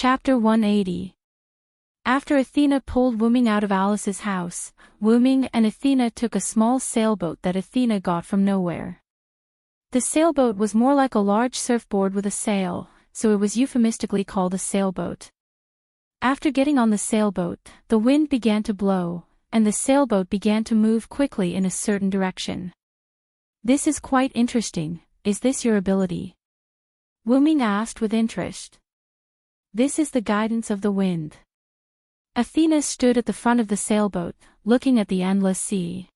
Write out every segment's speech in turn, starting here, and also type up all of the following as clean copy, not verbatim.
Chapter 180. After Athena pulled Wuming out of Alice's house, Wuming and Athena took a small sailboat that Athena got from nowhere. The sailboat was more like a large surfboard with a sail, so it was euphemistically called a sailboat. After getting on the sailboat, the wind began to blow, and the sailboat began to move quickly in a certain direction. "This is quite interesting. Is this your ability?" Wuming asked with interest. "This is the guidance of the wind." Athena stood at the front of the sailboat, looking at the endless sea.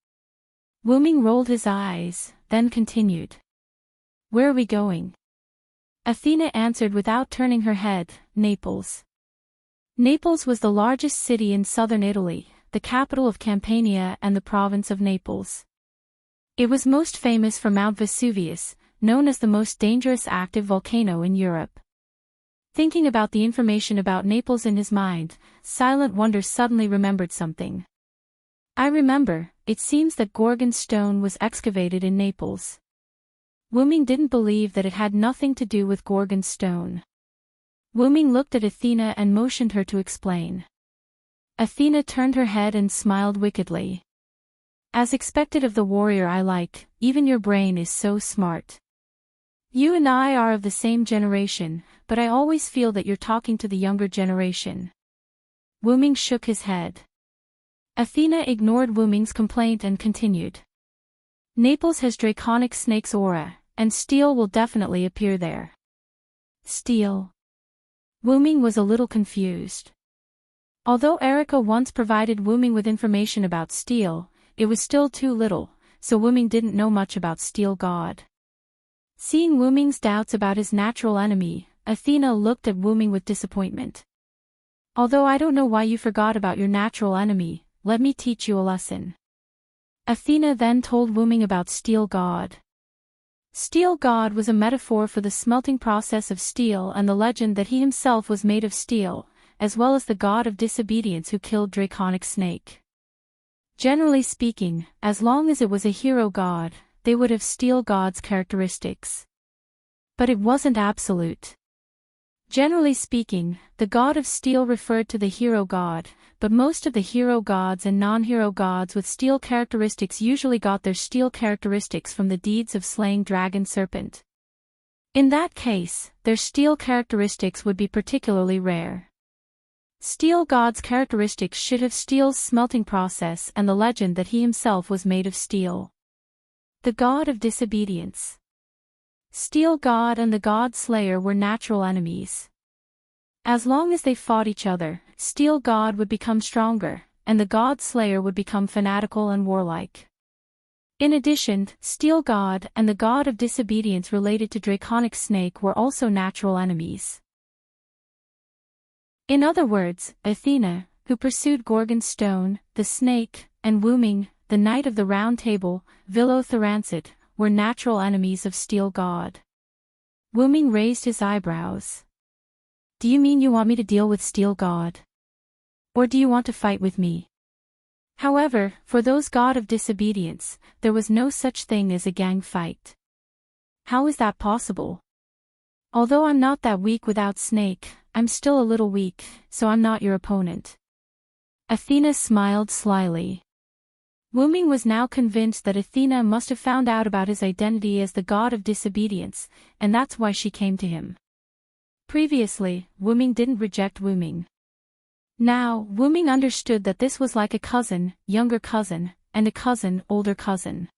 Wuming rolled his eyes, then continued. "Where are we going?" Athena answered without turning her head, "Naples." Naples was the largest city in southern Italy, the capital of Campania and the province of Naples. It was most famous for Mount Vesuvius, known as the most dangerous active volcano in Europe. Thinking about the information about Naples in his mind, Silent Wonder suddenly remembered something. "I remember, it seems that Gorgon stone was excavated in Naples." Wuming didn't believe that it had nothing to do with Gorgon stone. Wuming looked at Athena and motioned her to explain. Athena turned her head and smiled wickedly. "As expected of the warrior I like, even your brain is so smart. You and I are of the same generation, but I always feel that you're talking to the younger generation." Wuming shook his head. Athena ignored Wuming's complaint and continued. "Naples has draconic snake's aura, and steel will definitely appear there." Steel? Wuming was a little confused. Although Erica once provided Wuming with information about steel, it was still too little, so Wuming didn't know much about Steel God. Seeing Wuming's doubts about his natural enemy, Athena looked at Wuming with disappointment. "Although I don't know why you forgot about your natural enemy, let me teach you a lesson." Athena then told Wuming about Steel God. Steel God was a metaphor for the smelting process of steel and the legend that he himself was made of steel, as well as the god of disobedience who killed Draconic Snake. Generally speaking, as long as it was a hero god, they would have Steel God's characteristics. But it wasn't absolute. Generally speaking, the god of steel referred to the hero god, but most of the hero gods and non-hero gods with steel characteristics usually got their steel characteristics from the deeds of slaying dragon serpent. In that case, their steel characteristics would be particularly rare. Steel God's characteristics should have steel's smelting process and the legend that he himself was made of steel. The god of disobedience. Steel God and the God Slayer were natural enemies. As long as they fought each other, Steel God would become stronger, and the God Slayer would become fanatical and warlike. In addition, Steel God and the God of disobedience related to Draconic Snake were also natural enemies. In other words, Athena, who pursued Gorgon Stone, the snake, and Wuming, the Knight of the Round Table, Villothorancid, were natural enemies of Steel God. Wuming raised his eyebrows. "Do you mean you want me to deal with Steel God? Or do you want to fight with me?" However, for those god of disobedience, there was no such thing as a gang fight. "How is that possible?" "Although I'm not that weak without Snake, I'm still a little weak, so I'm not your opponent." Athena smiled slyly. Wuming was now convinced that Athena must have found out about his identity as the god of disobedience, and that's why she came to him. Previously, Wuming didn't reject Wuming. Now, Wuming understood that this was like a cousin, younger cousin, and a cousin, older cousin.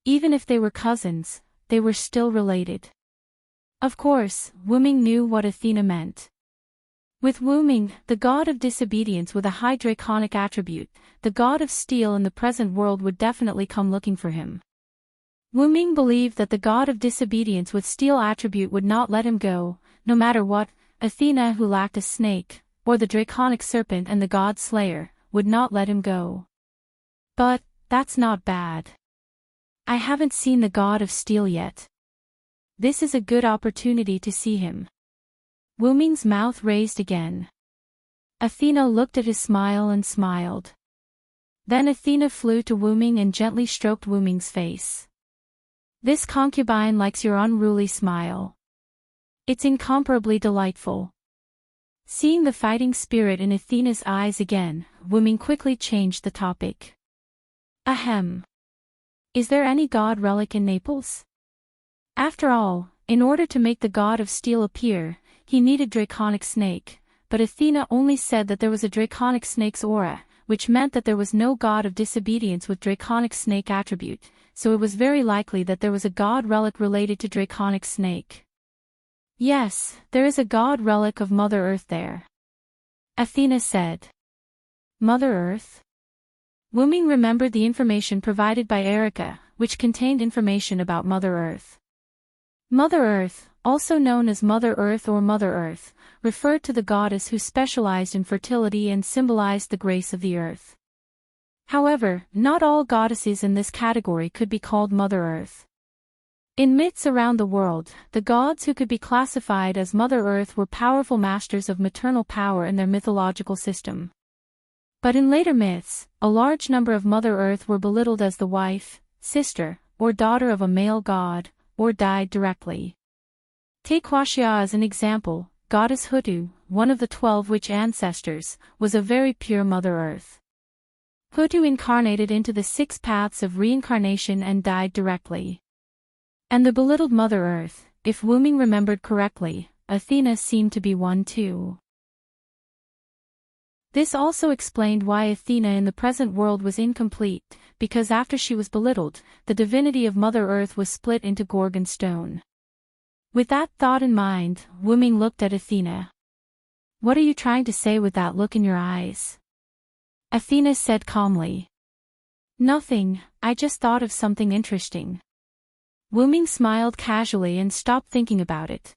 Even if they were cousins, they were still related. Of course, Wuming knew what Athena meant. With Wuming, the god of disobedience with a high draconic attribute, the god of steel in the present world would definitely come looking for him. Wuming believed that the god of disobedience with steel attribute would not let him go, no matter what. Athena, who lacked a snake, or the draconic serpent and the god slayer, would not let him go. But, that's not bad. I haven't seen the god of steel yet. This is a good opportunity to see him. Wuming's mouth raised again. Athena looked at his smile and smiled. Then Athena flew to Wuming and gently stroked Wuming's face. "This concubine likes your unruly smile. It's incomparably delightful." Seeing the fighting spirit in Athena's eyes again, Wuming quickly changed the topic. Ahem. Is there any god relic in Naples? After all, in order to make the god of steel appear, he needed draconic snake, but Athena only said that there was a draconic snake's aura, which meant that there was no god of disobedience with draconic snake attribute, so it was very likely that there was a god relic related to draconic snake. Yes, there is a god relic of Mother Earth there. Athena said. Mother Earth? Wuming remembered the information provided by Erica, which contained information about Mother Earth. Mother Earth, also known as Mother Earth or Mother Earth, referred to the goddess who specialized in fertility and symbolized the grace of the earth. However, not all goddesses in this category could be called Mother Earth. In myths around the world, the gods who could be classified as Mother Earth were powerful masters of maternal power in their mythological system. But in later myths, a large number of Mother Earth were belittled as the wife, sister, or daughter of a male god, or died directly. Take Huaxia as an example. Goddess Hutu, one of the 12 witch ancestors, was a very pure Mother Earth. Hutu incarnated into the 6 paths of reincarnation and died directly. And the belittled Mother Earth, if Wuming remembered correctly, Athena seemed to be one too. This also explained why Athena in the present world was incomplete, because after she was belittled, the divinity of Mother Earth was split into Gorgon stone. With that thought in mind, Wuming looked at Athena. What are you trying to say with that look in your eyes? Athena said calmly. Nothing, I just thought of something interesting. Wuming smiled casually and stopped thinking about it.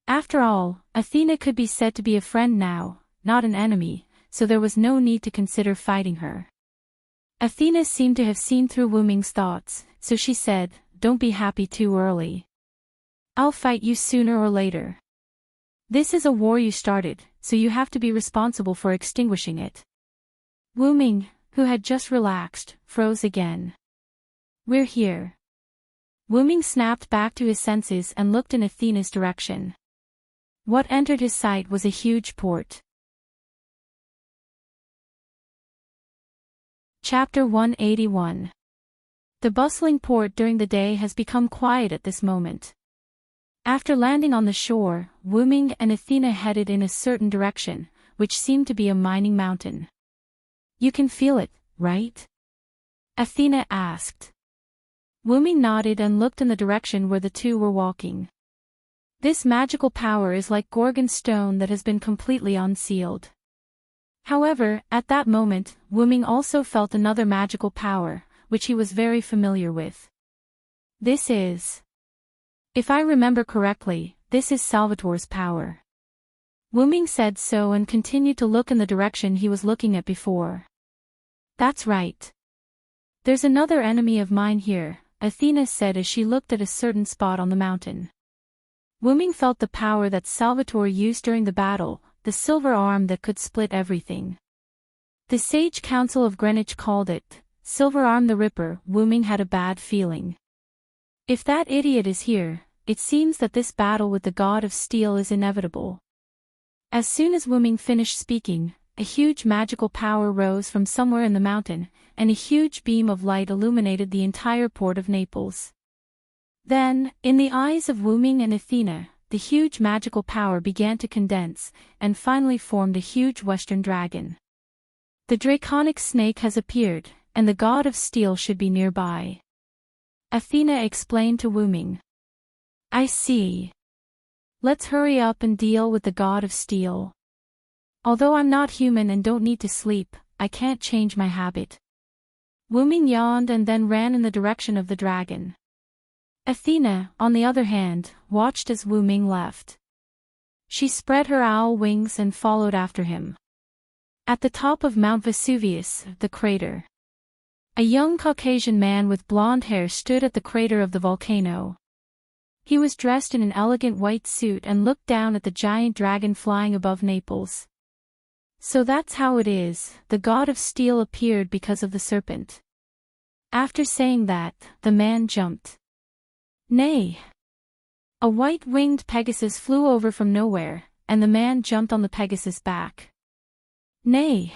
After all, Athena could be said to be a friend now, not an enemy, so there was no need to consider fighting her. Athena seemed to have seen through Wuming's thoughts, so she said, Don't be happy too early. I'll fight you sooner or later. This is a war you started, so you have to be responsible for extinguishing it. Wuming, who had just relaxed, froze again. We're here. Wuming snapped back to his senses and looked in Athena's direction. What entered his sight was a huge port. Chapter 181. The bustling port during the day has become quiet at this moment. After landing on the shore, Wuming and Athena headed in a certain direction, which seemed to be a mining mountain. You can feel it, right? Athena asked. Wuming nodded and looked in the direction where the two were walking. This magical power is like Gorgon stone that has been completely unsealed. However, at that moment, Wuming also felt another magical power, which he was very familiar with. This is... If I remember correctly, this is Salvatore's power. Wuming said so and continued to look in the direction he was looking at before. That's right. There's another enemy of mine here, Athena said as she looked at a certain spot on the mountain. Wuming felt the power that Salvatore used during the battle, the silver arm that could split everything. The Sage Council of Greenwich called it, Silver Arm the Ripper. Wuming had a bad feeling. If that idiot is here, it seems that this battle with the god of steel is inevitable. As soon as Wuming finished speaking, a huge magical power rose from somewhere in the mountain, and a huge beam of light illuminated the entire port of Naples. Then, in the eyes of Wuming and Athena, the huge magical power began to condense, and finally formed a huge western dragon. The draconic snake has appeared, and the god of steel should be nearby. Athena explained to Wuming. I see. Let's hurry up and deal with the god of steel. Although I'm not human and don't need to sleep, I can't change my habit. Wuming yawned and then ran in the direction of the dragon. Athena, on the other hand, watched as Wuming left. She spread her owl wings and followed after him. At the top of Mount Vesuvius, the crater. A young Caucasian man with blonde hair stood at the crater of the volcano. He was dressed in an elegant white suit and looked down at the giant dragon flying above Naples. So that's how it is, the god of steel appeared because of the serpent. After saying that, the man jumped. Nay! A white-winged Pegasus flew over from nowhere, and the man jumped on the Pegasus' back. Nay!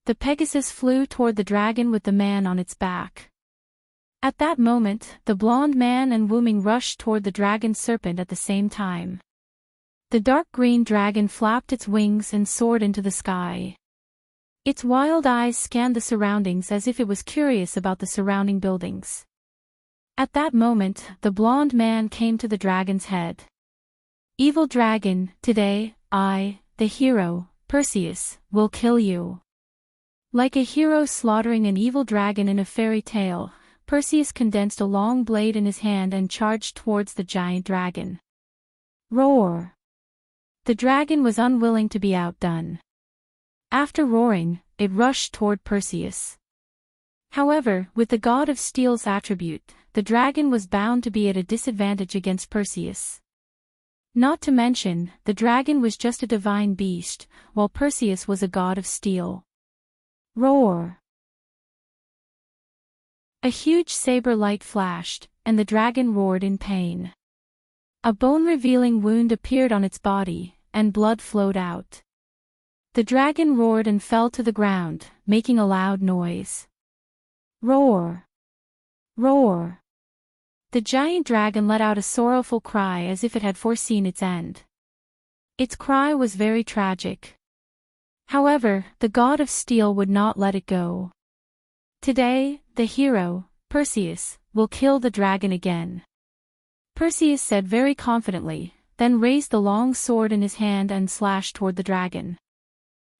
The Pegasus flew toward the dragon with the man on its back. At that moment, the blonde man and Wuming rushed toward the dragon serpent at the same time. The dark green dragon flapped its wings and soared into the sky. Its wild eyes scanned the surroundings as if it was curious about the surrounding buildings. At that moment, the blonde man came to the dragon's head. "Evil dragon, today, I, the hero, Perseus, will kill you." Like a hero slaughtering an evil dragon in a fairy tale, Perseus condensed a long blade in his hand and charged towards the giant dragon. Roar! The dragon was unwilling to be outdone. After roaring, it rushed toward Perseus. However, with the god of steel's attribute, the dragon was bound to be at a disadvantage against Perseus. Not to mention, the dragon was just a divine beast, while Perseus was a god of steel. Roar! A huge saber light flashed, and the dragon roared in pain. A bone-revealing wound appeared on its body, and blood flowed out. The dragon roared and fell to the ground, making a loud noise. Roar! Roar! The giant dragon let out a sorrowful cry as if it had foreseen its end. Its cry was very tragic. However, the god of steel would not let it go. Today, the hero, Perseus, will kill the dragon again. Perseus said very confidently, then raised the long sword in his hand and slashed toward the dragon.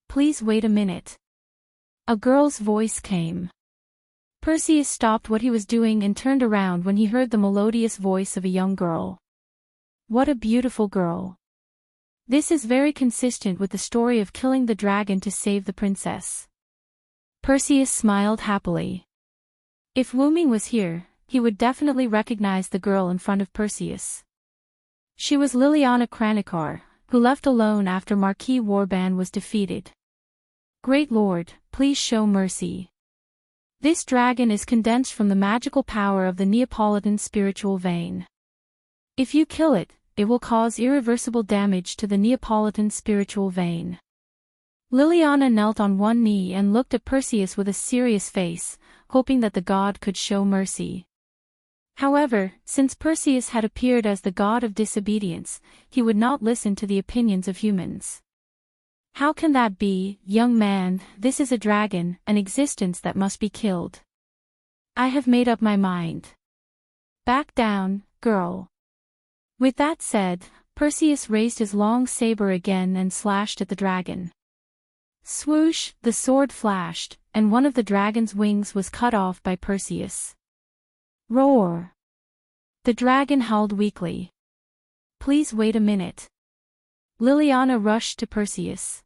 "Please wait a minute." A girl's voice came. Perseus stopped what he was doing and turned around when he heard the melodious voice of a young girl. What a beautiful girl. This is very consistent with the story of killing the dragon to save the princess. Perseus smiled happily. If Wuming was here, he would definitely recognize the girl in front of Perseus. She was Liliana Kranikar, who left alone after Marquis Warban was defeated. "Great Lord, please show mercy. This dragon is condensed from the magical power of the Neapolitan spiritual vein. If you kill it, it will cause irreversible damage to the Neapolitan spiritual vein." Liliana knelt on one knee and looked at Perseus with a serious face, hoping that the god could show mercy. However, since Perseus had appeared as the god of disobedience, he would not listen to the opinions of humans. "How can that be, young man? This is a dragon, an existence that must be killed. I have made up my mind. Back down, girl." With that said, Perseus raised his long saber again and slashed at the dragon. Swoosh, the sword flashed, and one of the dragon's wings was cut off by Perseus. Roar! The dragon howled weakly. "Please wait a minute." Liliana rushed to Perseus.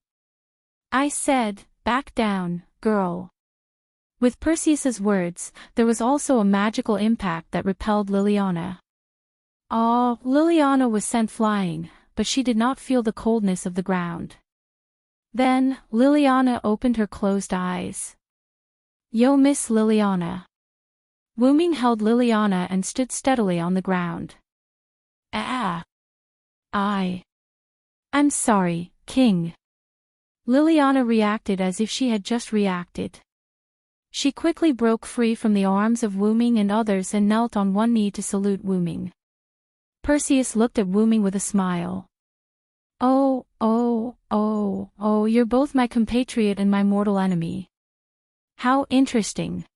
"I said, back down, girl." With Perseus's words, there was also a magical impact that repelled Liliana. Liliana was sent flying, but she did not feel the coldness of the ground. Then, Liliana opened her closed eyes. "Yo, Miss Liliana." Wuming held Liliana and stood steadily on the ground. I'm sorry, King." Liliana reacted as if she had just reacted. She quickly broke free from the arms of Wuming and others and knelt on one knee to salute Wuming. Perseus looked at Wuming with a smile. You're both my compatriot and my mortal enemy. How interesting.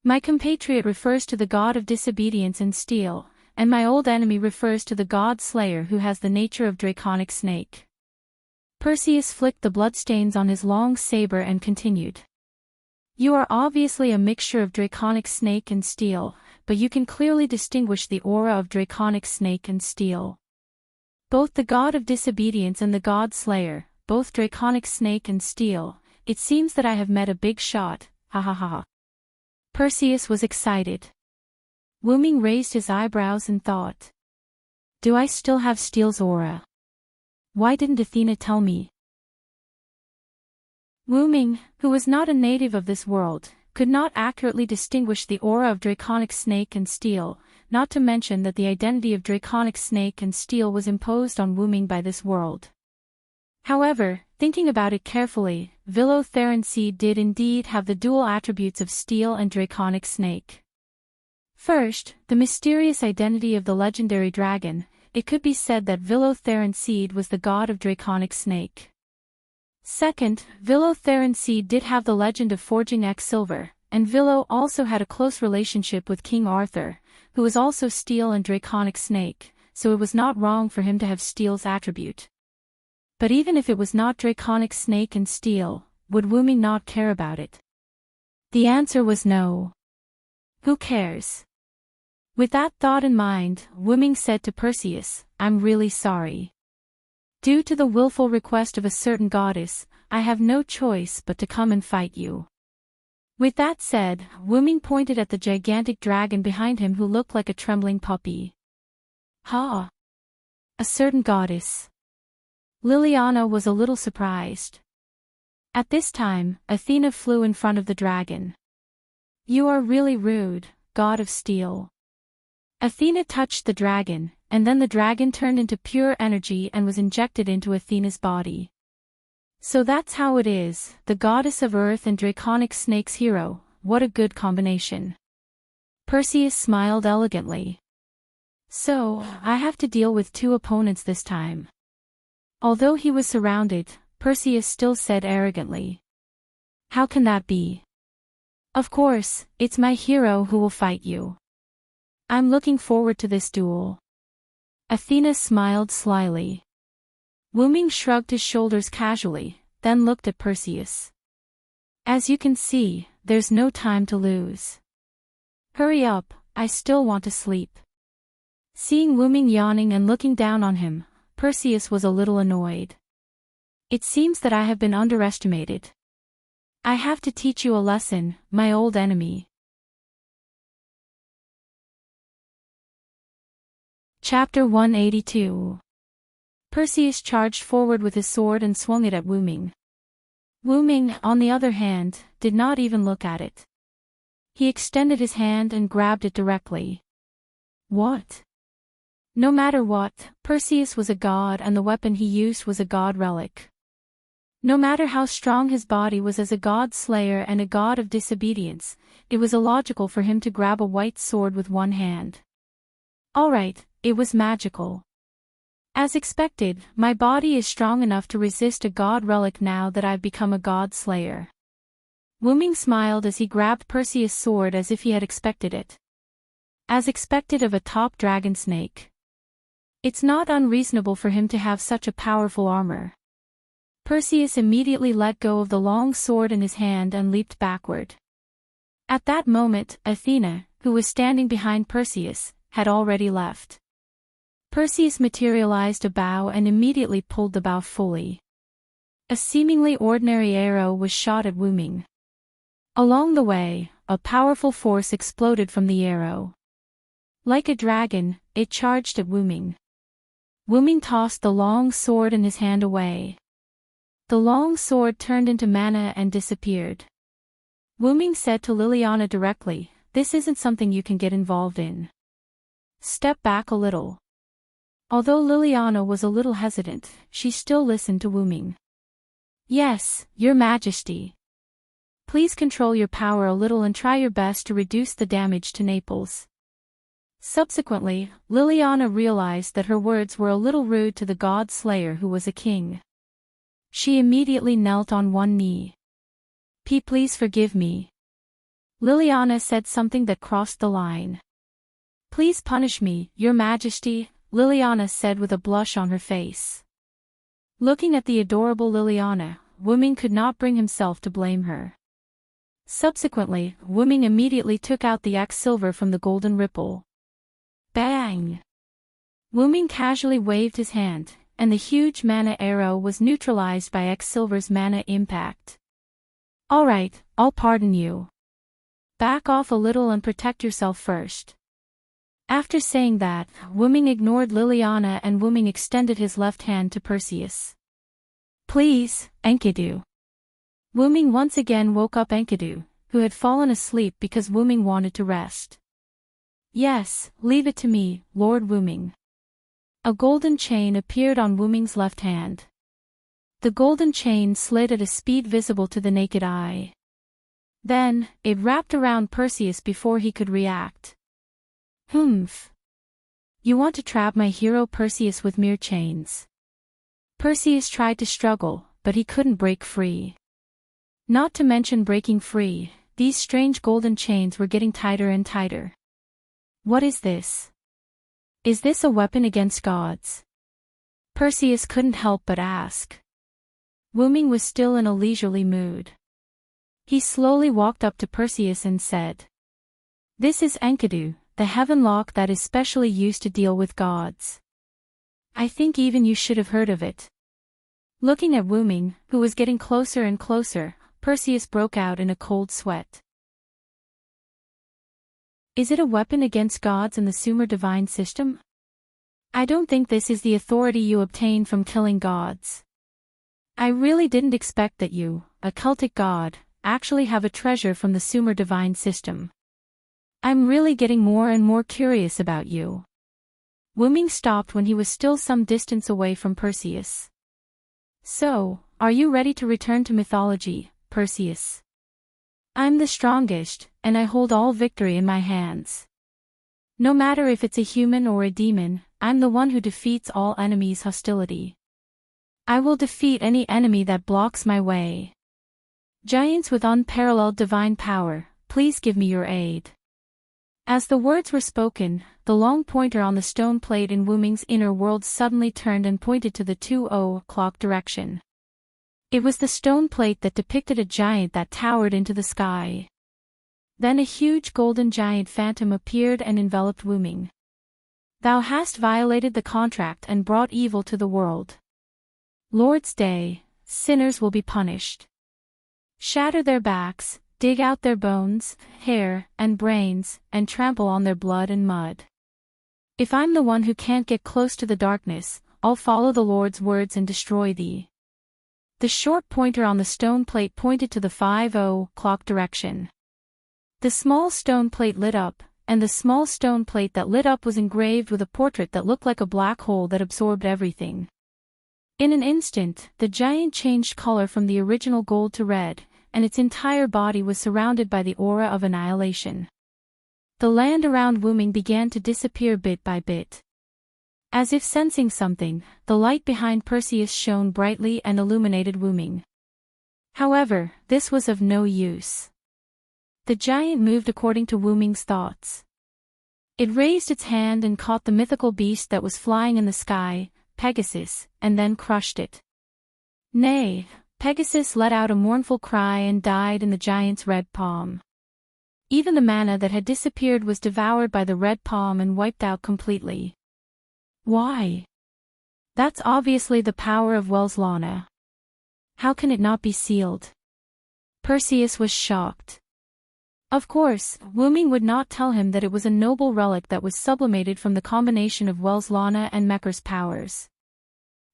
My compatriot refers to the god of disobedience and steel, and my old enemy refers to the god slayer who has the nature of draconic snake. Perseus flicked the bloodstains on his long saber and continued. "You are obviously a mixture of draconic snake and steel, but you can clearly distinguish the aura of draconic snake and steel. Both the god of disobedience and the god slayer, both draconic snake and steel, it seems that I have met a big shot, ha ha ha." Perseus was excited. Wuming raised his eyebrows and thought. "Do I still have steel's aura? Why didn't Athena tell me?" Wuming, who was not a native of this world, could not accurately distinguish the aura of draconic snake and steel, not to mention that the identity of draconic snake and steel was imposed on Wu-Ming by this world. However, thinking about it carefully, Vilo-Theron seed did indeed have the dual attributes of steel and draconic snake. First, the mysterious identity of the legendary dragon. It could be said that Vilo-Theron seed was the god of draconic snake. Second, Vilo-Theron seed did have the legend of forging X-Silver, and Vilo also had a close relationship with King Arthur, who was also steel and draconic snake, so it was not wrong for him to have steel's attribute. But even if it was not draconic snake and steel, would Wu-Ming not care about it? The answer was no. Who cares? With that thought in mind, Wu-Ming said to Perseus, "I'm really sorry. Due to the willful request of a certain goddess, I have no choice but to come and fight you." With that said, Wu-Ming pointed at the gigantic dragon behind him who looked like a trembling puppy. "Ha! A certain goddess." Liliana was a little surprised. At this time, Athena flew in front of the dragon. "You are really rude, god of steel." Athena touched the dragon, and then the dragon turned into pure energy and was injected into Athena's body. So that's how it is, the goddess of earth and draconic snake's hero, what a good combination. Perseus smiled elegantly. "So, I have to deal with two opponents this time." Although he was surrounded, Perseus still said arrogantly, "How can that be? Of course, it's my hero who will fight you. I'm looking forward to this duel." Athena smiled slyly. Wu-Ming shrugged his shoulders casually, then looked at Perseus. "As you can see, there's no time to lose. Hurry up, I still want to sleep." Seeing Wu-Ming yawning and looking down on him, Perseus was a little annoyed. "It seems that I have been underestimated. I have to teach you a lesson, my old enemy." Chapter 182. Perseus charged forward with his sword and swung it at Wu-Ming. Wu-Ming, on the other hand, did not even look at it. He extended his hand and grabbed it directly. What? No matter what, Perseus was a god and the weapon he used was a god relic. No matter how strong his body was as a god slayer and a god of disobedience, it was illogical for him to grab a white sword with one hand. Alright, it was magical. As expected, my body is strong enough to resist a god relic now that I've become a god slayer. Wu-Ming smiled as he grabbed Perseus' sword as if he had expected it. As expected of a top dragon snake. It's not unreasonable for him to have such a powerful armor. Perseus immediately let go of the long sword in his hand and leaped backward. At that moment, Athena, who was standing behind Perseus, had already left. Perseus materialized a bow and immediately pulled the bow fully. A seemingly ordinary arrow was shot at Wu-Ming. Along the way, a powerful force exploded from the arrow. Like a dragon, it charged at Wu-Ming. Wu-Ming tossed the long sword in his hand away. The long sword turned into mana and disappeared. Wu-Ming said to Liliana directly, "This isn't something you can get involved in. Step back a little." Although Liliana was a little hesitant, she still listened to Wu-Ming. "Yes, Your Majesty. Please control your power a little and try your best to reduce the damage to Naples." Subsequently, Liliana realized that her words were a little rude to the god slayer who was a king. She immediately knelt on one knee. Please forgive me." Liliana said something that crossed the line. "Please punish me, Your Majesty," Liliana said with a blush on her face. Looking at the adorable Liliana, Wu-Ming could not bring himself to blame her. Subsequently, Wu-Ming immediately took out the X-Silver from the golden ripple. Bang! Wu-Ming casually waved his hand, and the huge mana arrow was neutralized by X-Silver's mana impact. "Alright, I'll pardon you. Back off a little and protect yourself first." After saying that, Wu-Ming ignored Liliana and Wu-Ming extended his left hand to Perseus. "Please, Enkidu." Wu-Ming once again woke up Enkidu, who had fallen asleep because Wu-Ming wanted to rest. Yes, leave it to me, Lord Wuming. A golden chain appeared on Wuming's left hand. The golden chain slid at a speed visible to the naked eye. Then, it wrapped around Perseus before he could react. Humph. You want to trap my hero Perseus with mere chains. Perseus tried to struggle, but he couldn't break free. Not to mention breaking free, these strange golden chains were getting tighter and tighter. What is this? Is this a weapon against gods? Perseus couldn't help but ask. Wuming was still in a leisurely mood. He slowly walked up to Perseus and said, "This is Enkidu, the heaven lock that is specially used to deal with gods. I think even you should have heard of it." Looking at Wuming, who was getting closer and closer, Perseus broke out in a cold sweat. Is it a weapon against gods in the Sumer divine system? I don't think this is the authority you obtain from killing gods. I really didn't expect that you, a Celtic god, actually have a treasure from the Sumer divine system. I'm really getting more and more curious about you. Wuming stopped when he was still some distance away from Perseus. So, are you ready to return to mythology, Perseus? I'm the strongest, and I hold all victory in my hands. No matter if it's a human or a demon, I'm the one who defeats all enemies' hostility. I will defeat any enemy that blocks my way. Giants with unparalleled divine power, please give me your aid. As the words were spoken, the long pointer on the stone plate in Wuming's inner world suddenly turned and pointed to the 2:00 direction. It was the stone plate that depicted a giant that towered into the sky. Then a huge golden giant phantom appeared and enveloped Wuming. Thou hast violated the contract and brought evil to the world. Lord's Day, sinners will be punished. Shatter their backs, dig out their bones, hair, and brains, and trample on their blood and mud. If I'm the one who can't get close to the darkness, I'll follow the Lord's words and destroy thee. The short pointer on the stone plate pointed to the 5:00 direction. The small stone plate lit up, and the small stone plate that lit up was engraved with a portrait that looked like a black hole that absorbed everything. In an instant, the giant changed color from the original gold to red, and its entire body was surrounded by the aura of annihilation. The land around Wuming began to disappear bit by bit. As if sensing something, the light behind Perseus shone brightly and illuminated Wuming. However, this was of no use. The giant moved according to Wuming's thoughts. It raised its hand and caught the mythical beast that was flying in the sky, Pegasus, and then crushed it. Nay, Pegasus let out a mournful cry and died in the giant's red palm. Even the mana that had disappeared was devoured by the red palm and wiped out completely. Why? That's obviously the power of Welslana. How can it not be sealed? Perseus was shocked. Of course, Wuming would not tell him that it was a noble relic that was sublimated from the combination of Welslana and Mecker's powers.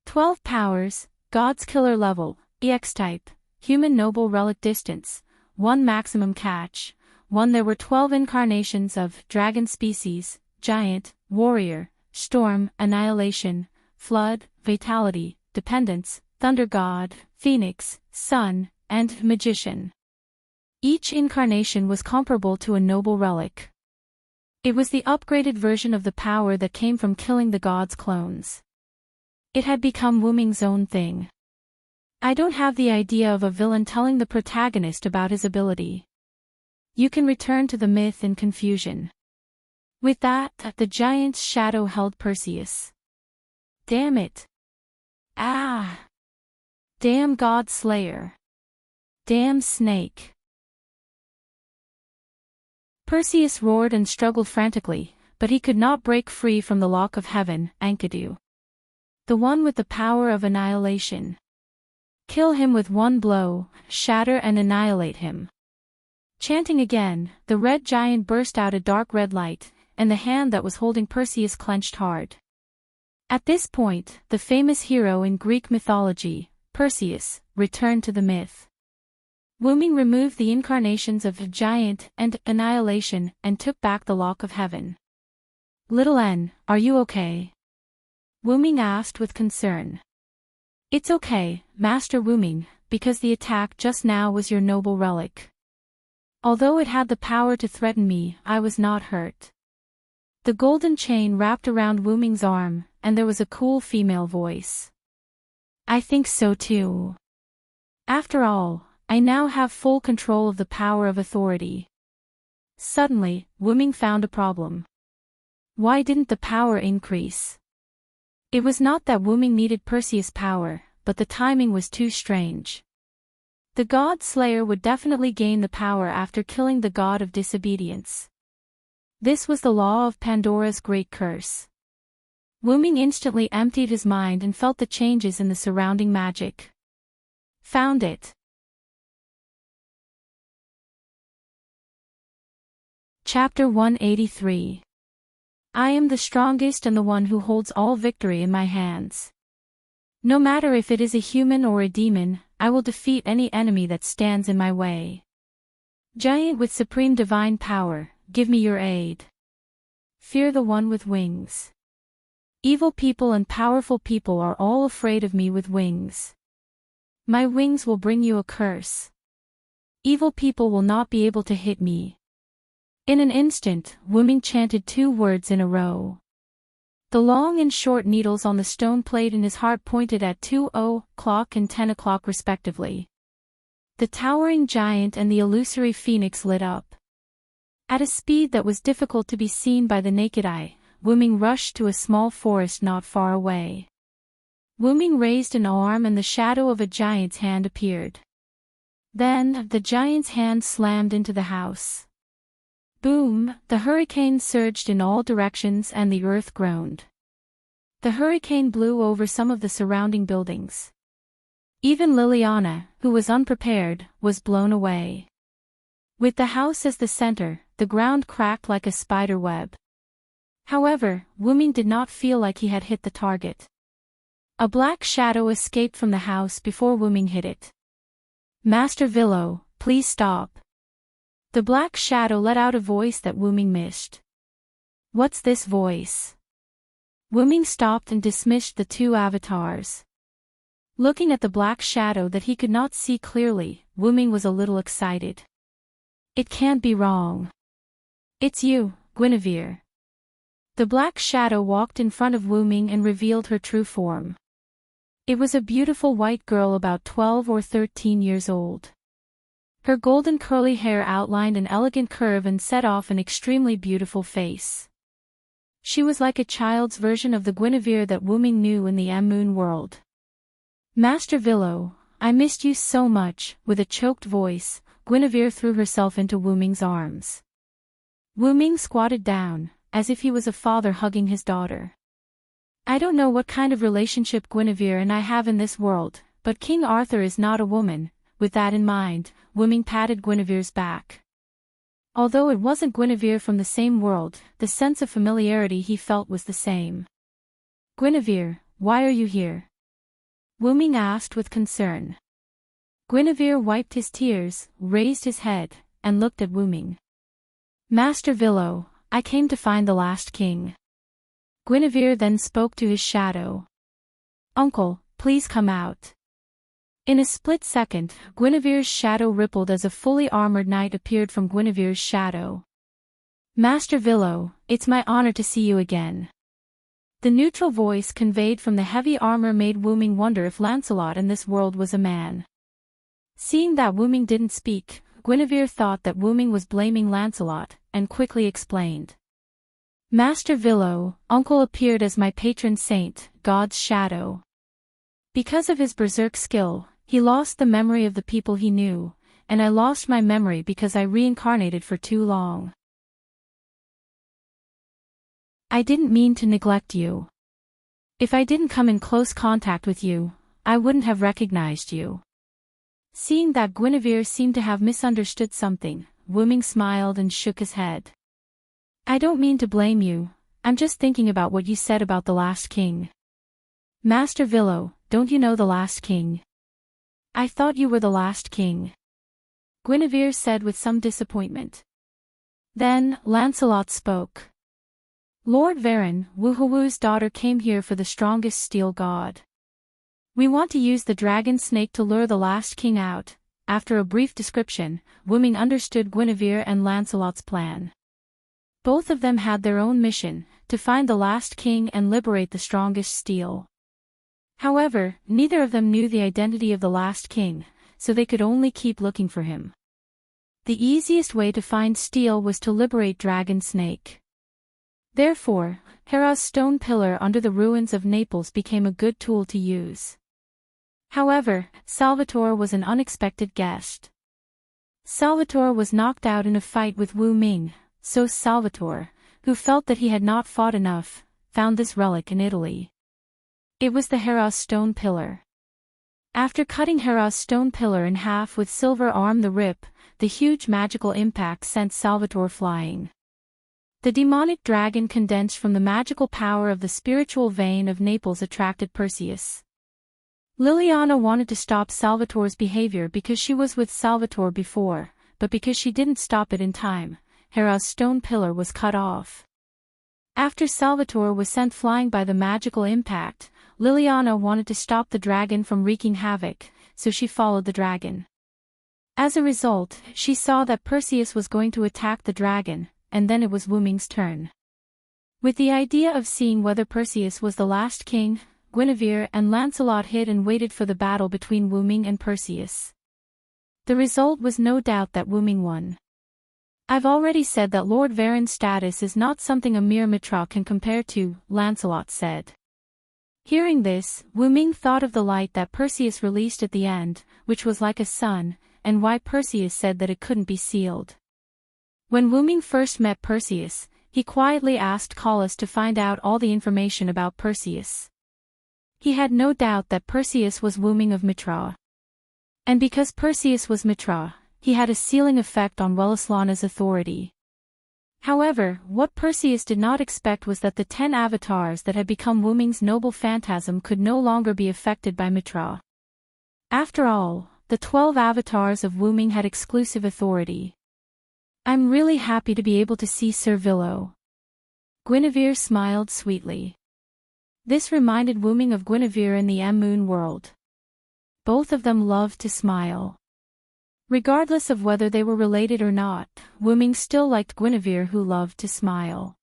12 powers, God's Killer level, EX type, Human Noble Relic distance, 1 maximum catch, 1 There were 12 incarnations of Dragon species, Giant, Warrior, Storm, Annihilation, Flood, Vitality, Dependence, Thunder God, Phoenix, Sun, and Magician. Each incarnation was comparable to a noble relic. It was the upgraded version of the power that came from killing the gods' clones. It had become Wuming's own thing. I don't have the idea of a villain telling the protagonist about his ability. You can return to the myth in confusion. With that, the giant's shadow held Perseus. Damn it. Ah! Damn God Slayer. Damn snake. Perseus roared and struggled frantically, but he could not break free from the lock of heaven, Enkidu. The one with the power of annihilation. Kill him with one blow, shatter and annihilate him. Chanting again, the red giant burst out a dark red light, and the hand that was holding Perseus clenched hard. At this point, the famous hero in Greek mythology, Perseus, returned to the myth. Wuming removed the incarnations of Giant and Annihilation and took back the lock of heaven. Little N, are you okay? Wu Ming asked with concern. It's okay, Master Wu Ming, because the attack just now was your noble relic. Although it had the power to threaten me, I was not hurt. The golden chain wrapped around Wu Ming's arm, and there was a cool female voice. I think so too. After all, I now have full control of the power of authority. Suddenly, Wu Ming found a problem. Why didn't the power increase? It was not that Wu Ming needed Perseus' power, but the timing was too strange. The God Slayer would definitely gain the power after killing the God of Disobedience. This was the law of Pandora's great curse. Wu Ming instantly emptied his mind and felt the changes in the surrounding magic. Found it. Chapter 183. I am the strongest and the one who holds all victory in my hands. No matter if it is a human or a demon, I will defeat any enemy that stands in my way. Giant with supreme divine power, give me your aid. Fear the one with wings. Evil people and powerful people are all afraid of me with wings. My wings will bring you a curse. Evil people will not be able to hit me. In an instant, Wu Ming chanted 2 words in a row. The long and short needles on the stone plate in his heart pointed at 2:00 and 10:00 respectively. The towering giant and the illusory phoenix lit up. At a speed that was difficult to be seen by the naked eye, Wu Ming rushed to a small forest not far away. Wu Ming raised an arm and the shadow of a giant's hand appeared. Then, the giant's hand slammed into the house. Boom! The hurricane surged in all directions and the earth groaned. The hurricane blew over some of the surrounding buildings. Even Liliana, who was unprepared, was blown away. With the house as the center, the ground cracked like a spider web. However, Wu Ming did not feel like he had hit the target. A black shadow escaped from the house before Wu Ming hit it. Master Villo, please stop. The black shadow let out a voice that Wu Ming missed. What's this voice? Wu Ming stopped and dismissed the 2 avatars. Looking at the black shadow that he could not see clearly, Wu Ming was a little excited. It can't be wrong. It's you, Guinevere. The black shadow walked in front of Wu Ming and revealed her true form. It was a beautiful white girl about 12 or 13 years old. Her golden curly hair outlined an elegant curve and set off an extremely beautiful face. She was like a child's version of the Guinevere that Wu Ming knew in the M-Moon world. Master Villo, I missed you so much. With a choked voice, Guinevere threw herself into Wu Ming's arms. Wu Ming squatted down, as if he was a father hugging his daughter. I don't know what kind of relationship Guinevere and I have in this world, but King Arthur is not a woman. With that in mind, Wu Ming patted Guinevere's back. Although it wasn't Guinevere from the same world, the sense of familiarity he felt was the same. Guinevere, why are you here? Wu Ming asked with concern. Guinevere wiped his tears, raised his head, and looked at Wu Ming. Master Villo, I came to find the last king. Guinevere then spoke to his shadow. Uncle, please come out. In a split second, Guinevere's shadow rippled as a fully armored knight appeared from Guinevere's shadow. Master Villo, it's my honor to see you again. The neutral voice conveyed from the heavy armor made Wu Ming wonder if Lancelot in this world was a man. Seeing that Wu Ming didn't speak, Guinevere thought that Wu Ming was blaming Lancelot, and quickly explained. Master Villo, uncle appeared as my patron saint, God's shadow. Because of his berserk skill, he lost the memory of the people he knew, and I lost my memory because I reincarnated for too long. I didn't mean to neglect you. If I didn't come in close contact with you, I wouldn't have recognized you. Seeing that Guinevere seemed to have misunderstood something, Wu Ming smiled and shook his head. I don't mean to blame you, I'm just thinking about what you said about the last king. Master Villo, don't you know the last king? I thought you were the last king. Guinevere said with some disappointment. Then, Lancelot spoke. Lord Varen, Wuhuwu's daughter came here for the strongest steel god. We want to use the dragon snake to lure the last king out." After a brief description, Wuming understood Guinevere and Lancelot's plan. Both of them had their own mission, to find the last king and liberate the strongest steel. However, neither of them knew the identity of the last king, so they could only keep looking for him. The easiest way to find steel was to liberate Dragon Snake. Therefore, Hera's stone pillar under the ruins of Naples became a good tool to use. However, Salvatore was an unexpected guest. Salvatore was knocked out in a fight with Wu Ming, so Salvatore, who felt that he had not fought enough, found this relic in Italy. It was the Hera's stone pillar. After cutting Hera's stone pillar in half with silver arm the rip, the huge magical impact sent Salvatore flying. The demonic dragon condensed from the magical power of the spiritual vein of Naples attracted Perseus. Liliana wanted to stop Salvatore's behavior because she was with Salvatore before, but because she didn't stop it in time, Hera's stone pillar was cut off. After Salvatore was sent flying by the magical impact, Liliana wanted to stop the dragon from wreaking havoc, so she followed the dragon. As a result, she saw that Perseus was going to attack the dragon, and then it was Wuming's turn. With the idea of seeing whether Perseus was the last king, Guinevere and Lancelot hid and waited for the battle between Wuming and Perseus. The result was no doubt that Wuming won. "I've already said that Lord Varen's status is not something a mere mitra can compare to," Lancelot said. Hearing this, Wuming thought of the light that Perseus released at the end, which was like a sun, and why Perseus said that it couldn't be sealed. When Wuming first met Perseus, he quietly asked Callas to find out all the information about Perseus. He had no doubt that Perseus was Wuming of Mitra. And because Perseus was Mitra, he had a sealing effect on Wellislana's authority. However, what Perseus did not expect was that the 10 avatars that had become Wuming's noble phantasm could no longer be affected by Mitra. After all, the 12 avatars of Wuming had exclusive authority. "I'm really happy to be able to see Sir Villo." Guinevere smiled sweetly. This reminded Wuming of Guinevere in the Moon world. Both of them loved to smile. Regardless of whether they were related or not, Wuming still liked Guinevere, who loved to smile.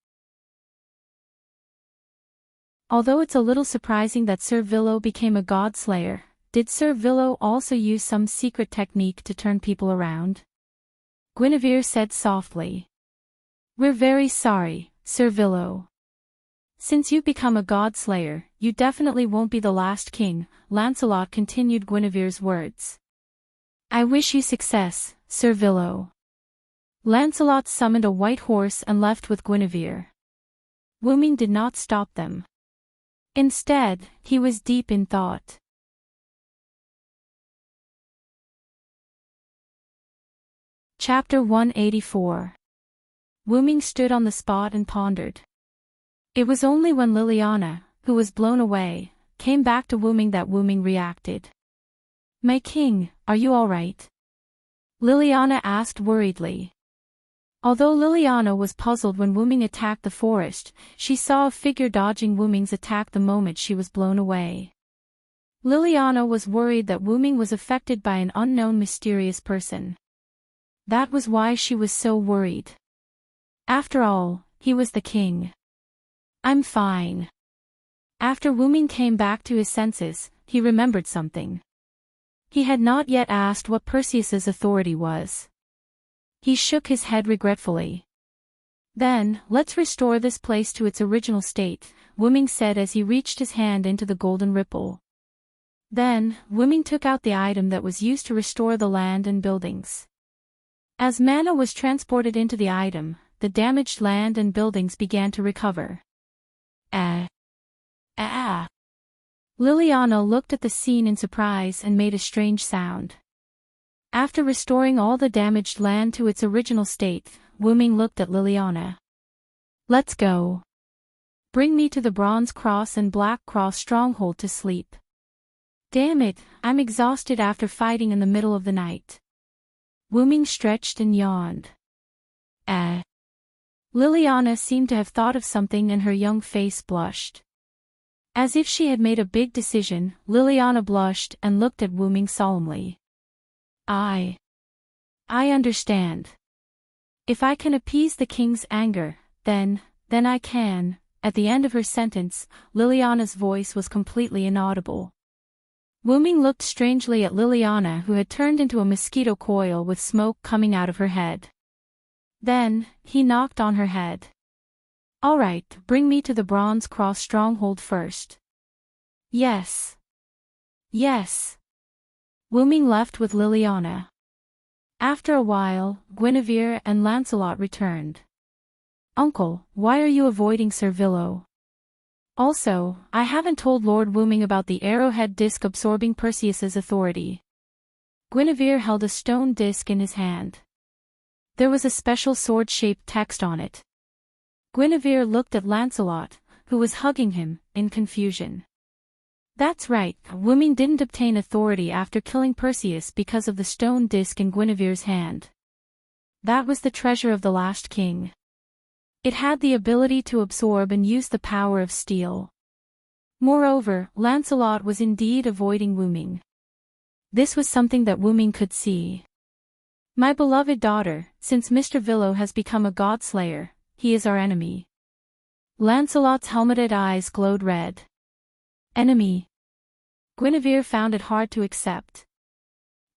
Although it's a little surprising that Sir Villo became a god slayer, did Sir Villo also use some secret technique to turn people around? Guinevere said softly. "We're very sorry, Sir Villo. Since you've become a god slayer, you definitely won't be the last king," Lancelot continued Guinevere's words. "I wish you success, Sir Villo." Lancelot summoned a white horse and left with Guinevere. Wuming did not stop them. Instead, he was deep in thought. Chapter 184. Wuming stood on the spot and pondered. It was only when Liliana, who was blown away, came back to Wuming that Wuming reacted. "My king, are you all right?" Liliana asked worriedly. Although Liliana was puzzled when Wuming attacked the forest, she saw a figure dodging Wuming's attack the moment she was blown away. Liliana was worried that Wuming was affected by an unknown mysterious person. That was why she was so worried. After all, he was the king. "I'm fine." After Wuming came back to his senses, he remembered something. He had not yet asked what Perseus's authority was. He shook his head regretfully. "Then, let's restore this place to its original state," Wuming said as he reached his hand into the golden ripple. Then, Wuming took out the item that was used to restore the land and buildings. As mana was transported into the item, the damaged land and buildings began to recover. Liliana looked at the scene in surprise and made a strange sound. After restoring all the damaged land to its original state, Wuming looked at Liliana. "Let's go. Bring me to the Bronze Cross and Black Cross stronghold to sleep. Damn it, I'm exhausted after fighting in the middle of the night." Wuming stretched and yawned. Liliana seemed to have thought of something and her young face blushed. As if she had made a big decision, Liliana blushed and looked at Wu Ming solemnly. I understand. If I can appease the king's anger, then I can. At the end of her sentence, Liliana's voice was completely inaudible. Wu Ming looked strangely at Liliana, who had turned into a mosquito coil with smoke coming out of her head. Then, he knocked on her head. All right, bring me to the Bronze Cross stronghold first. Yes. Yes. Wu Ming left with Liliana. After a while, Guinevere and Lancelot returned. Uncle, why are you avoiding Sir Villo? Also, I haven't told Lord Wu Ming about the arrowhead disc absorbing Perseus's authority. Guinevere held a stone disc in his hand. There was a special sword-shaped text on it. Guinevere looked at Lancelot, who was hugging him, in confusion. That's right, Wu Ming didn't obtain authority after killing Perseus because of the stone disc in Guinevere's hand. That was the treasure of the last king. It had the ability to absorb and use the power of steel. Moreover, Lancelot was indeed avoiding Wu Ming. This was something that Wu Ming could see. My beloved daughter, since Mr. Villo has become a god-slayer, he is our enemy. Lancelot's helmeted eyes glowed red. Enemy. Guinevere found it hard to accept.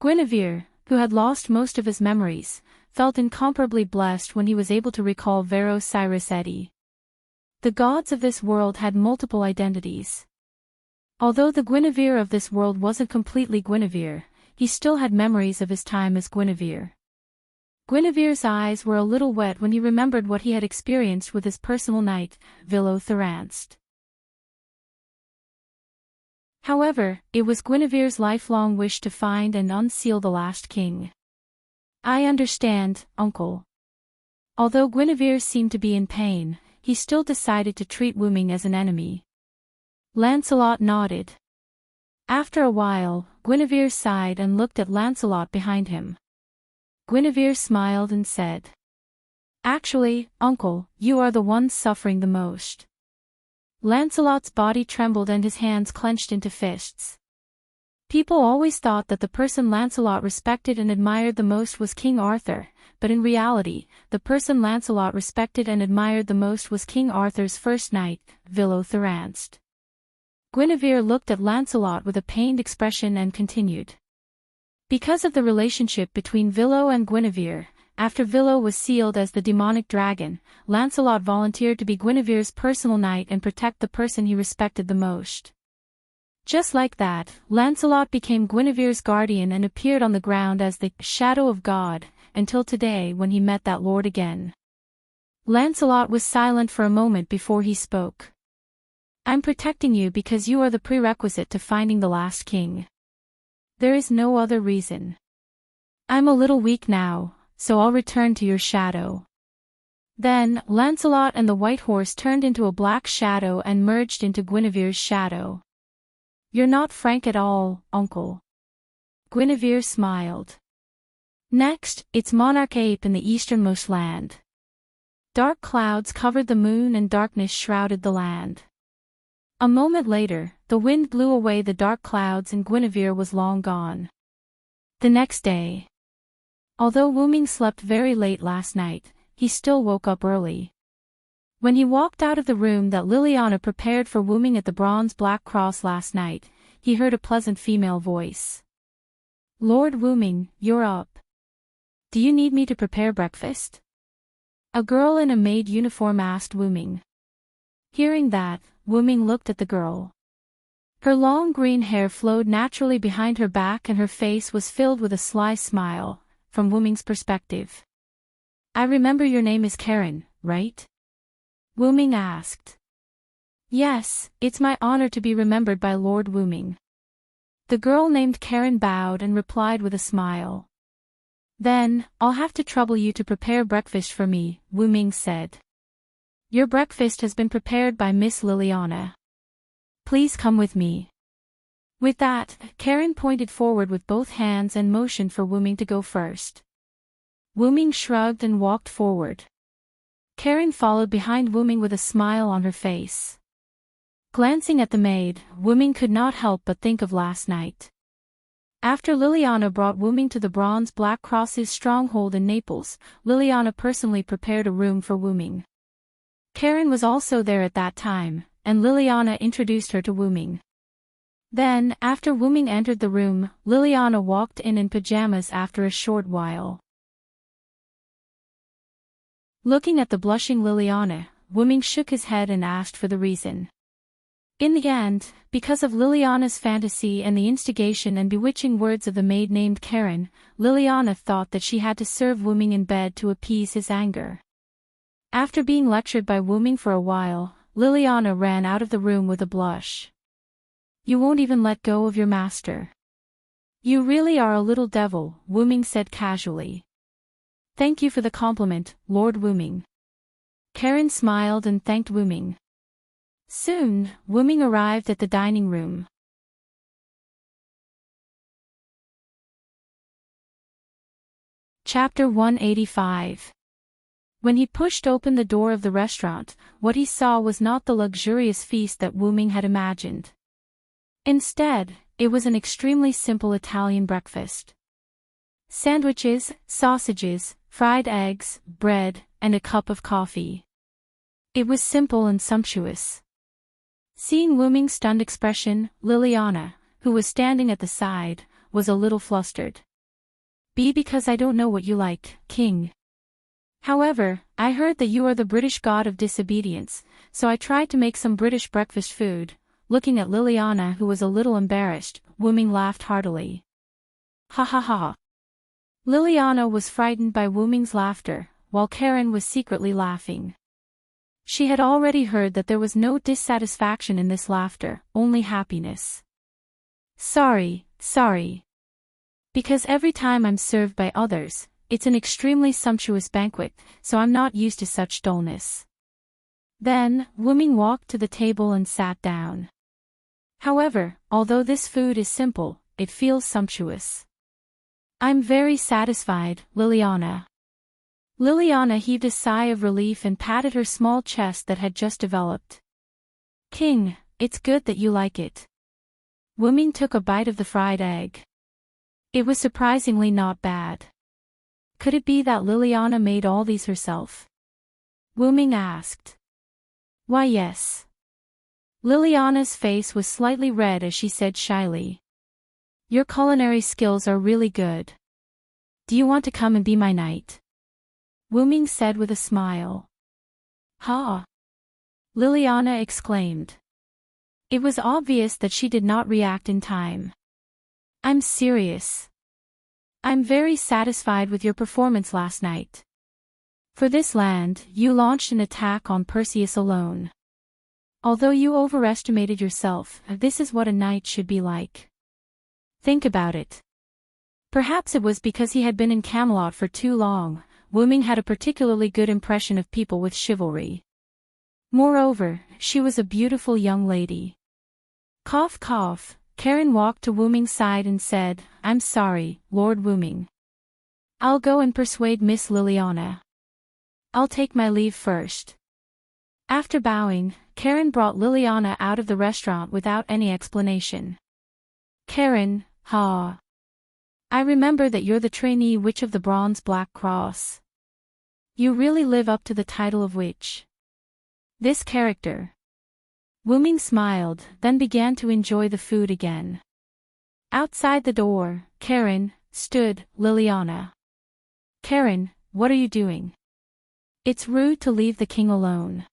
Guinevere, who had lost most of his memories, felt incomparably blessed when he was able to recall Vero Cyrus Eddy. The gods of this world had multiple identities. Although the Guinevere of this world wasn't completely Guinevere, he still had memories of his time as Guinevere. Guinevere's eyes were a little wet when he remembered what he had experienced with his personal knight, Villo Thorns. However, it was Guinevere's lifelong wish to find and unseal the last king. I understand, uncle. Although Guinevere seemed to be in pain, he still decided to treat Wu Ming as an enemy. Lancelot nodded. After a while, Guinevere sighed and looked at Lancelot behind him. Guinevere smiled and said, Actually, uncle, you are the one suffering the most. Lancelot's body trembled and his hands clenched into fists. People always thought that the person Lancelot respected and admired the most was King Arthur, but in reality, the person Lancelot respected and admired the most was King Arthur's first knight, Villo Thorns. Guinevere looked at Lancelot with a pained expression and continued. Because of the relationship between Villo and Guinevere, after Villo was sealed as the demonic dragon, Lancelot volunteered to be Guinevere's personal knight and protect the person he respected the most. Just like that, Lancelot became Guinevere's guardian and appeared on the ground as the shadow of God, until today when he met that lord again. Lancelot was silent for a moment before he spoke. I'm protecting you because you are the prerequisite to finding the last king. There is no other reason. I'm a little weak now, so I'll return to your shadow. Then, Lancelot and the white horse turned into a black shadow and merged into Guinevere's shadow. You're not frank at all, uncle. Guinevere smiled. Next, it's Monarch Ape in the easternmost land. Dark clouds covered the moon and darkness shrouded the land. A moment later, the wind blew away the dark clouds and Guinevere was long gone. The next day. Although Wu Ming slept very late last night, he still woke up early. When he walked out of the room that Liliana prepared for Wu Ming at the Bronze Black Cross last night, he heard a pleasant female voice. Lord Wu Ming, you're up. Do you need me to prepare breakfast? A girl in a maid uniform asked Wu Ming. Hearing that, Wu Ming looked at the girl. Her long green hair flowed naturally behind her back and her face was filled with a sly smile, from Wu Ming's perspective. I remember your name is Karen, right? Wu Ming asked. Yes, it's my honor to be remembered by Lord Wu Ming. The girl named Karen bowed and replied with a smile. Then, I'll have to trouble you to prepare breakfast for me, Wu Ming said. Your breakfast has been prepared by Miss Liliana. Please come with me. With that, Karen pointed forward with both hands and motioned for Wu Ming to go first. Wu Ming shrugged and walked forward. Karen followed behind Wu Ming with a smile on her face. Glancing at the maid, Wu Ming could not help but think of last night. After Liliana brought Wu Ming to the Bronze Black Cross's stronghold in Naples, Liliana personally prepared a room for Wu Ming. Karen was also there at that time, and Liliana introduced her to Wu Ming. Then, after Wu Ming entered the room, Liliana walked in pajamas after a short while. Looking at the blushing Liliana, Wu Ming shook his head and asked for the reason. In the end, because of Liliana's fantasy and the instigation and bewitching words of the maid named Karen, Liliana thought that she had to serve Wu Ming in bed to appease his anger. After being lectured by Wu Ming for a while, Liliana ran out of the room with a blush. "You won't even let go of your master. You really are a little devil," Wu Ming said casually. "Thank you for the compliment, Lord Wu Ming." Karen smiled and thanked Wu Ming. Soon, Wu Ming arrived at the dining room. Chapter 185. When he pushed open the door of the restaurant, what he saw was not the luxurious feast that Wu Ming had imagined. Instead, it was an extremely simple Italian breakfast. Sandwiches, sausages, fried eggs, bread, and a cup of coffee. It was simple and sumptuous. Seeing Wu Ming's stunned expression, Liliana, who was standing at the side, was a little flustered. "Because I don't know what you like, King. However, I heard that you are the British god of disobedience, so I tried to make some British breakfast food." Looking at Liliana, who was a little embarrassed, Wu Ming laughed heartily. Ha ha ha. Liliana was frightened by Wu Ming's laughter, while Karen was secretly laughing. She had already heard that there was no dissatisfaction in this laughter, only happiness. Sorry. Because every time I'm served by others, it's an extremely sumptuous banquet, so I'm not used to such dullness." Then, Wu Ming walked to the table and sat down. "However, although this food is simple, it feels sumptuous. I'm very satisfied, Liliana." Liliana heaved a sigh of relief and patted her small chest that had just developed. "King, it's good that you like it." Wu Ming took a bite of the fried egg. It was surprisingly not bad. Could it be that Liliana made all these herself? Wu Ming asked. "Why, yes." Liliana's face was slightly red as she said shyly. "Your culinary skills are really good. Do you want to come and be my knight?" Wu Ming said with a smile. "Ha!" Liliana exclaimed. It was obvious that she did not react in time. "I'm serious. I'm very satisfied with your performance last night. For this land, you launched an attack on Perseus alone. Although you overestimated yourself, this is what a knight should be like. Think about it." Perhaps it was because he had been in Camelot for too long, Wu Ming had a particularly good impression of people with chivalry. Moreover, she was a beautiful young lady. Cough cough. Karen walked to Wu Ming's side and said, "I'm sorry, Lord Wu Ming. I'll go and persuade Miss Liliana. I'll take my leave first." After bowing, Karen brought Liliana out of the restaurant without any explanation. "Karen, ha. I remember that you're the trainee witch of the Bronze Black Cross. You really live up to the title of witch. This character." Wu Ming smiled, then began to enjoy the food again. Outside the door, Karen, stood Liliana. "Karen, what are you doing? It's rude to leave the king alone."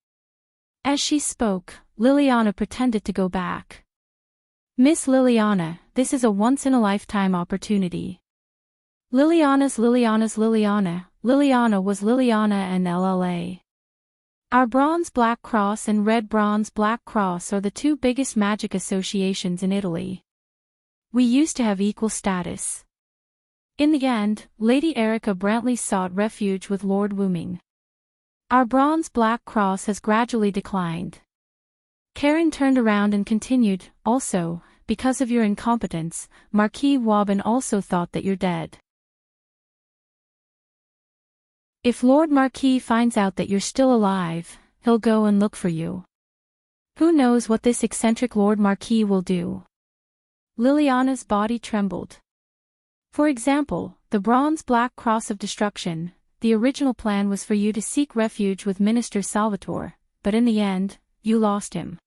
As she spoke, Liliana pretended to go back. "Miss Liliana, this is a once-in-a-lifetime opportunity." Liliana was Liliana and LLA. Our Bronze Black Cross and Red Bronze Black Cross are the two biggest magic associations in Italy. We used to have equal status. In the end, Lady Erica Brantley sought refuge with Lord Wu Ming. Our Bronze Black Cross has gradually declined. Karen turned around and continued, "Also, because of your incompetence, Marquis Wabin also thought that you're dead." If Lord Marquis finds out that you're still alive, he'll go and look for you. Who knows what this eccentric Lord Marquis will do? Liliana's body trembled. For example, the bronze black cross of destruction. The original plan was for you to seek refuge with Minister Salvatore, but in the end, you lost him.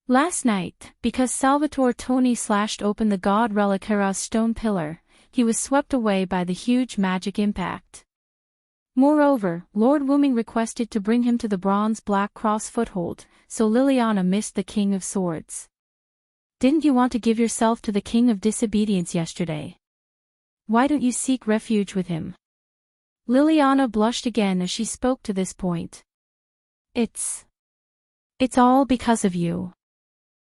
Last night, because Salvatore Toni slashed open the god relic Hera's stone pillar, he was swept away by the huge magic impact. Moreover, Lord Wuming requested to bring him to the bronze black cross foothold, so Liliana missed the King of Swords. Didn't you want to give yourself to the King of Disobedience yesterday? Why don't you seek refuge with him? Liliana blushed again as she spoke to this point. It's all because of you.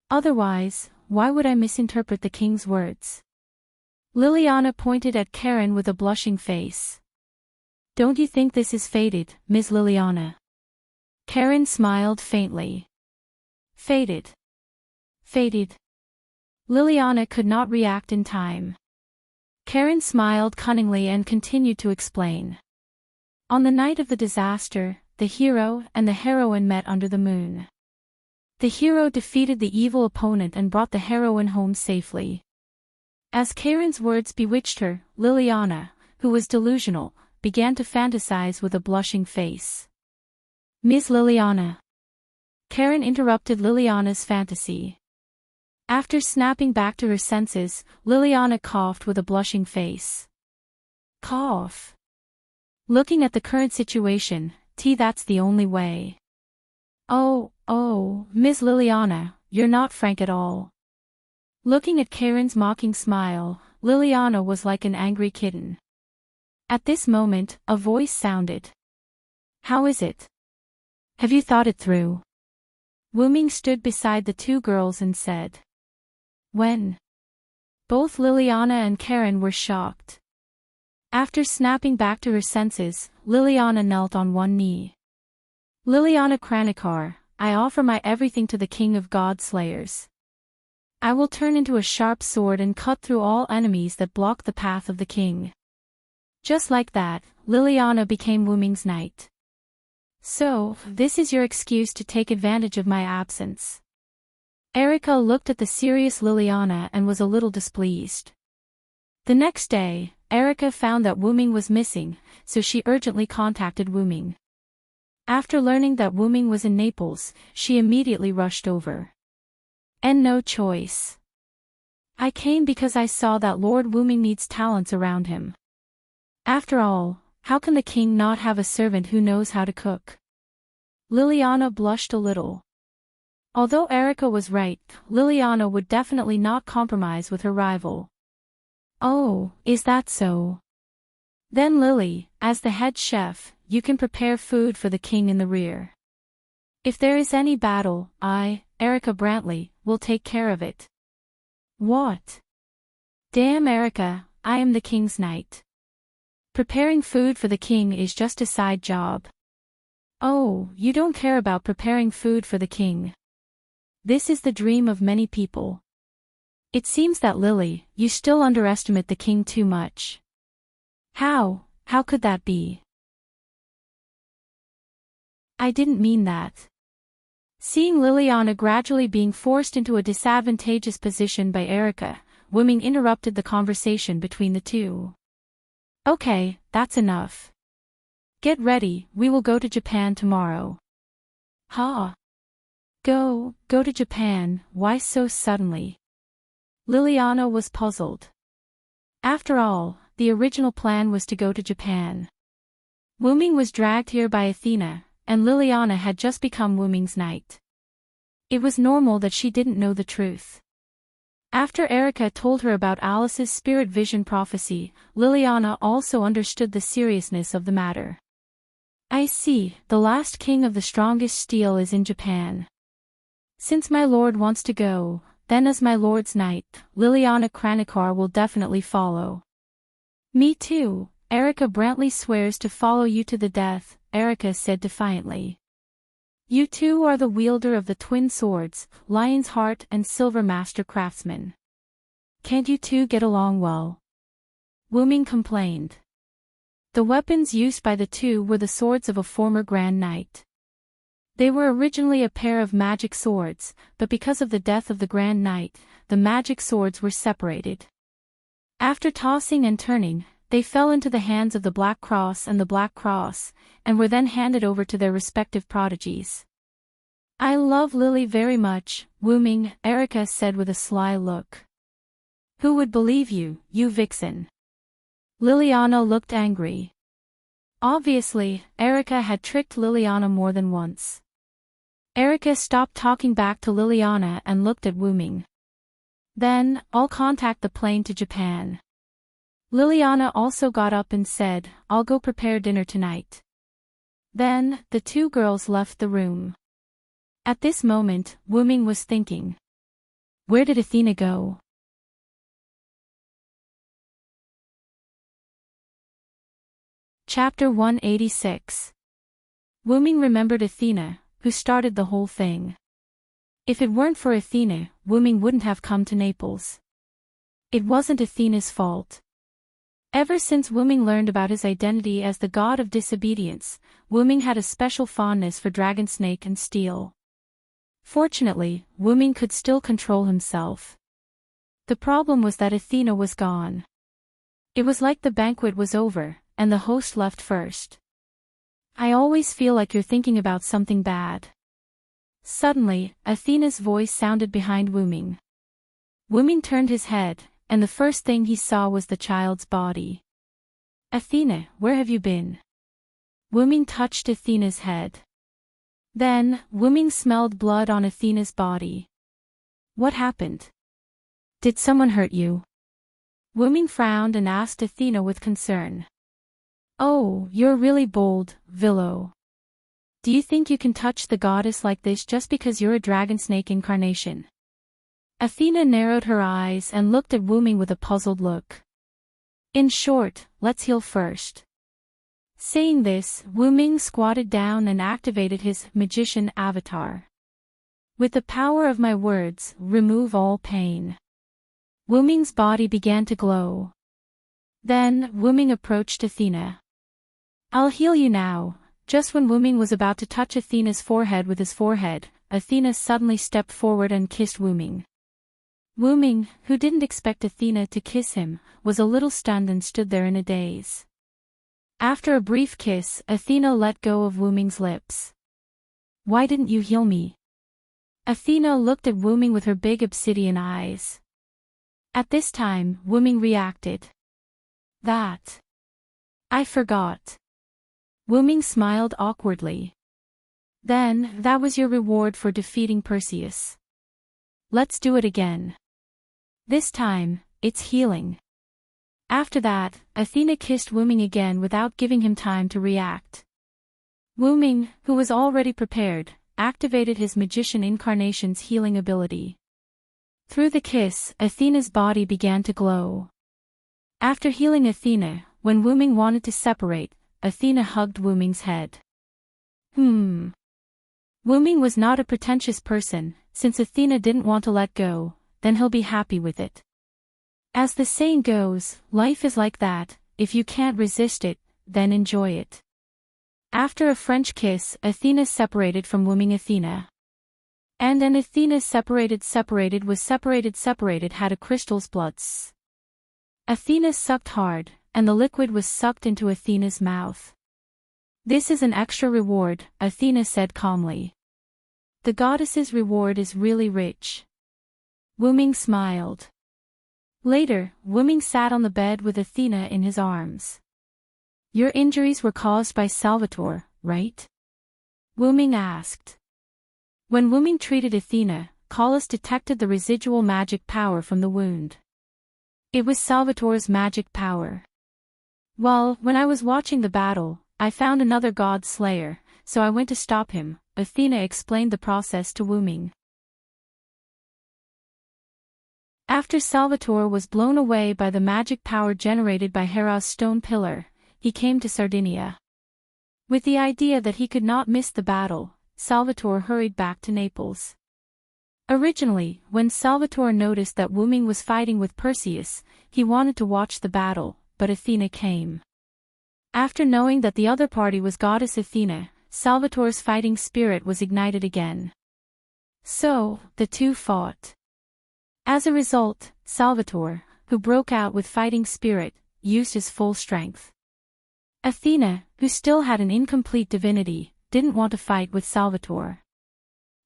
Otherwise, why would I misinterpret the king's words? Liliana pointed at Karen with a blushing face. Don't you think this is fated, Ms. Liliana? Karen smiled faintly. Fated. Fated. Liliana could not react in time. Karen smiled cunningly and continued to explain. On the night of the disaster, the hero and the heroine met under the moon. The hero defeated the evil opponent and brought the heroine home safely. As Karen's words bewitched her, Liliana, who was delusional, began to fantasize with a blushing face. Ms. Liliana. Karen interrupted Liliana's fantasy. After snapping back to her senses, Liliana coughed with a blushing face. Cough. Looking at the current situation, that's the only way. Oh, Ms. Liliana, you're not frank at all. Looking at Karen's mocking smile, Liliana was like an angry kitten. At this moment, a voice sounded. How is it? Have you thought it through? Wuming stood beside the two girls and said. When? Both Liliana and Karen were shocked. After snapping back to her senses, Liliana knelt on one knee. Liliana Kranikar, I offer my everything to the King of God Slayers. I will turn into a sharp sword and cut through all enemies that block the path of the king. Just like that, Liliana became Wuming's knight. So, this is your excuse to take advantage of my absence. Erika looked at the serious Liliana and was a little displeased. The next day, Erika found that Wuming was missing, so she urgently contacted Wuming. After learning that Wuming was in Naples, she immediately rushed over. And no choice. I came because I saw that Lord Wuming needs talents around him. After all, how can the king not have a servant who knows how to cook? Liliana blushed a little. Although Erika was right, Liliana would definitely not compromise with her rival. Oh, is that so? Then Lily, as the head chef, you can prepare food for the king in the rear. If there is any battle, I, Erika Brantley, will take care of it. What? Damn Erika, I am the king's knight. Preparing food for the king is just a side job. Oh, you don't care about preparing food for the king. This is the dream of many people. It seems that Lily, you still underestimate the king too much. How could that be? I didn't mean that. Seeing Liliana gradually being forced into a disadvantageous position by Erika, Wuming interrupted the conversation between the two. Okay, that's enough. Get ready, we will go to Japan tomorrow. Ha! Go to Japan, why so suddenly? Liliana was puzzled. After all, the original plan was to go to Japan. Wuming was dragged here by Athena, and Liliana had just become Wuming's knight. It was normal that she didn't know the truth. After Erika told her about Alice's spirit vision prophecy, Liliana also understood the seriousness of the matter. I see, the last king of the strongest steel is in Japan. Since my lord wants to go, then as my lord's knight, Liliana Kranikar will definitely follow. Me too, Erika Brantley swears to follow you to the death, Erika said defiantly. You two are the wielder of the twin swords, Lion's Heart and Silver Master Craftsman. Can't you two get along well? Wuming complained. The weapons used by the two were the swords of a former Grand Knight. They were originally a pair of magic swords, but because of the death of the Grand Knight, the magic swords were separated. After tossing and turning, they fell into the hands of the Black Cross and the Black Cross, and were then handed over to their respective prodigies. "I love Lily very much, Wuming," Erica said with a sly look. "Who would believe you, you vixen?" Liliana looked angry. Obviously, Erica had tricked Liliana more than once. Erica stopped talking back to Liliana and looked at Wuming. "Then, I'll contact the plane to Japan." Liliana also got up and said, "I'll go prepare dinner tonight." Then, the two girls left the room. At this moment, Wuming was thinking. Where did Athena go? Chapter 186. Wuming remembered Athena, who started the whole thing. If it weren't for Athena, Wuming wouldn't have come to Naples. It wasn't Athena's fault. Ever since Wuming learned about his identity as the god of disobedience, Wuming had a special fondness for dragon snake and steel. Fortunately, Wuming could still control himself. The problem was that Athena was gone. It was like the banquet was over, and the host left first. "I always feel like you're thinking about something bad." Suddenly, Athena's voice sounded behind Wuming. Wuming turned his head, and the first thing he saw was the child's body. "Athena, where have you been?" Wuming touched Athena's head. Then, Wuming smelled blood on Athena's body. "What happened? Did someone hurt you?" Wuming frowned and asked Athena with concern. "Oh, you're really bold, Villo. Do you think you can touch the goddess like this just because you're a dragon snake incarnation?" Athena narrowed her eyes and looked at Wuming with a puzzled look. "In short, let's heal first." Saying this, Wuming squatted down and activated his magician avatar. "With the power of my words, remove all pain." Wuming's body began to glow. Then, Wuming approached Athena. "I'll heal you now." Just when Wuming was about to touch Athena's forehead with his forehead, Athena suddenly stepped forward and kissed Wuming. Wuming, who didn't expect Athena to kiss him, was a little stunned and stood there in a daze. After a brief kiss, Athena let go of Wuming's lips. "Why didn't you heal me?" Athena looked at Wuming with her big obsidian eyes. At this time, Wuming reacted. I forgot." Wuming smiled awkwardly. "Then, that was your reward for defeating Perseus. Let's do it again. This time, it's healing." After that, Athena kissed Wuming again without giving him time to react. Wuming, who was already prepared, activated his magician incarnation's healing ability. Through the kiss, Athena's body began to glow. After healing Athena, when Wuming wanted to separate, Athena hugged Wuming's head. Wuming was not a pretentious person. Since Athena didn't want to let go, then he'll be happy with it. As the saying goes, life is like that, if you can't resist it, then enjoy it. After a French kiss, Athena separated from Wuming. Athena and Athena separated had a crystal's bloods. Athena sucked hard, and the liquid was sucked into Athena's mouth. "This is an extra reward," Athena said calmly. "The goddess's reward is really rich." Wuming smiled. Later, Wuming sat on the bed with Athena in his arms. "Your injuries were caused by Salvatore, right?" Wuming asked. When Wuming treated Athena, Collis detected the residual magic power from the wound. It was Salvatore's magic power. "Well, when I was watching the battle, I found another god slayer, so I went to stop him," Athena explained the process to Wuming. After Salvatore was blown away by the magic power generated by Hera's stone pillar, he came to Sardinia. With the idea that he could not miss the battle, Salvatore hurried back to Naples. Originally, when Salvatore noticed that Wuming was fighting with Perseus, he wanted to watch the battle, but Athena came. After knowing that the other party was goddess Athena, Salvatore's fighting spirit was ignited again. So, the two fought. As a result, Salvatore, who broke out with fighting spirit, used his full strength. Athena, who still had an incomplete divinity, didn't want to fight with Salvatore.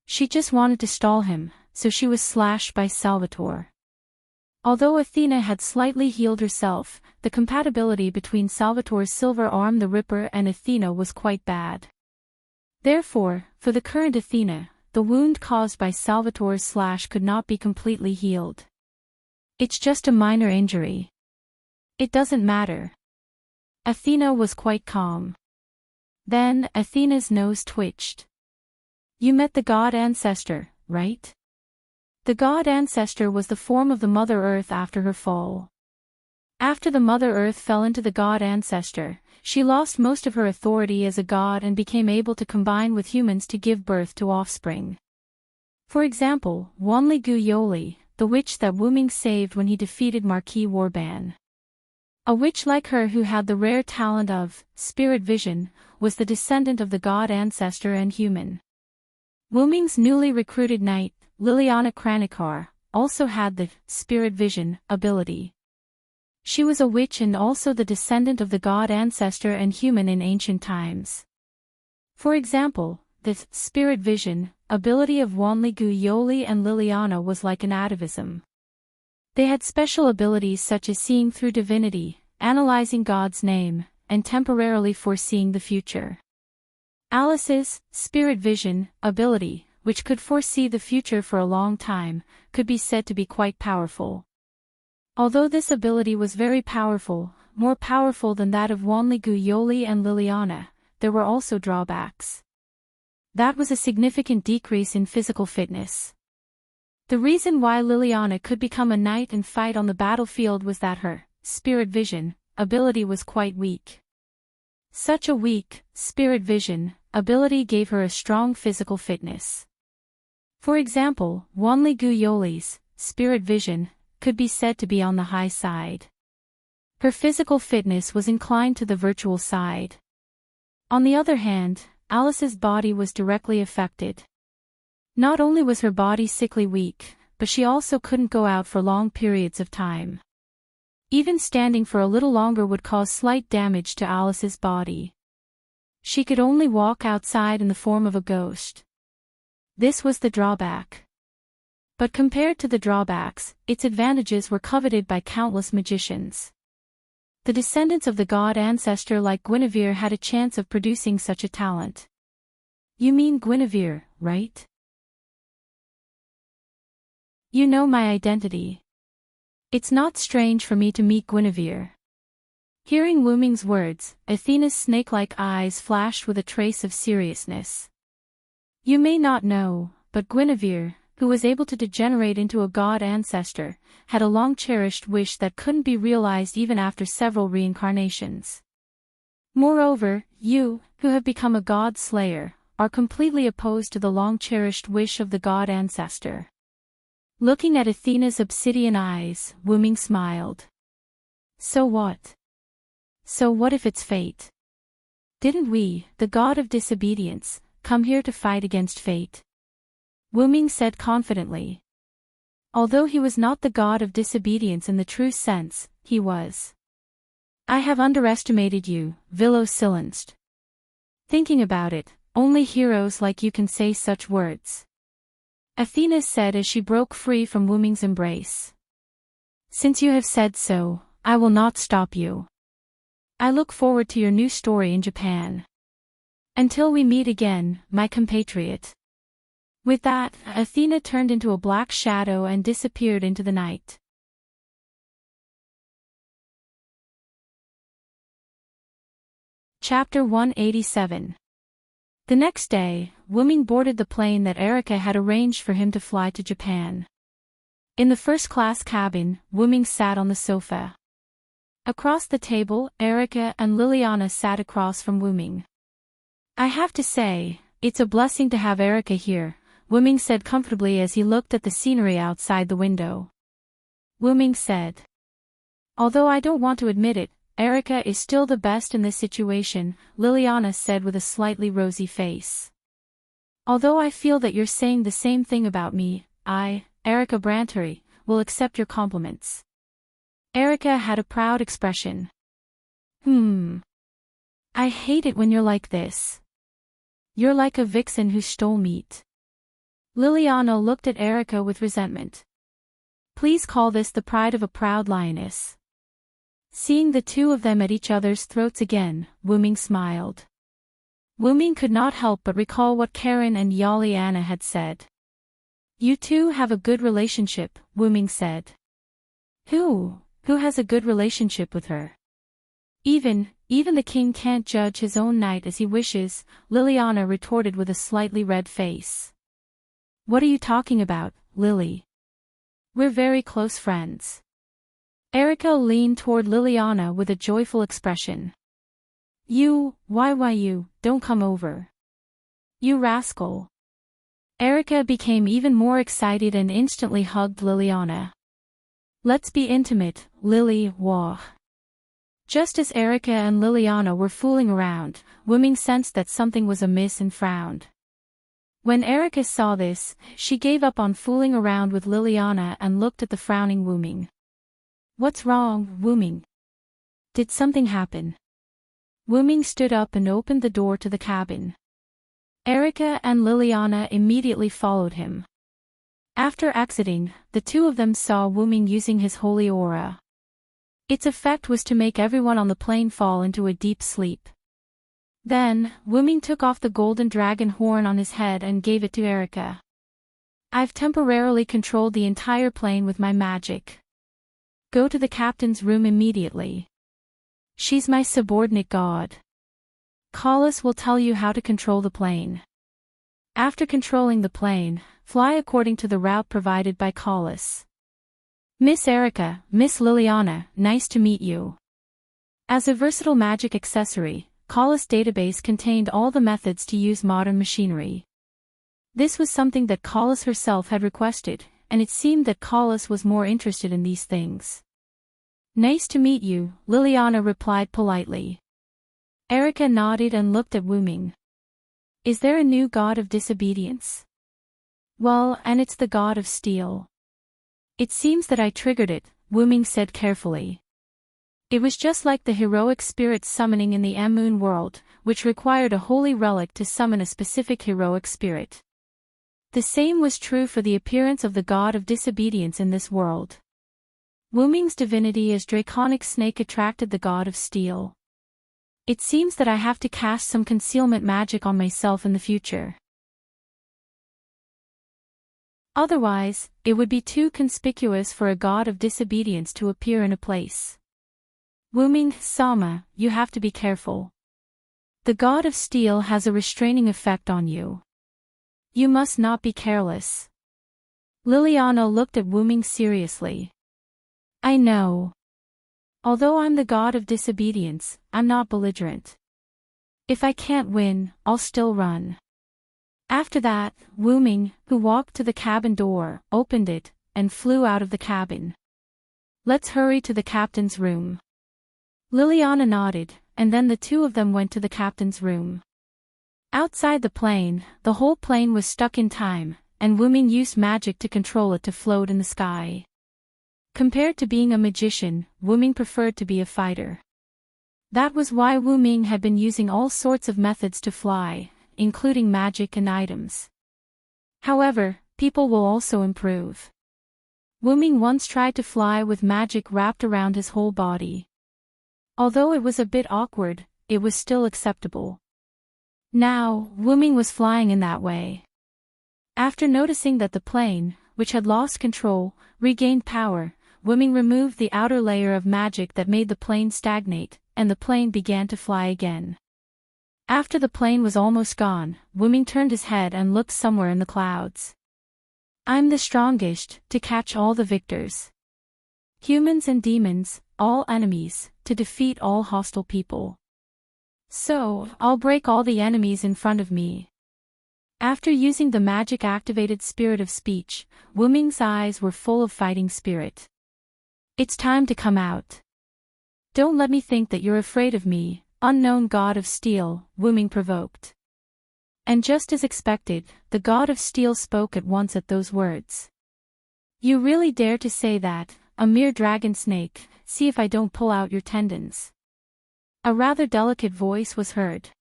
She just wanted to stall him, so she was slashed by Salvatore. Although Athena had slightly healed herself, the compatibility between Salvatore's silver arm the Ripper and Athena was quite bad. Therefore, for the current Athena, the wound caused by Salvatore's slash could not be completely healed. It's just a minor injury. It doesn't matter. Athena was quite calm. Then, Athena's nose twitched. You met the god ancestor, right? The god ancestor was the form of the Mother Earth after her fall. After the Mother Earth fell into the god ancestor, she lost most of her authority as a god and became able to combine with humans to give birth to offspring. For example, Wanli Gu Yoli, the witch that Wu Ming saved when he defeated Marquis Warban. A witch like her who had the rare talent of spirit vision, was the descendant of the god ancestor and human. Wu Ming's newly recruited knight, Liliana Kranikar, also had the spirit vision ability. She was a witch and also the descendant of the god ancestor and human in ancient times. For example, the spirit vision ability of Wanli Gu Yoli and Liliana was like an atavism. They had special abilities such as seeing through divinity, analyzing God's name, and temporarily foreseeing the future. Alice's spirit vision ability, which could foresee the future for a long time, could be said to be quite powerful. Although this ability was very powerful, more powerful than that of Wanli Gu Yoli and Liliana, there were also drawbacks. That was a significant decrease in physical fitness. The reason why Liliana could become a knight and fight on the battlefield was that her spirit vision ability was quite weak. Such a weak spirit vision ability gave her a strong physical fitness. For example, Wanli Gu Yoli's spirit vision could be said to be on the high side. Her physical fitness was inclined to the virtual side. On the other hand, Alice's body was directly affected. Not only was her body sickly weak, but she also couldn't go out for long periods of time. Even standing for a little longer would cause slight damage to Alice's body. She could only walk outside in the form of a ghost. This was the drawback. But compared to the drawbacks, its advantages were coveted by countless magicians. The descendants of the god ancestor like Guinevere had a chance of producing such a talent. You mean Guinevere, right? You know my identity. It's not strange for me to meet Guinevere. Hearing Wu Ming's words, Athena's snake-like eyes flashed with a trace of seriousness. You may not know, but Guinevere, who was able to degenerate into a god ancestor, had a long-cherished wish that couldn't be realized even after several reincarnations. Moreover, you, who have become a god slayer, are completely opposed to the long-cherished wish of the god ancestor. Looking at Athena's obsidian eyes, Wu Ming smiled. So what? So what if it's fate? Didn't we, the god of disobedience, come here to fight against fate? Wu Ming said confidently. Although he was not the god of disobedience in the true sense, he was. I have underestimated you, Vilo silenced. Thinking about it, only heroes like you can say such words. Athena said as she broke free from Wu Ming's embrace. Since you have said so, I will not stop you. I look forward to your new story in Japan. Until we meet again, my compatriot. With that, Athena turned into a black shadow and disappeared into the night. Chapter 187. The next day, Wu Ming boarded the plane that Erica had arranged for him to fly to Japan. In the first-class cabin, Wu Ming sat on the sofa. Across the table, Erica and Liliana sat across from Wu Ming. I have to say, it's a blessing to have Erica here, Wu Ming said comfortably as he looked at the scenery outside the window. Wu Ming said. Although I don't want to admit it, Erica is still the best in this situation, Liliana said with a slightly rosy face. Although I feel that you're saying the same thing about me, I, Erica Brantery, will accept your compliments. Erica had a proud expression. I hate it when you're like this. You're like a vixen who stole meat. Liliana looked at Erica with resentment. Please call this the pride of a proud lioness. Seeing the two of them at each other's throats again, Wuming smiled. Wuming could not help but recall what Karen and Yaliana had said. You two have a good relationship, Wuming said. Who has a good relationship with her? Even the king can't judge his own knight as he wishes, Liliana retorted with a slightly red face. What are you talking about, Lily? We're very close friends. Erica leaned toward Liliana with a joyful expression. Why you, don't come over. You rascal. Erica became even more excited and instantly hugged Liliana. Let's be intimate, Lily, wah. Just as Erica and Liliana were fooling around, Wuming sensed that something was amiss and frowned. When Erica saw this, she gave up on fooling around with Liliana and looked at the frowning Wuming. What's wrong, Wuming? Did something happen? Wuming stood up and opened the door to the cabin. Erica and Liliana immediately followed him. After exiting, the two of them saw Wuming using his holy aura. Its effect was to make everyone on the plane fall into a deep sleep. Then, Wuming took off the golden dragon horn on his head and gave it to Erica. I've temporarily controlled the entire plane with my magic. Go to the captain's room immediately. She's my subordinate god. Collis will tell you how to control the plane. After controlling the plane, fly according to the route provided by Collis. Miss Erica, Miss Liliana, nice to meet you. As a versatile magic accessory, Collis' database contained all the methods to use modern machinery. This was something that Collis herself had requested, and it seemed that Collis was more interested in these things. Nice to meet you, Liliana replied politely. Erica nodded and looked at Wuming. Is there a new god of disobedience? Well, and it's the god of steel. It seems that I triggered it, Wuming said carefully. It was just like the heroic spirit summoning in the Moon world, which required a holy relic to summon a specific heroic spirit. The same was true for the appearance of the god of disobedience in this world. Wuming's divinity as draconic snake attracted the god of steel. It seems that I have to cast some concealment magic on myself in the future. Otherwise, it would be too conspicuous for a god of disobedience to appear in a place. Wuming, Sama, you have to be careful. The god of steel has a restraining effect on you. You must not be careless. Liliana looked at Wuming seriously. I know. Although I'm the god of disobedience, I'm not belligerent. If I can't win, I'll still run. After that, Wuming, who walked to the cabin door, opened it, and flew out of the cabin. Let's hurry to the captain's room. Liliana nodded, and then the two of them went to the captain's room. Outside the plane, the whole plane was stuck in time, and Wuming used magic to control it to float in the sky. Compared to being a magician, Wuming preferred to be a fighter. That was why Wuming had been using all sorts of methods to fly, including magic and items. However, people will also improve. Wuming once tried to fly with magic wrapped around his whole body. Although it was a bit awkward, it was still acceptable. Now, Wuming was flying in that way. After noticing that the plane, which had lost control, regained power, Wuming removed the outer layer of magic that made the plane stagnate, and the plane began to fly again. After the plane was almost gone, Wuming turned his head and looked somewhere in the clouds. I'm the strongest, to catch all the victors. Humans and demons, all enemies, to defeat all hostile people. So, I'll break all the enemies in front of me. After using the magic-activated spirit of speech, Wuming's eyes were full of fighting spirit. It's time to come out. Don't let me think that you're afraid of me, unknown god of steel, Wu Ming provoked. And just as expected, the god of steel spoke at once at those words. You really dare to say that, a mere dragon snake, see if I don't pull out your tendons. A rather delicate voice was heard.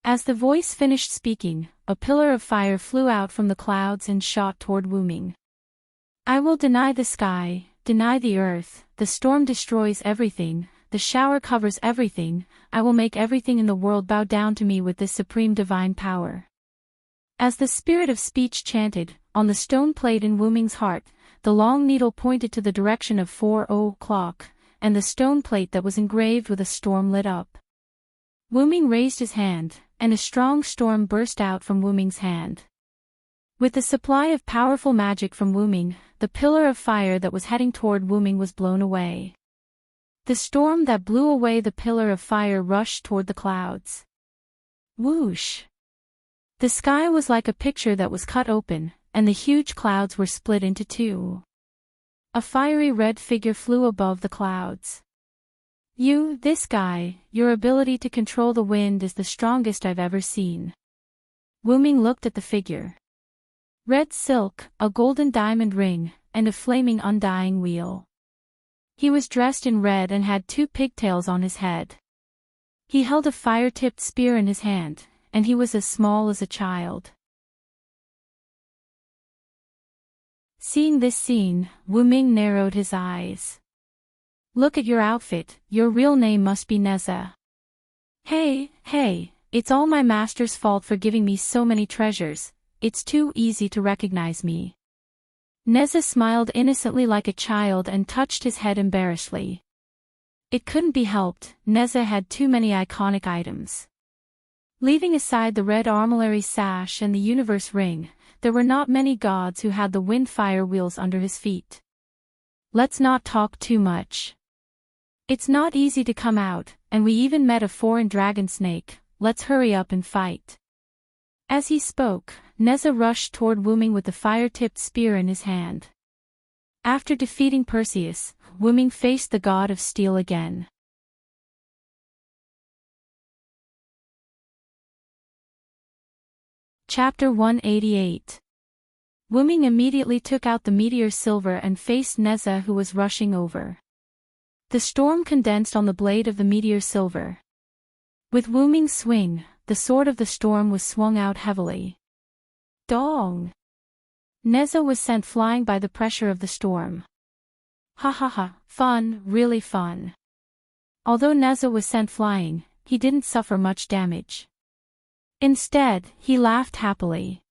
As the voice finished speaking, a pillar of fire flew out from the clouds and shot toward Wu Ming. I will deny the sky, deny the earth, the storm destroys everything, the shower covers everything, I will make everything in the world bow down to me with this supreme divine power. As the spirit of speech chanted, on the stone plate in Wu Ming's heart, the long needle pointed to the direction of 4 o'clock, and the stone plate that was engraved with a storm lit up. Wu Ming raised his hand, and a strong storm burst out from Wu Ming's hand. With the supply of powerful magic from Wu Ming, the pillar of fire that was heading toward Wu Ming was blown away. The storm that blew away the pillar of fire rushed toward the clouds. Whoosh! The sky was like a picture that was cut open, and the huge clouds were split into two. A fiery red figure flew above the clouds. This guy, your ability to control the wind is the strongest I've ever seen. Wu Ming looked at the figure. Red silk, a golden diamond ring, and a flaming undying wheel. He was dressed in red and had 2 pigtails on his head. He held a fire-tipped spear in his hand, and he was as small as a child. Seeing this scene, Wu Ming narrowed his eyes. Look at your outfit, your real name must be Neza. Hey, it's all my master's fault for giving me so many treasures, it's too easy to recognize me. Neza smiled innocently like a child and touched his head embarrassedly. It couldn't be helped, Neza had too many iconic items. Leaving aside the red armillary sash and the universe ring, there were not many gods who had the wind-fire wheels under his feet. Let's not talk too much. It's not easy to come out, and we even met a foreign dragon snake, let's hurry up and fight. As he spoke, Neza rushed toward Wu Ming with the fire-tipped spear in his hand. After defeating Perseus, Wu Ming faced the god of steel again. Chapter 188. Wu Ming immediately took out the meteor silver and faced Neza, who was rushing over. The storm condensed on the blade of the meteor silver. With Wu Ming's swing, the sword of the storm was swung out heavily. Dong! Neza was sent flying by the pressure of the storm. Ha, fun, really fun. Although Neza was sent flying, he didn't suffer much damage. Instead, he laughed happily.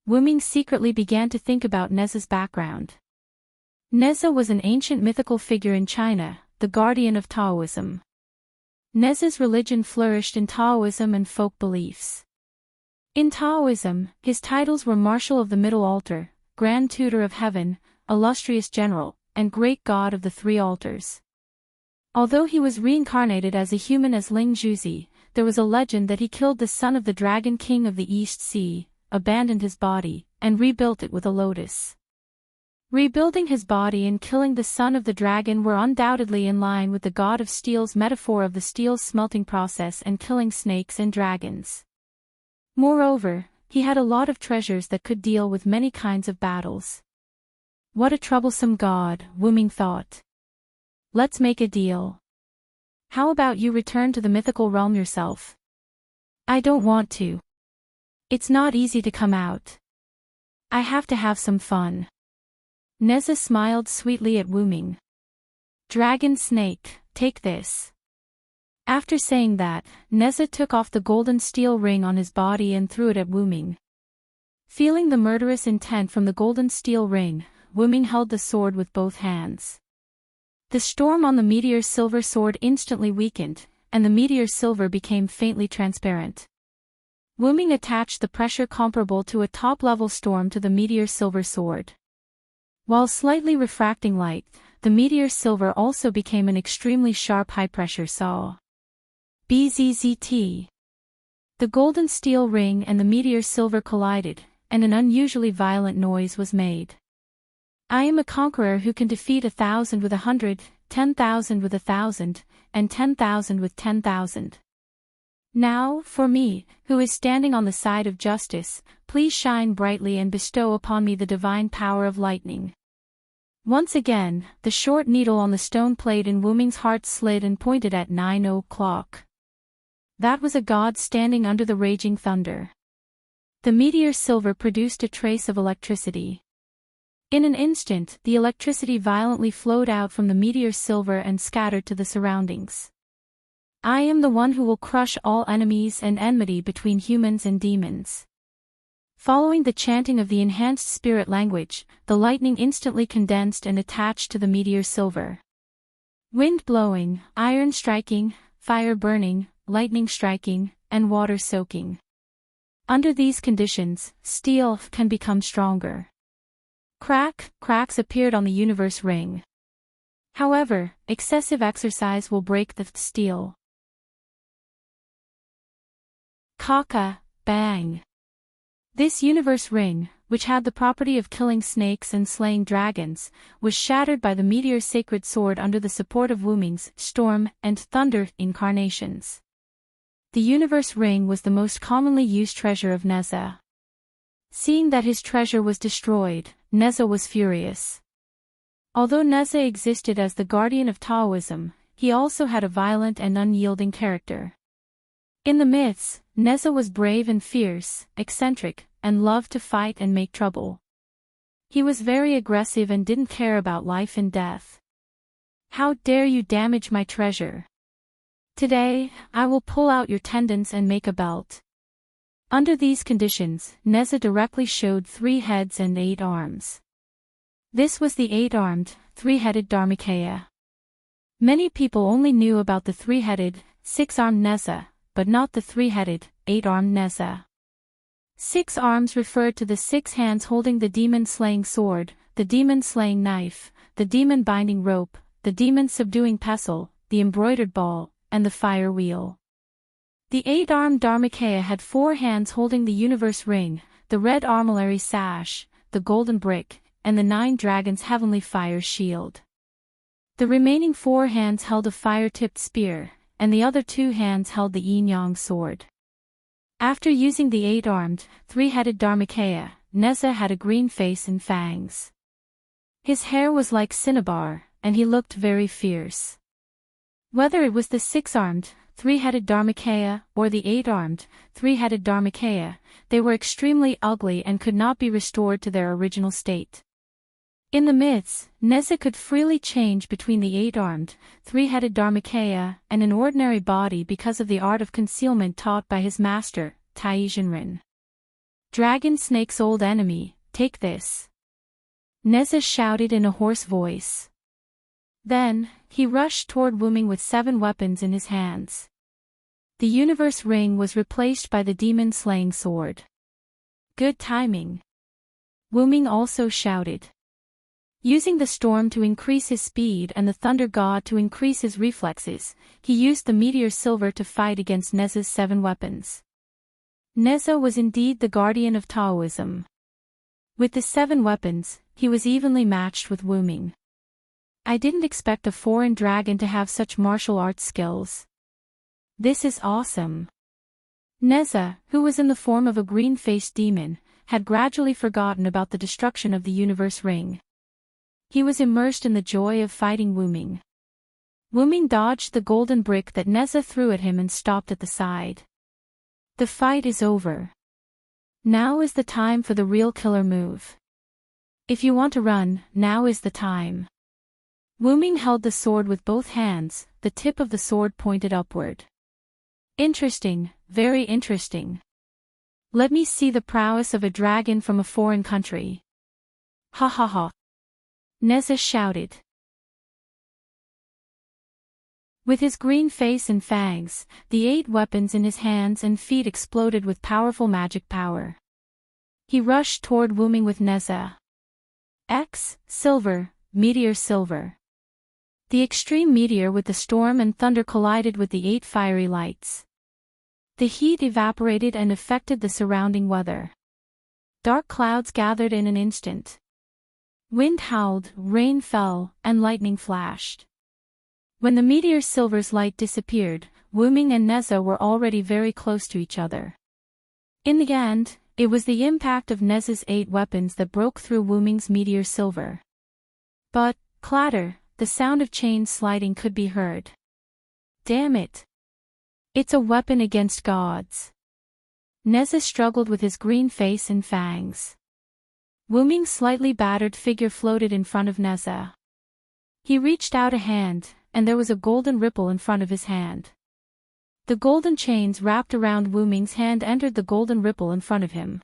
Wu Ming secretly began to think about Neza's background. Neza was an ancient mythical figure in China, the guardian of Taoism. Neza's religion flourished in Taoism and folk beliefs. In Taoism, his titles were Marshal of the Middle Altar, Grand Tutor of Heaven, Illustrious General, and Great God of the Three Altars. Although he was reincarnated as a human as Ling Zhuzi, there was a legend that he killed the son of the Dragon King of the East Sea, abandoned his body, and rebuilt it with a lotus. Rebuilding his body and killing the son of the dragon were undoubtedly in line with the god of steel's metaphor of the steel's smelting process and killing snakes and dragons. Moreover, he had a lot of treasures that could deal with many kinds of battles. What a troublesome god, Wu Ming thought. Let's make a deal. How about you return to the mythical realm yourself? I don't want to. It's not easy to come out. I have to have some fun. Neza smiled sweetly at Wu Ming. Dragon snake, take this. After saying that, Neza took off the golden steel ring on his body and threw it at Wu Ming. Feeling the murderous intent from the golden steel ring, Wu Ming held the sword with both hands. The storm on the meteor silver sword instantly weakened, and the meteor silver became faintly transparent. Wu Ming attached the pressure comparable to a top-level storm to the meteor silver sword. While slightly refracting light, the meteor silver also became an extremely sharp high-pressure saw. Bzzzt. The golden steel ring and the meteor silver collided, and an unusually violent noise was made. I am a conqueror who can defeat 1,000 with 100, 10,000 with 1,000, and 10,000 with 10,000. Now, for me, who is standing on the side of justice, please shine brightly and bestow upon me the divine power of lightning. Once again, the short needle on the stone plate in Wuming's heart slid and pointed at 9 o'clock. That was a god standing under the raging thunder. The meteor silver produced a trace of electricity. In an instant, the electricity violently flowed out from the meteor silver and scattered to the surroundings. I am the one who will crush all enemies and enmity between humans and demons. Following the chanting of the enhanced spirit language, the lightning instantly condensed and attached to the meteor silver. Wind blowing, iron striking, fire burning, lightning striking, and water soaking. Under these conditions, steel can become stronger. Cracks appeared on the universe ring. However, excessive exercise will break the steel. Kaka, bang. This universe ring, which had the property of killing snakes and slaying dragons, was shattered by the meteor's sacred sword under the support of Wuming's storm and thunder incarnations. The universe ring was the most commonly used treasure of Neza. Seeing that his treasure was destroyed, Neza was furious. Although Neza existed as the guardian of Taoism, he also had a violent and unyielding character. In the myths, Neza was brave and fierce, eccentric, and loved to fight and make trouble. He was very aggressive and didn't care about life and death. How dare you damage my treasure? Today, I will pull out your tendons and make a belt. Under these conditions, Neza directly showed 3 heads and 8 arms. This was the 8-armed, 3-headed Dharmakaya. Many people only knew about the 3-headed, 6-armed Neza, but not the 3-headed, 8-armed Neza. 6 arms referred to the 6 hands holding the demon-slaying sword, the demon-slaying knife, the demon-binding rope, the demon-subduing pestle, the embroidered ball, and the fire wheel. The 8-armed Dharmakaya had 4 hands holding the universe ring, the red armillary sash, the golden brick, and the 9 dragons' heavenly fire shield. The remaining 4 hands held a fire-tipped spear, and the other 2 hands held the yin-yang sword. After using the 8-armed, 3-headed Dharmakaya, Neza had a green face and fangs. His hair was like cinnabar, and he looked very fierce. Whether it was the 6-armed, 3-headed Dharmakaya, or the 8-armed, 3-headed Dharmakaya, they were extremely ugly and could not be restored to their original state. In the myths, Neza could freely change between the 8-armed, 3-headed Dharmakaya and an ordinary body because of the art of concealment taught by his master, Taizhenrin. Dragon Snake's old enemy, take this. Neza shouted in a hoarse voice. Then, he rushed toward Wuming with 7 weapons in his hands. The universe ring was replaced by the demon-slaying sword. Good timing. Wuming also shouted. Using the storm to increase his speed and the thunder god to increase his reflexes, he used the meteor silver to fight against Neza's 7 weapons. Neza was indeed the guardian of Taoism. With the 7 weapons, he was evenly matched with Wuming. I didn't expect a foreign dragon to have such martial arts skills. This is awesome. Neza, who was in the form of a green-faced demon, had gradually forgotten about the destruction of the universe ring. He was immersed in the joy of fighting Wuming. Wuming dodged the golden brick that Neza threw at him and stopped at the side. The fight is over. Now is the time for the real killer move. If you want to run, now is the time. Wuming held the sword with both hands, the tip of the sword pointed upward. Interesting, very interesting. Let me see the prowess of a dragon from a foreign country. Ha ha ha. Neza shouted. With his green face and fangs, the 8 weapons in his hands and feet exploded with powerful magic power. He rushed toward Wuming with Neza. Silver, meteor silver. The extreme meteor with the storm and thunder collided with the 8 fiery lights. The heat evaporated and affected the surrounding weather. Dark clouds gathered in an instant. Wind howled, rain fell, and lightning flashed. When the meteor silver's light disappeared, Wu Ming and Neza were already very close to each other. In the end, it was the impact of Neza's 8 weapons that broke through Wu Ming's meteor silver. But, clatter, the sound of chains sliding could be heard. Damn it! It's a weapon against gods. Neza struggled with his green face and fangs. Wu Ming's slightly battered figure floated in front of Neza. He reached out a hand, and there was a golden ripple in front of his hand. The golden chains wrapped around Wu Ming's hand entered the golden ripple in front of him.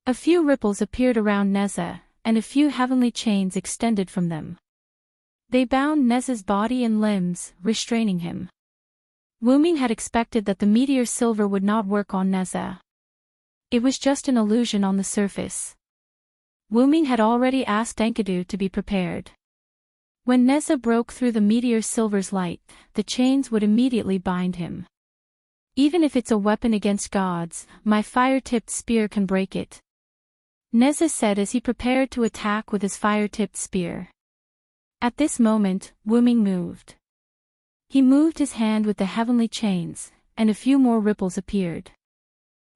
A few ripples appeared around Neza, and a few heavenly chains extended from them. They bound Neza's body and limbs, restraining him. Wu Ming had expected that the meteor silver would not work on Neza. It was just an illusion on the surface. Wu Ming had already asked Enkidu to be prepared. When Neza broke through the meteor silver's light, the chains would immediately bind him. Even if it's a weapon against gods, my fire-tipped spear can break it, Neza said as he prepared to attack with his fire-tipped spear. At this moment, Wu Ming moved. He moved his hand with the heavenly chains, and a few more ripples appeared.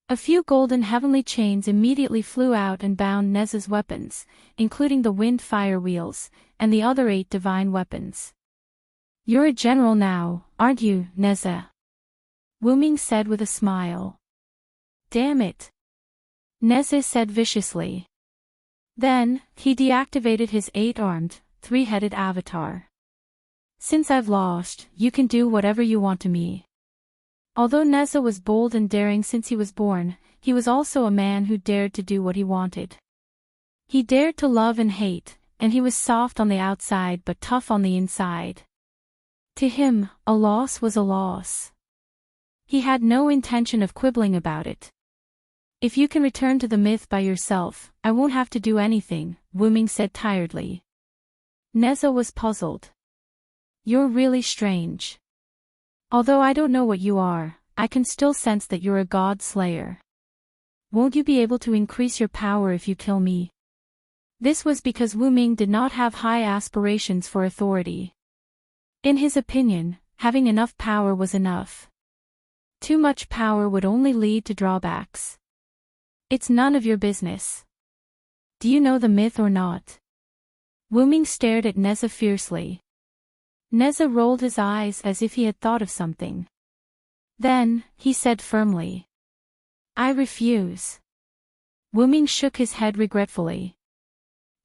A few golden heavenly chains immediately flew out and bound Neza's weapons, including the wind fire wheels, and the other 8 divine weapons. You're a general now, aren't you, Neza? Wu Ming said with a smile. Damn it! Neza said viciously. Then, he deactivated his 8-armed, 3-headed avatar. Since I've lost, you can do whatever you want to me. Although Neza was bold and daring since he was born, he was also a man who dared to do what he wanted. He dared to love and hate, and he was soft on the outside but tough on the inside. To him, a loss was a loss. He had no intention of quibbling about it. If you can return to the myth by yourself, I won't have to do anything, Wu Ming said tiredly. Neza was puzzled. You're really strange. Although I don't know what you are, I can still sense that you're a god slayer. Won't you be able to increase your power if you kill me? This was because Wu Ming did not have high aspirations for authority. In his opinion, having enough power was enough. Too much power would only lead to drawbacks. It's none of your business. Do you know the myth or not? Wu Ming stared at Neza fiercely. Neza rolled his eyes as if he had thought of something. Then, he said firmly. I refuse. Wu Ming shook his head regretfully.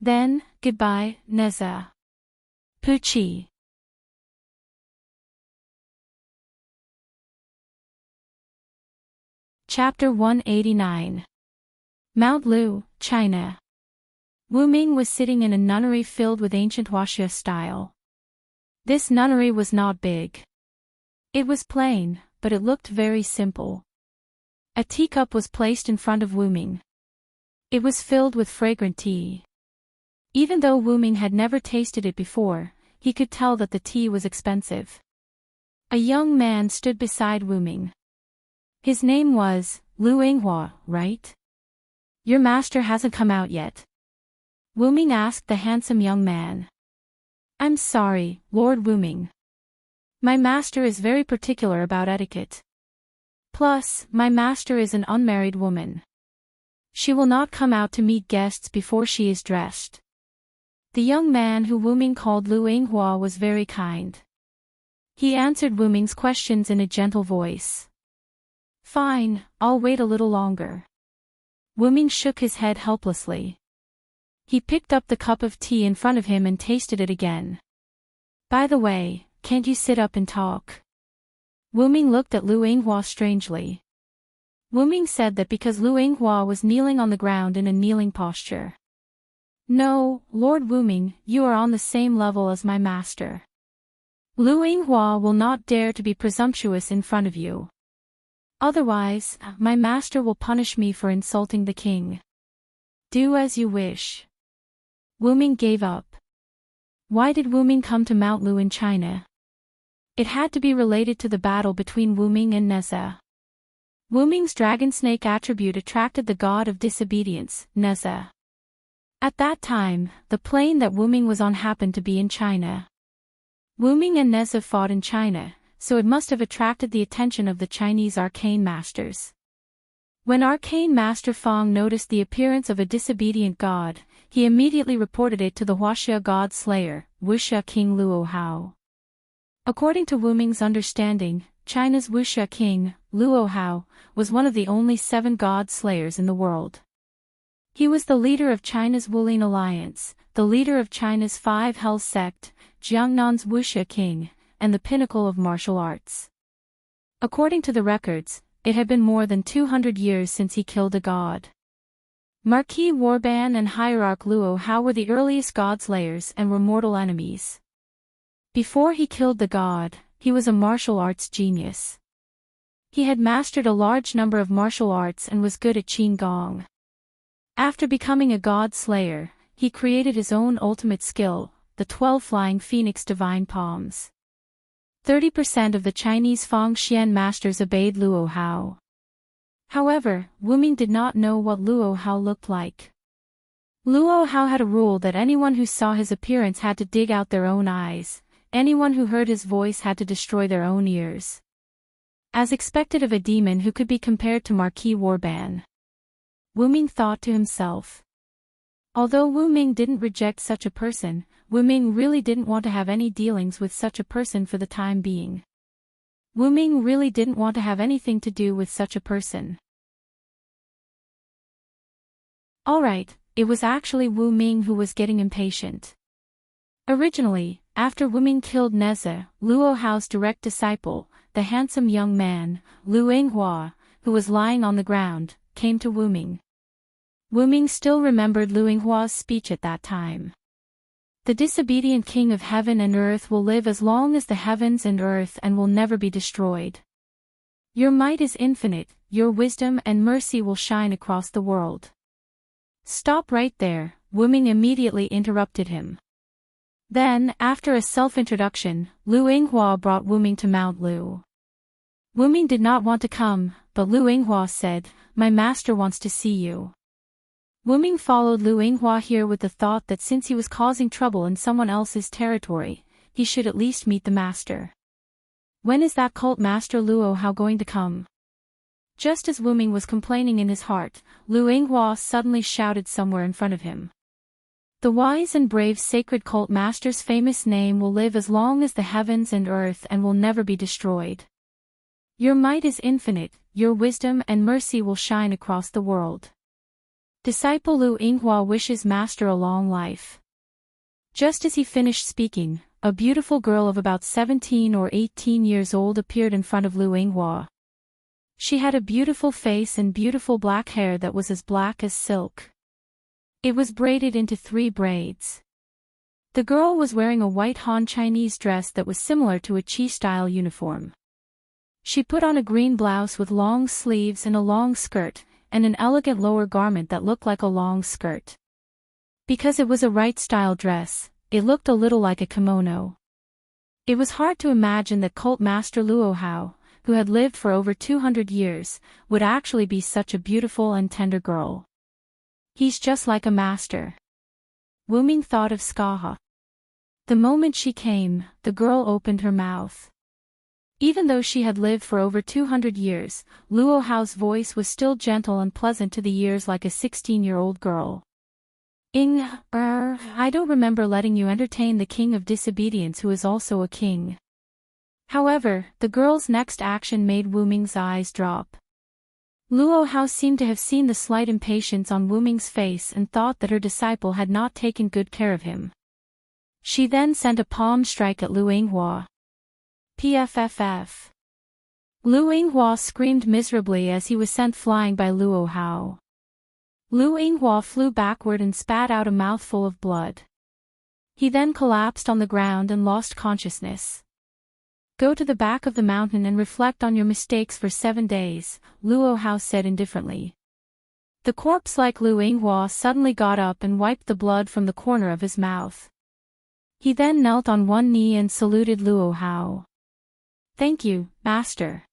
Then, goodbye, Neza. Pucci. Chapter 189. Mount Lu, China. Wu Ming was sitting in a nunnery filled with ancient Wuxia style. This nunnery was not big. It was plain, but it looked very simple. A teacup was placed in front of Wu Ming. It was filled with fragrant tea. Even though Wu Ming had never tasted it before, he could tell that the tea was expensive. A young man stood beside Wu Ming. His name was Lu Yinghua, right? Your master hasn't come out yet. Wu Ming asked the handsome young man. I'm sorry, Lord Wu Ming. My master is very particular about etiquette. Plus, my master is an unmarried woman. She will not come out to meet guests before she is dressed. The young man who Wu Ming called Lu Yinghua was very kind. He answered Wu Ming's questions in a gentle voice. Fine, I'll wait a little longer. Wu Ming shook his head helplessly. He picked up the cup of tea in front of him and tasted it again. By the way, can't you sit up and talk? Wu Ming looked at Lu Yinghua strangely. Wu Ming said that because Lu Yinghua was kneeling on the ground in a kneeling posture. No, Lord Wu Ming, you are on the same level as my master. Lu Yinghua will not dare to be presumptuous in front of you. Otherwise, my master will punish me for insulting the king. Do as you wish. Wu Ming gave up. Why did Wu Ming come to Mount Lu in China? It had to be related to the battle between Wu Ming and Neza. Wu Ming's dragon snake attribute attracted the god of disobedience, Neza. At that time, the plane that Wu Ming was on happened to be in China. Wu Ming and Neza fought in China, so it must have attracted the attention of the Chinese arcane masters. When Arcane Master Feng noticed the appearance of a disobedient god, he immediately reported it to the Huaxia god slayer, Wuxia King Luo Hao. According to Wu Ming's understanding, China's Wuxia king, Luo Hao, was one of the only 7 god slayers in the world. He was the leader of China's Wulin alliance, the leader of China's 5 Hells sect, Jiangnan's Wuxia king, and the pinnacle of martial arts. According to the records, it had been more than 200 years since he killed a god. Marquis Warban and Hierarch Luo Hao were the earliest god slayers and were mortal enemies. Before he killed the god, he was a martial arts genius. He had mastered a large number of martial arts and was good at Qin Gong. After becoming a god slayer, he created his own ultimate skill, the 12 Flying Phoenix Divine Palms. 30% of the Chinese Fangxian masters obeyed Luo Hao. However, Wu Ming did not know what Luo Hao looked like. Luo Hao had a rule that anyone who saw his appearance had to dig out their own eyes, anyone who heard his voice had to destroy their own ears. As expected of a demon who could be compared to Marquis Warban. Wu Ming thought to himself. Although Wu Ming didn't reject such a person, Wu Ming really didn't want to have any dealings with such a person for the time being. Wu Ming really didn't want to have anything to do with such a person. Alright, it was actually Wu Ming who was getting impatient. Originally, after Wu Ming killed Neza, Luo Hao's direct disciple, the handsome young man, Lu Yinghua, who was lying on the ground, came to Wu Ming. Wu Ming still remembered Lu Yinghua's speech at that time. The disobedient king of heaven and earth will live as long as the heavens and earth and will never be destroyed. Your might is infinite, your wisdom and mercy will shine across the world. Stop right there, Wu Ming immediately interrupted him. Then, after a self-introduction, Lu Yinghua brought Wu Ming to Mount Lu. Wu Ming did not want to come, but Lu Yinghua said, "My master wants to see you." Wu Ming followed Lu Yinghua here with the thought that since he was causing trouble in someone else's territory, he should at least meet the master. When is that cult master Luo Hao going to come? Just as Wu Ming was complaining in his heart, Lu Yinghua suddenly shouted somewhere in front of him. The wise and brave sacred cult master's famous name will live as long as the heavens and earth and will never be destroyed. Your might is infinite, your wisdom and mercy will shine across the world. Disciple Lu Yinghua wishes master a long life. Just as he finished speaking, a beautiful girl of about 17 or 18 years old appeared in front of Lu Yinghua. She had a beautiful face and beautiful black hair that was as black as silk. It was braided into 3 braids. The girl was wearing a white Han Chinese dress that was similar to a Qi-style uniform. She put on a green blouse with long sleeves and a long skirt, and an elegant lower garment that looked like a long skirt. Because it was a right-style dress, it looked a little like a kimono. It was hard to imagine that cult master Luo Hao, who had lived for over 200 years, would actually be such a beautiful and tender girl. He's just like a master. Wu Ming thought of Skaha. The moment she came, the girl opened her mouth. Even though she had lived for over 200 years, Luo Hao's voice was still gentle and pleasant to the ears like a 16-year-old girl. I don't remember letting you entertain the king of disobedience who is also a king. However, the girl's next action made Wu Ming's eyes drop. Luo Hao seemed to have seen the slight impatience on Wu Ming's face and thought that her disciple had not taken good care of him. She then sent a palm strike at Lu Yinghua. PFFF. Lu Yinghua screamed miserably as he was sent flying by Luo Hao. Lu Yinghua flew backward and spat out a mouthful of blood. He then collapsed on the ground and lost consciousness. Go to the back of the mountain and reflect on your mistakes for 7 days, Luo Hao said indifferently. The corpse-like Lu Yinghua suddenly got up and wiped the blood from the corner of his mouth. He then knelt on one knee and saluted Luo Hao. Thank you, master.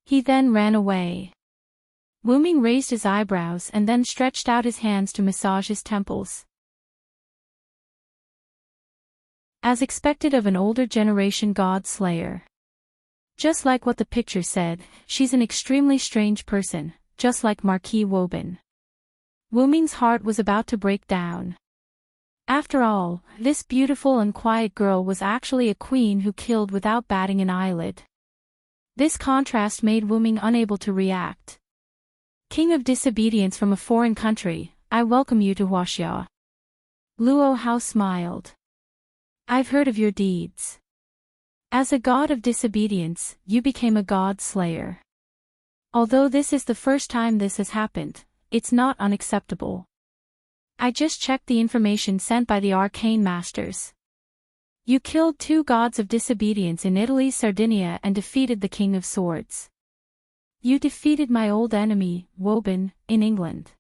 He then ran away. Wu Ming raised his eyebrows and then stretched out his hands to massage his temples. As expected of an older generation god slayer. Just like what the picture said, she's an extremely strange person, just like Marquis Woban. Wu Ming's heart was about to break down. After all, this beautiful and quiet girl was actually a queen who killed without batting an eyelid. This contrast made Wu Ming unable to react. King of disobedience from a foreign country, I welcome you to Huaxia. Luo Hao smiled. I've heard of your deeds. As a god of disobedience, you became a god slayer. Although this is the first time this has happened, it's not unacceptable. I just checked the information sent by the arcane masters. You killed 2 gods of disobedience in Italy's Sardinia and defeated the King of Swords. You defeated my old enemy, Woban, in England.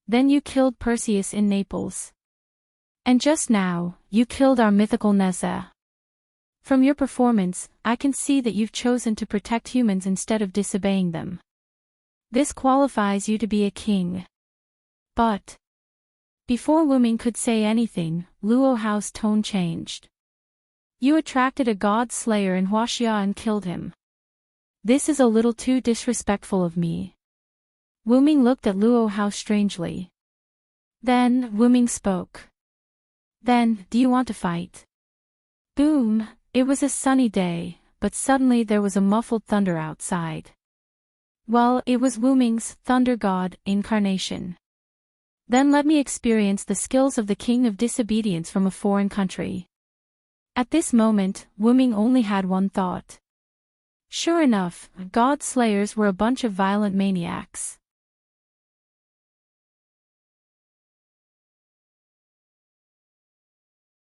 Then you killed Perseus in Naples. And just now, you killed our mythical Neza. From your performance, I can see that you've chosen to protect humans instead of disobeying them. This qualifies you to be a king. But before Wu Ming could say anything, Luo Hao's tone changed. You attracted a god slayer in Huaxia and killed him. This is a little too disrespectful of me. Wu Ming looked at Luo Hao strangely. Then, Wu Ming spoke. Then, do you want to fight? Boom! It was a sunny day, but suddenly there was a muffled thunder outside. Well, it was Wu Ming's thunder god incarnation. Then let me experience the skills of the king of disobedience from a foreign country. At this moment, Wu Ming only had one thought. Sure enough, god slayers were a bunch of violent maniacs.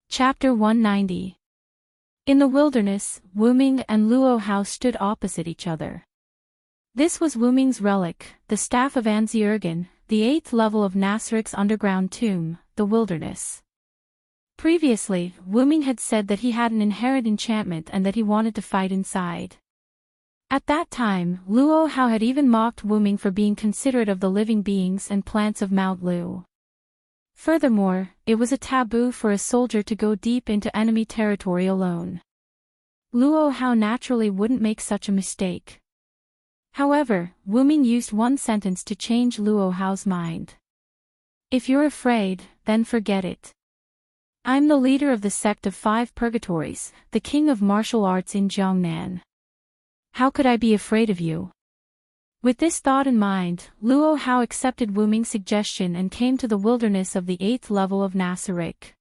Chapter 190. In the wilderness, Wu Ming and Luo Hao stood opposite each other. This was Wu Ming's relic, the staff of Anziergen, the 8th level of Nasric's underground tomb, the wilderness. Previously, Wu Ming had said that he had an inherent enchantment and that he wanted to fight inside. At that time, Luo Hao had even mocked Wu Ming for being considerate of the living beings and plants of Mount Lu. Furthermore, it was a taboo for a soldier to go deep into enemy territory alone. Luo Hao naturally wouldn't make such a mistake. However, Wu Ming used one sentence to change Luo Hao's mind. If you're afraid, then forget it. I'm the leader of the sect of 5 purgatories, the king of martial arts in Jiangnan. How could I be afraid of you? With this thought in mind, Luo Hao accepted Wu Ming's suggestion and came to the wilderness of the 8th level of Nasric.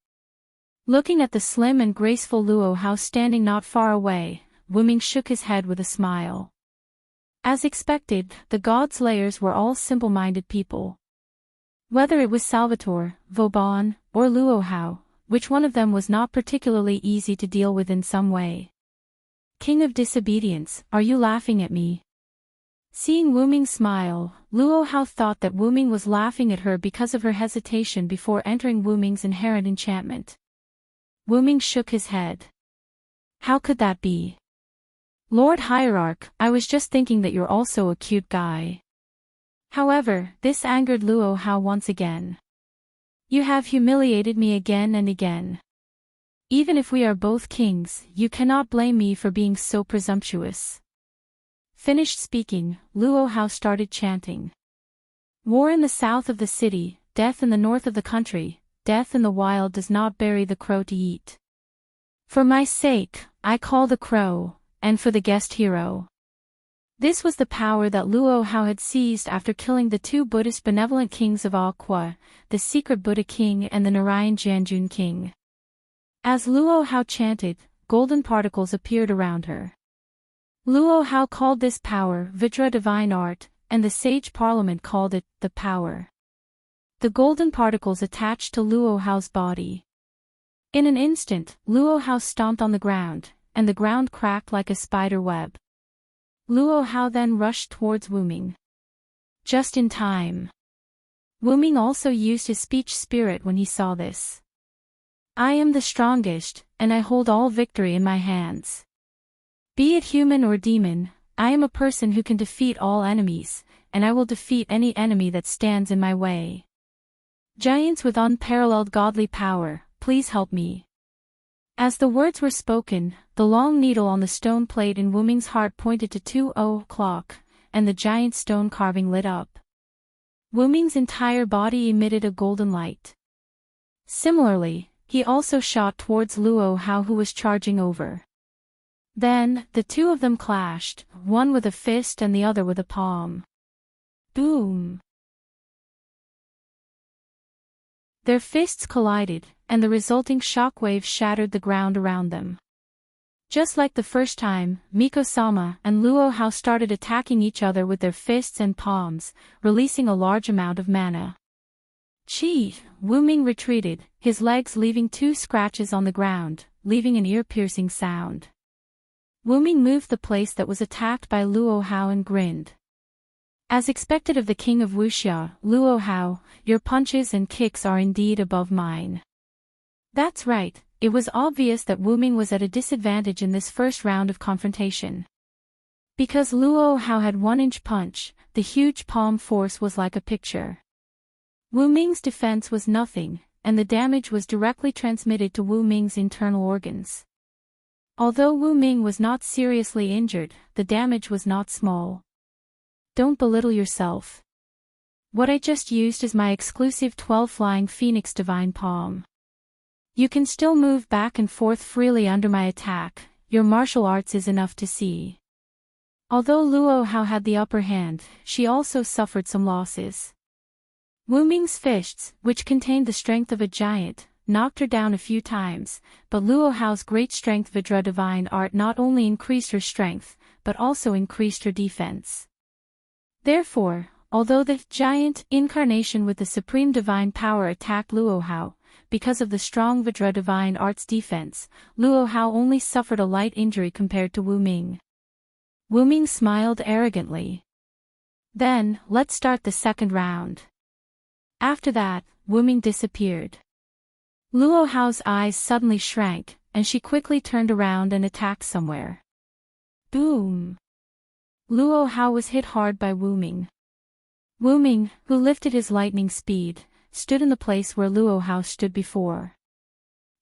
Looking at the slim and graceful Luo Hao standing not far away, Wu Ming shook his head with a smile. As expected, the god slayers were all simple-minded people. Whether it was Salvatore, Vauban, or Luo Hao, which one of them was not particularly easy to deal with in some way. King of disobedience, are you laughing at me? Seeing Wu Ming smile, Luo Hao thought that Wu Ming was laughing at her because of her hesitation before entering Wu Ming's inherent enchantment. Wu Ming shook his head. How could that be? Lord Hierarch, I was just thinking that you're also a cute guy. However, this angered Luo Hao once again. You have humiliated me again and again. Even if we are both kings, you cannot blame me for being so presumptuous. Finished speaking, Luo Hao started chanting. War in the south of the city, death in the north of the country, death in the wild does not bury the crow to eat. For my sake, I call the crow, and for the guest hero. This was the power that Luo Hao had seized after killing the 2 Buddhist benevolent kings of Aqua, the secret Buddha king and the Narayan Jianjun king. As Luo Hao chanted, golden particles appeared around her. Luo Hao called this power Vidra divine art, and the sage parliament called it the power. The golden particles attached to Luo Hao's body. In an instant, Luo Hao stomped on the ground, and the ground cracked like a spider web. Luo Hao then rushed towards Wu Ming. Just in time. Wu Ming also used his speech spirit when he saw this. I am the strongest, and I hold all victory in my hands. Be it human or demon, I am a person who can defeat all enemies, and I will defeat any enemy that stands in my way. Giants with unparalleled godly power, please help me. As the words were spoken, the long needle on the stone plate in Wu Ming's heart pointed to 2 o'clock, and the giant stone carving lit up. Wu Ming's entire body emitted a golden light. Similarly, he also shot towards Luo Hao, who was charging over. Then, the two of them clashed, one with a fist and the other with a palm. Boom! Their fists collided, and the resulting shockwave shattered the ground around them. Just like the first time, Miko-sama and Luo Hao started attacking each other with their fists and palms, releasing a large amount of mana. Chi! Wu Ming retreated, his legs leaving 2 scratches on the ground, leaving an ear-piercing sound. Wu Ming moved the place that was attacked by Luo Hao and grinned. As expected of the king of Wuxia, Luo Hao, your punches and kicks are indeed above mine. That's right, it was obvious that Wu Ming was at a disadvantage in this first round of confrontation. Because Luo Hao had 1-inch punch, the huge palm force was like a picture. Wu Ming's defense was nothing, and the damage was directly transmitted to Wu Ming's internal organs. Although Wu Ming was not seriously injured, the damage was not small. Don't belittle yourself. What I just used is my exclusive 12 Flying Phoenix Divine Palm. You can still move back and forth freely under my attack, your martial arts is enough to see. Although Luo Hao had the upper hand, she also suffered some losses. Wu Ming's fists, which contained the strength of a giant, knocked her down a few times, but Luo Hao's great strength Vidra Divine Art not only increased her strength, but also increased her defense. Therefore, although the giant incarnation with the supreme divine power attacked Luo Hao, because of the strong Vidra Divine Art's defense, Luo Hao only suffered a light injury compared to Wu Ming. Wu Ming smiled arrogantly. Then, let's start the second round. After that, Wu Ming disappeared. Luo Hao's eyes suddenly shrank, and she quickly turned around and attacked somewhere. Boom! Luo Hao was hit hard by Wu Ming. Wu Ming, who lifted his lightning speed, stood in the place where Luo Hao stood before.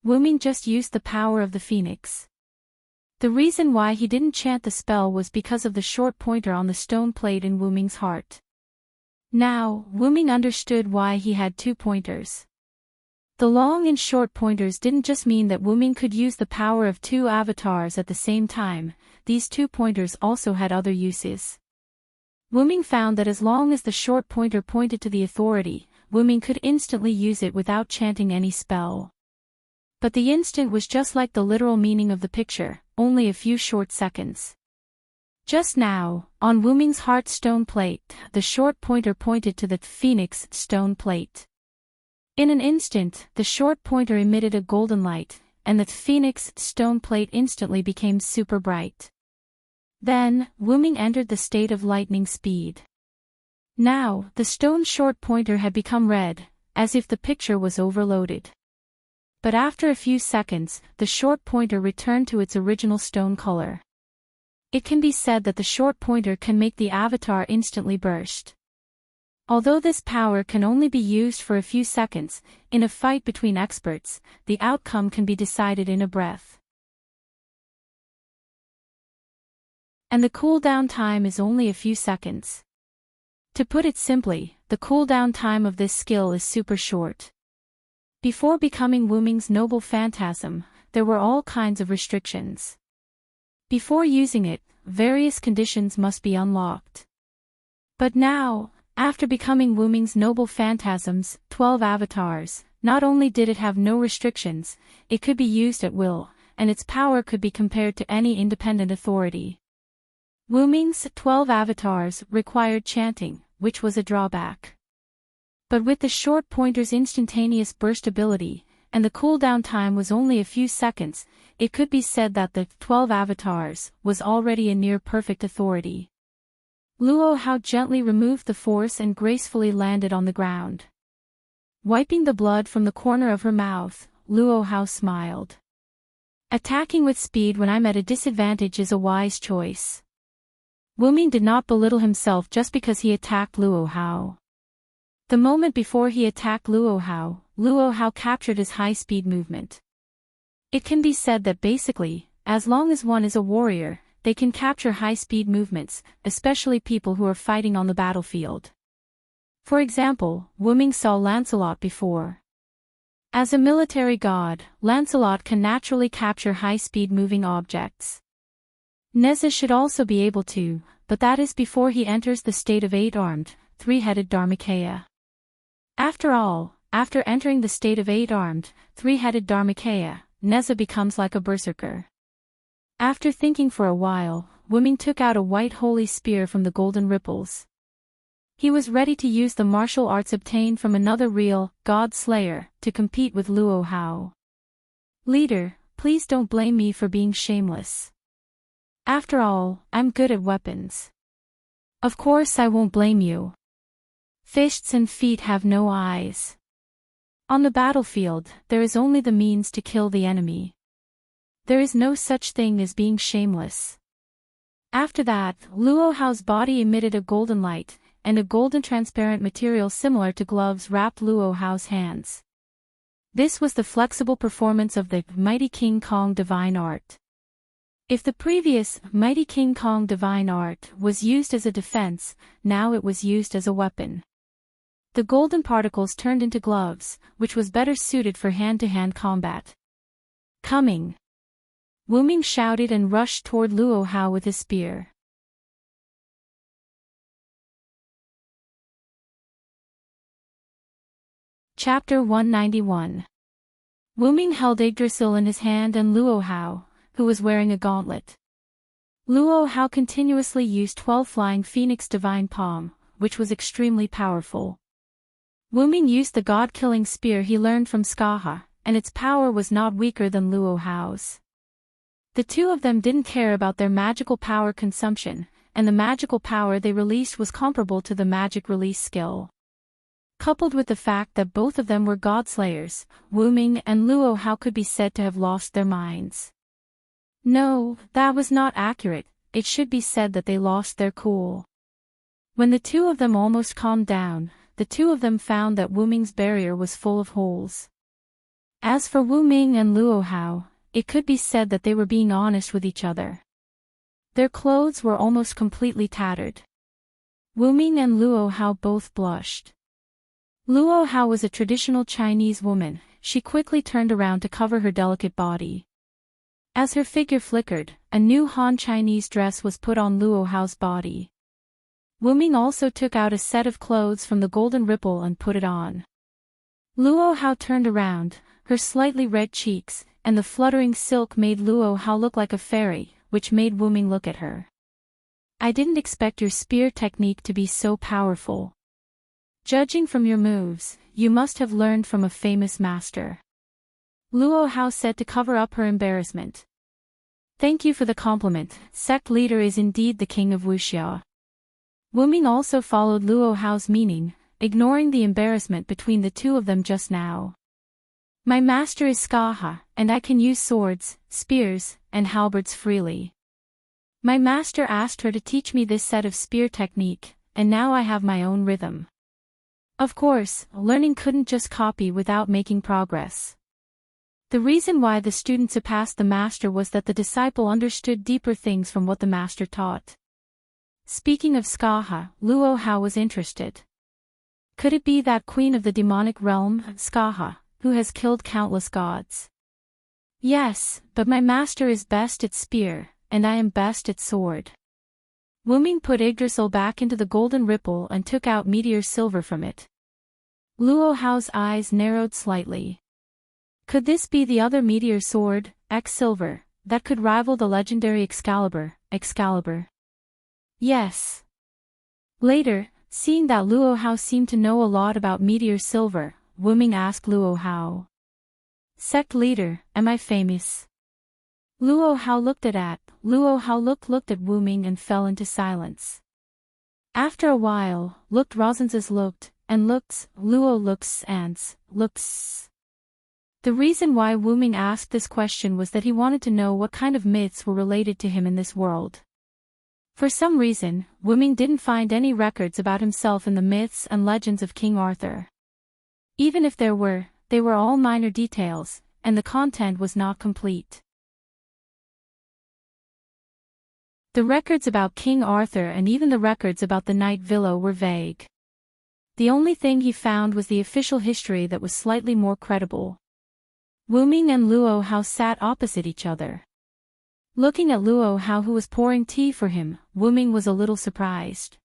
Wu Ming just used the power of the phoenix. The reason why he didn't chant the spell was because of the short pointer on the stone plate in Wu Ming's heart. Now, Wu Ming understood why he had 2 pointers. The long and short pointers didn't just mean that Wu Ming could use the power of 2 avatars at the same time, these 2 pointers also had other uses. Wu Ming found that as long as the short pointer pointed to the authority, Wu Ming could instantly use it without chanting any spell. But the instant was just like the literal meaning of the picture, only a few short seconds. Just now, on Wu Ming's heart stone plate, the short pointer pointed to the phoenix stone plate. In an instant, the short pointer emitted a golden light, and the phoenix stone plate instantly became super bright. Then, Wu Ming entered the state of lightning speed. Now, the stone short pointer had become red, as if the picture was overloaded. But after a few seconds, the short pointer returned to its original stone color. It can be said that the short pointer can make the avatar instantly burst. Although this power can only be used for a few seconds, in a fight between experts, the outcome can be decided in a breath. And the cooldown time is only a few seconds. To put it simply, the cooldown time of this skill is super short. Before becoming Wu Ming's noble phantasm, there were all kinds of restrictions. Before using it, various conditions must be unlocked. But now, after becoming Wu Ming's noble phantasm's 12 avatars, not only did it have no restrictions, it could be used at will, and its power could be compared to any independent authority. Wu Ming's 12 avatars required chanting, which was a drawback. But with the short pointer's instantaneous burst ability, and the cooldown time was only a few seconds, it could be said that the 12 avatars was already a near-perfect authority. Luo Hao gently removed the force and gracefully landed on the ground. Wiping the blood from the corner of her mouth, Luo Hao smiled. Attacking with speed when I'm at a disadvantage is a wise choice. Wu Ming did not belittle himself just because he attacked Luo Hao. The moment before he attacked Luo Hao captured his high-speed movement. It can be said that basically, as long as one is a warrior, they can capture high-speed movements, especially people who are fighting on the battlefield. For example, Wu Ming saw Lancelot before. As a military god, Lancelot can naturally capture high-speed moving objects. Neza should also be able to, but that is before he enters the state of 8-armed, 3-headed Dharmakaya. After all, after entering the state of 8-armed, 3-headed Dharmakaya, Neza becomes like a berserker. After thinking for a while, Wu Ming took out a white holy spear from the golden ripples. He was ready to use the martial arts obtained from another real, god slayer, to compete with Luo Hao. Leader, please don't blame me for being shameless. After all, I'm good at weapons. Of course I won't blame you. Fists and feet have no eyes. On the battlefield, there is only the means to kill the enemy. There is no such thing as being shameless. After that, Luo Hao's body emitted a golden light, and a golden transparent material similar to gloves wrapped Luo Hao's hands. This was the flexible performance of the Mighty King Kong Divine Art. If the previous Mighty King Kong Divine Art was used as a defense, now it was used as a weapon. The golden particles turned into gloves, which was better suited for hand-to-hand combat. Coming! Wu Ming shouted and rushed toward Luo Hao with his spear. Chapter 191. Wu Ming held Yggdrasil in his hand and Luo Hao, who was wearing a gauntlet. Luo Hao continuously used 12 Flying Phoenix Divine Palm, which was extremely powerful. Wu Ming used the god-killing spear he learned from Skaha, and its power was not weaker than Luo Hao's. The two of them didn't care about their magical power consumption, and the magical power they released was comparable to the magic release skill. Coupled with the fact that both of them were god-slayers, Wu Ming and Luo Hao could be said to have lost their minds. No, that was not accurate, it should be said that they lost their cool. When the two of them almost calmed down, the two of them found that Wu Ming's barrier was full of holes. As for Wu Ming and Luo Hao, it could be said that they were being honest with each other. Their clothes were almost completely tattered. Wu Ming and Luo Hao both blushed. Luo Hao was a traditional Chinese woman, she quickly turned around to cover her delicate body. As her figure flickered, a new Han Chinese dress was put on Luo Hao's body. Wu Ming also took out a set of clothes from the golden ripple and put it on. Luo Hao turned around, her slightly red cheeks, and the fluttering silk made Luo Hao look like a fairy, which made Wu Ming look at her. I didn't expect your spear technique to be so powerful. Judging from your moves, you must have learned from a famous master. Luo Hao said to cover up her embarrassment. Thank you for the compliment, sect leader is indeed the king of Wuxia. Wu Ming also followed Luo Hao's meaning, ignoring the embarrassment between the two of them just now. My master is Skaha, and I can use swords, spears, and halberds freely. My master asked her to teach me this set of spear technique, and now I have my own rhythm. Of course, learning couldn't just copy without making progress. The reason why the student surpassed the master was that the disciple understood deeper things from what the master taught. Speaking of Skaha, Luo Hao was interested. Could it be that queen of the demonic realm, Skaha, who has killed countless gods? Yes, but my master is best at spear, and I am best at sword. Wu Ming put Yggdrasil back into the golden ripple and took out meteor silver from it. Luo Hao's eyes narrowed slightly. Could this be the other meteor sword, Silver, that could rival the legendary Excalibur? Yes. Later, seeing that Luo Hao seemed to know a lot about meteor silver, Wu Ming asked Luo Hao. Sect leader, am I famous? Luo Hao looked at Wu Ming and fell into silence. After a while, looked Rosin's looked, and looks, Luo looks ants, looks. The reason why Wu Ming asked this question was that he wanted to know what kind of myths were related to him in this world. For some reason, Wu Ming didn't find any records about himself in the myths and legends of King Arthur. Even if there were, they were all minor details, and the content was not complete. The records about King Arthur and even the records about the Knight Vilo were vague. The only thing he found was the official history that was slightly more credible. Wu Ming and Luo Hao sat opposite each other. Looking at Luo Hao, who was pouring tea for him, Wu Ming was a little surprised.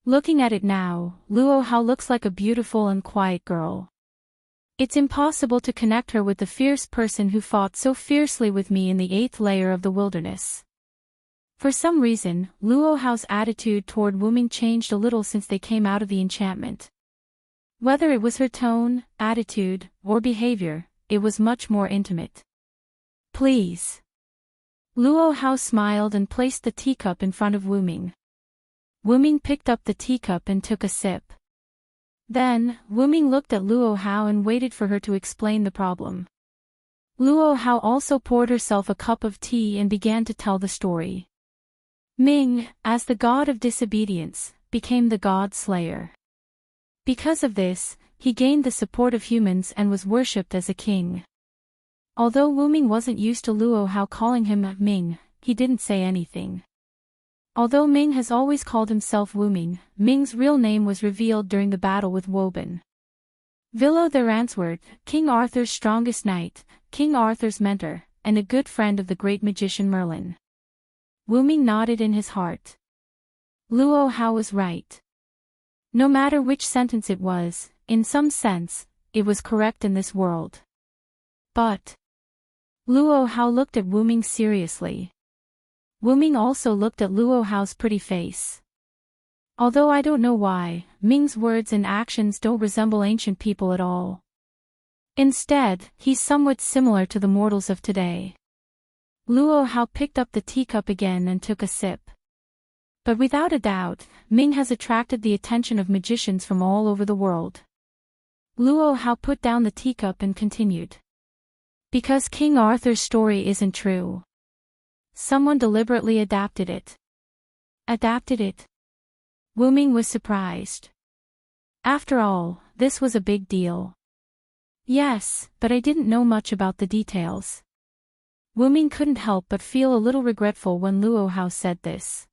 Looking at it now, Luo Hao looks like a beautiful and quiet girl. It's impossible to connect her with the fierce person who fought so fiercely with me in the 8th layer of the wilderness. For some reason, Luo Hao's attitude toward Wu Ming changed a little since they came out of the enchantment. Whether it was her tone, attitude, or behavior, it was much more intimate. Please. Luo Hao smiled and placed the teacup in front of Wu Ming. Wu Ming picked up the teacup and took a sip. Then, Wu Ming looked at Luo Hao and waited for her to explain the problem. Luo Hao also poured herself a cup of tea and began to tell the story. Ming, as the god of disobedience, became the god slayer. Because of this, he gained the support of humans and was worshipped as a king. Although Wu Ming wasn't used to Luo Hao calling him Ming, he didn't say anything. Although Ming has always called himself Wu Ming, Ming's real name was revealed during the battle with Woban. Vilo the Ransword, King Arthur's strongest knight, King Arthur's mentor, and a good friend of the great magician Merlin. Wu Ming nodded in his heart. Luo Hao was right. No matter which sentence it was, in some sense, it was correct in this world. But Luo Hao looked at Wu Ming seriously. Wu Ming also looked at Luo Hao's pretty face. Although I don't know why, Ming's words and actions don't resemble ancient people at all. Instead, he's somewhat similar to the mortals of today. Luo Hao picked up the teacup again and took a sip. But without a doubt, Ming has attracted the attention of magicians from all over the world. Luo Hao put down the teacup and continued. Because King Arthur's story isn't true. Someone deliberately adapted it. Adapted it? Wu Ming was surprised. After all, this was a big deal. Yes, but I didn't know much about the details. Wu Ming couldn't help but feel a little regretful when Luo Hao said this.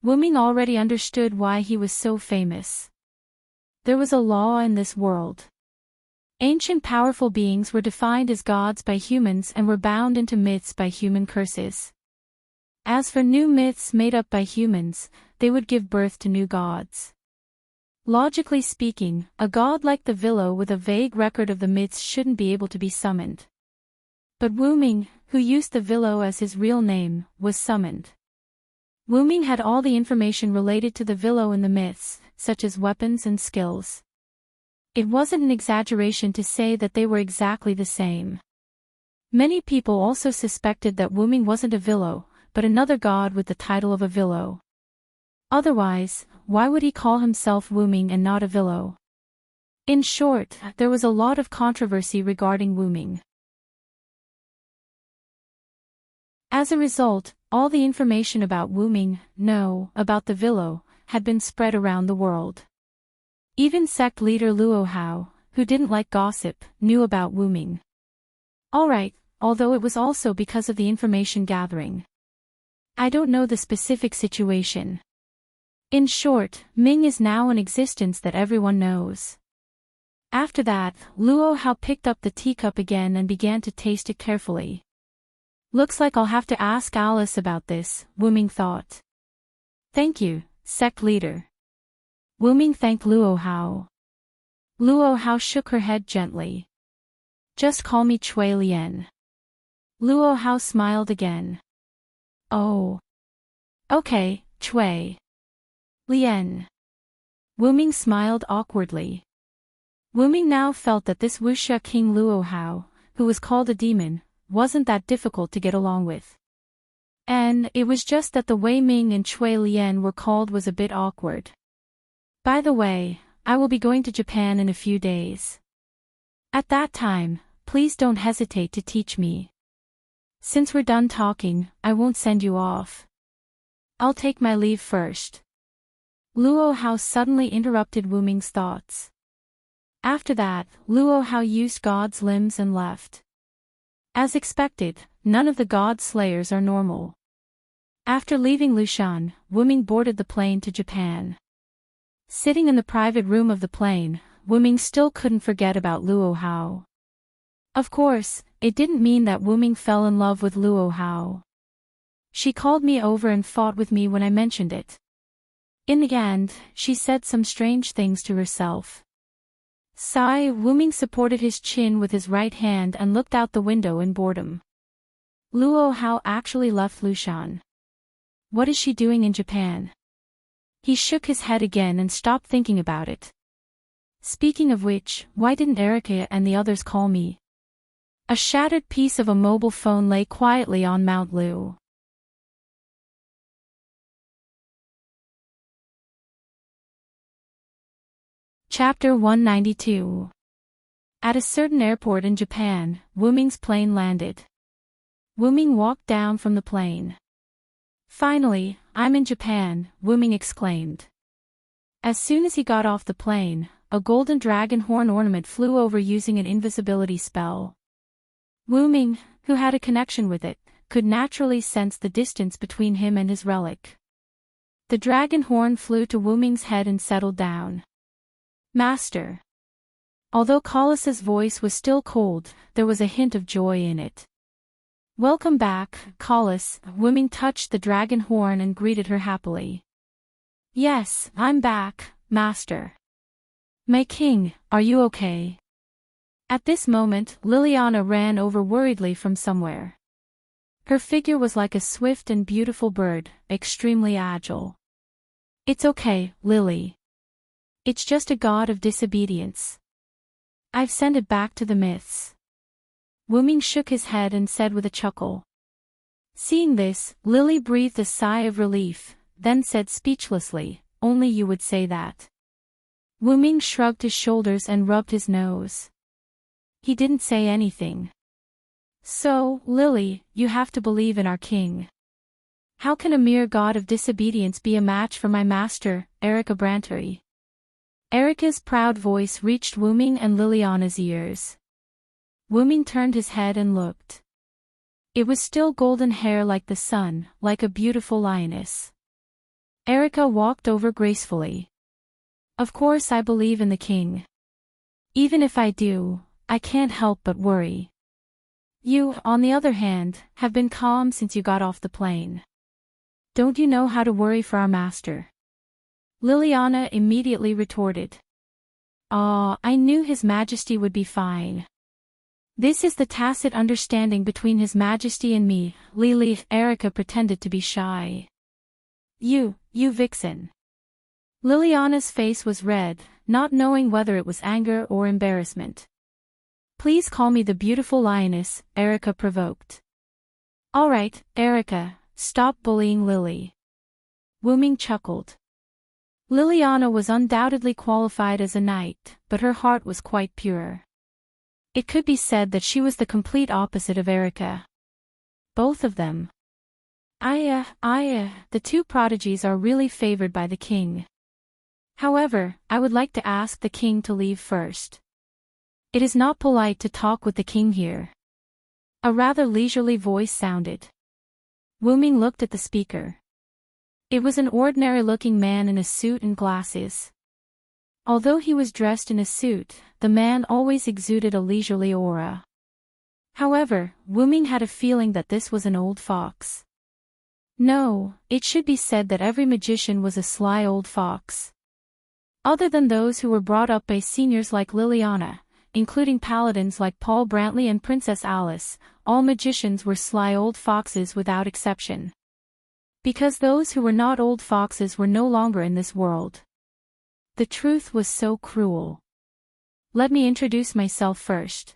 Wu Ming already understood why he was so famous. There was a law in this world. Ancient powerful beings were defined as gods by humans and were bound into myths by human curses. As for new myths made up by humans, they would give birth to new gods. Logically speaking, a god like the Vilo with a vague record of the myths shouldn't be able to be summoned. But Wu Ming, who used the Vilo as his real name, was summoned. Wu Ming had all the information related to the Vilo in the myths, such as weapons and skills. It wasn't an exaggeration to say that they were exactly the same. Many people also suspected that Wu Ming wasn't a Vilo, but another god with the title of a Vilo. Otherwise, why would he call himself Wu Ming and not a Vilo? In short, there was a lot of controversy regarding Wu Ming. As a result, all the information about Wu Ming, about the Vilo, had been spread around the world. Even sect leader Luo Hao, who didn't like gossip, knew about Wu Ming. Alright, although it was also because of the information gathering. I don't know the specific situation. In short, Ming is now an existence that everyone knows. After that, Luo Hao picked up the teacup again and began to taste it carefully. Looks like I'll have to ask Alice about this, Wu Ming thought. Thank you, sect leader. Wu Ming thanked Luo Hao. Luo Hao shook her head gently. Just call me Chui Lian. Luo Hao smiled again. Oh. Okay, Chui Lian. Wu Ming smiled awkwardly. Wu Ming now felt that this wuxia king Luo Hao, who was called a demon, wasn't that difficult to get along with. And it was just that the way Ming and Chui Lian were called was a bit awkward. By the way, I will be going to Japan in a few days. At that time, please don't hesitate to teach me. Since we're done talking, I won't send you off. I'll take my leave first. Luo Hao suddenly interrupted Wu Ming's thoughts. After that, Luo Hao used God's limbs and left. As expected, none of the god slayers are normal. After leaving Lushan, Wuming boarded the plane to Japan. Sitting in the private room of the plane, Wuming still couldn't forget about Luo Hao. Of course, it didn't mean that Wuming fell in love with Luo Hao. She called me over and fought with me when I mentioned it. In the end, she said some strange things to herself. Wuming supported his chin with his right hand and looked out the window in boredom. Luo Hao actually left Lushan. What is she doing in Japan? He shook his head again and stopped thinking about it. Speaking of which, why didn't Erica and the others call me? A shattered piece of a mobile phone lay quietly on Mount Lu. Chapter 192. At a certain airport in Japan, Wuming's plane landed. Wuming walked down from the plane. Finally, I'm in Japan, Wuming exclaimed. As soon as he got off the plane, a golden dragon horn ornament flew over using an invisibility spell. Wuming, who had a connection with it, could naturally sense the distance between him and his relic. The dragon horn flew to Wuming's head and settled down. Master. Although Colos's voice was still cold, there was a hint of joy in it. Welcome back, Colos. Wuming touched the dragon horn and greeted her happily. Yes, I'm back, Master. My king, are you okay? At this moment, Liliana ran over worriedly from somewhere. Her figure was like a swift and beautiful bird, extremely agile. It's okay, Lily. It's just a god of disobedience. I've sent it back to the myths. Wuming shook his head and said with a chuckle. Seeing this, Lily breathed a sigh of relief, then said speechlessly, only you would say that. Wuming shrugged his shoulders and rubbed his nose. He didn't say anything. So, Lily, you have to believe in our king. How can a mere god of disobedience be a match for my master, Erica Brantery? Erica's proud voice reached Wuming and Liliana's ears. Wuming turned his head and looked. It was still golden hair like the sun, like a beautiful lioness. Erica walked over gracefully. Of course I believe in the king. Even if I do, I can't help but worry. You, on the other hand, have been calm since you got off the plane. Don't you know how to worry for our master? Liliana immediately retorted. I knew His Majesty would be fine. This is the tacit understanding between His Majesty and me, Lily. Erica pretended to be shy. You vixen. Liliana's face was red, not knowing whether it was anger or embarrassment. Please call me the beautiful lioness, Erica provoked. All right, Erica, stop bullying Lily. Wuming chuckled. Liliana was undoubtedly qualified as a knight, but her heart was quite pure. It could be said that she was the complete opposite of Erica. Both of them. The two prodigies are really favored by the king. However, I would like to ask the king to leave first. It is not polite to talk with the king here. A rather leisurely voice sounded. Wuming looked at the speaker. It was an ordinary-looking man in a suit and glasses. Although he was dressed in a suit, the man always exuded a leisurely aura. However, Wuming had a feeling that this was an old fox. No, it should be said that every magician was a sly old fox. Other than those who were brought up by seniors like Liliana, including paladins like Paul Brantley and Princess Alice, all magicians were sly old foxes without exception. Because those who were not old foxes were no longer in this world. The truth was so cruel. Let me introduce myself first.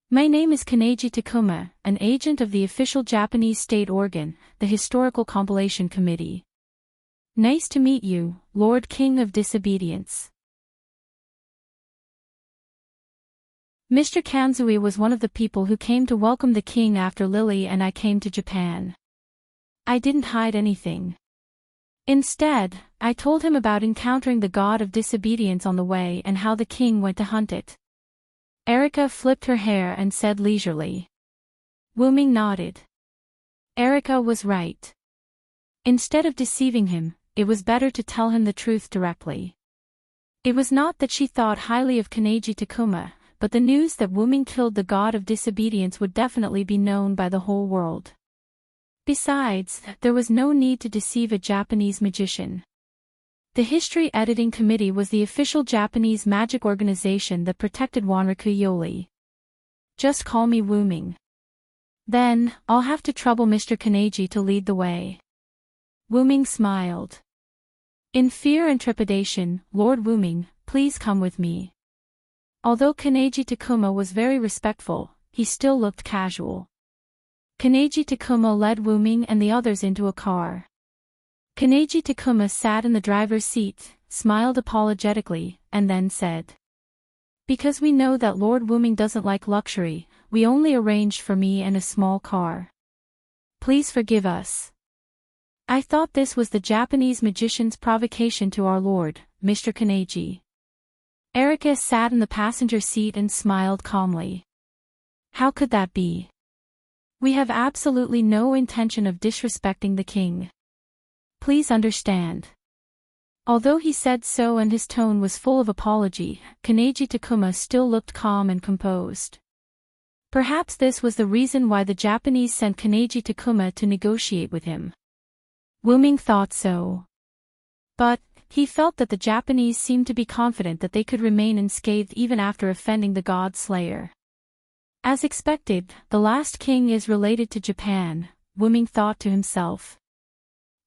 My name is Kaneji Takuma, an agent of the official Japanese state organ, the Historical Compilation Committee. Nice to meet you, Lord King of Disobedience. Mr. Kanzui was one of the people who came to welcome the king after Lily and I came to Japan. I didn't hide anything. Instead, I told him about encountering the god of disobedience on the way and how the king went to hunt it. Erica flipped her hair and said leisurely. Wuming nodded. Erica was right. Instead of deceiving him, it was better to tell him the truth directly. It was not that she thought highly of Kanaji Takuma, but the news that Wuming killed the god of disobedience would definitely be known by the whole world. Besides, there was no need to deceive a Japanese magician. The History Editing Committee was the official Japanese magic organization that protected Wanraku Yoli. Just call me Wuming. Then, I'll have to trouble Mr. Kanaji to lead the way. Wuming smiled. In fear and trepidation, Lord Wuming, please come with me. Although Kanaji Takuma was very respectful, he still looked casual. Kanaji Takuma led Wuming and the others into a car. Kanaji Takuma sat in the driver's seat, smiled apologetically, and then said, "Because we know that Lord Wuming doesn't like luxury, we only arranged for me and a small car. Please forgive us. I thought this was the Japanese magician's provocation to our lord, Mr. Kanaji." Erica sat in the passenger seat and smiled calmly. "How could that be? We have absolutely no intention of disrespecting the king. Please understand." Although he said so and his tone was full of apology, Kanaji Takuma still looked calm and composed. Perhaps this was the reason why the Japanese sent Kanaji Takuma to negotiate with him. Wuming thought so. But, he felt that the Japanese seemed to be confident that they could remain unscathed even after offending the god slayer. As expected, the last king is related to Japan, Wuming thought to himself.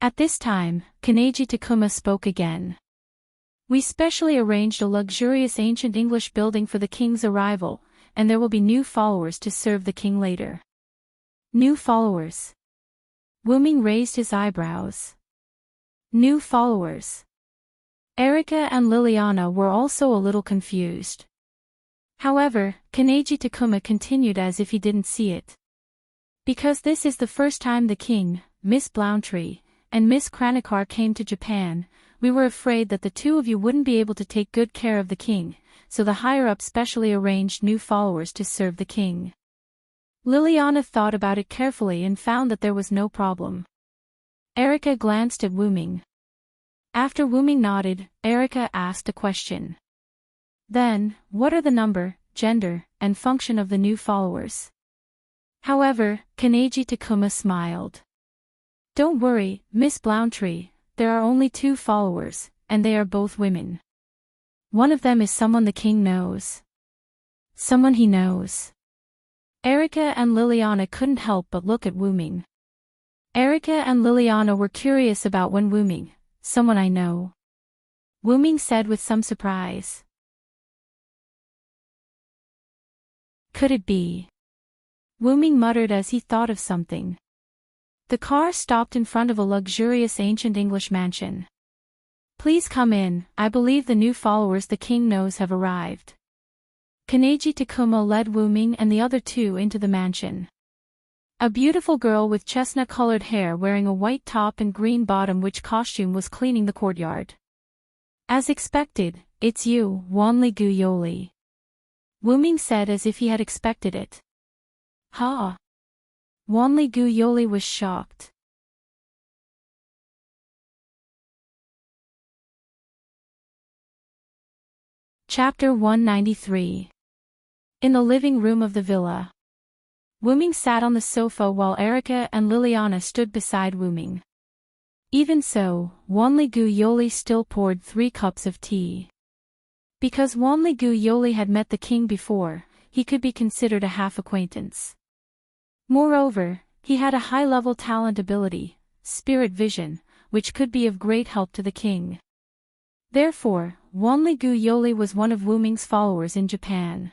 At this time, Kanaji Takuma spoke again. "We specially arranged a luxurious ancient English building for the king's arrival, and there will be new followers to serve the king later." New followers? Wuming raised his eyebrows. New followers? Erica and Liliana were also a little confused. However, Kanaji Takuma continued as if he didn't see it. "Because this is the first time the king, Miss Blountree, and Miss Kranikar came to Japan, we were afraid that the two of you wouldn't be able to take good care of the king, so the higher-up specially arranged new followers to serve the king." Liliana thought about it carefully and found that there was no problem. Erica glanced at Wuming. After Wuming nodded, Erica asked a question. "Then, what are the number, gender, and function of the new followers?" However, Kanaji Takuma smiled. "Don't worry, Miss Blountree, there are only 2 followers, and they are both women. One of them is someone the king knows." Someone he knows. Erica and Liliana couldn't help but look at Wuming. Erica and Liliana were curious about when Wuming, "Someone I know." Wuming said with some surprise. Could it be? Wuming muttered as he thought of something. The car stopped in front of a luxurious ancient English mansion. "Please come in, I believe the new followers the king knows have arrived." Kanaji Takuma led Wuming and the other 2 into the mansion. A beautiful girl with chestnut-colored hair wearing a white top and green bottom which costume was cleaning the courtyard. "As expected, it's you, Wanli-gu Yoli," Wuming said as if he had expected it. "Ha!" Wanli-gu Yoli was shocked. Chapter 193. In the living room of the villa. Wuming sat on the sofa while Erica and Liliana stood beside Wuming. Even so, Wanli-gu Yoli still poured 3 cups of tea. Because Wanli-gu Yoli had met the king before, he could be considered a half-acquaintance. Moreover, he had a high-level talent ability, spirit vision, which could be of great help to the king. Therefore, Wanli-gu Yoli was one of Wuming's followers in Japan.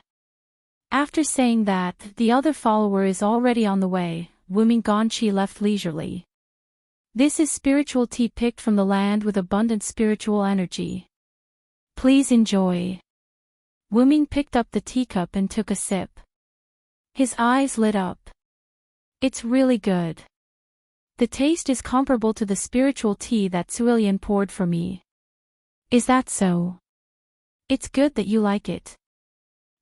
After saying that, the other follower is already on the way, Wuming Gonchi left leisurely. This is spiritual tea picked from the land with abundant spiritual energy. Please enjoy. Wuming picked up the teacup and took a sip. His eyes lit up. It's really good. The taste is comparable to the spiritual tea that Suilian poured for me. Is that so? It's good that you like it.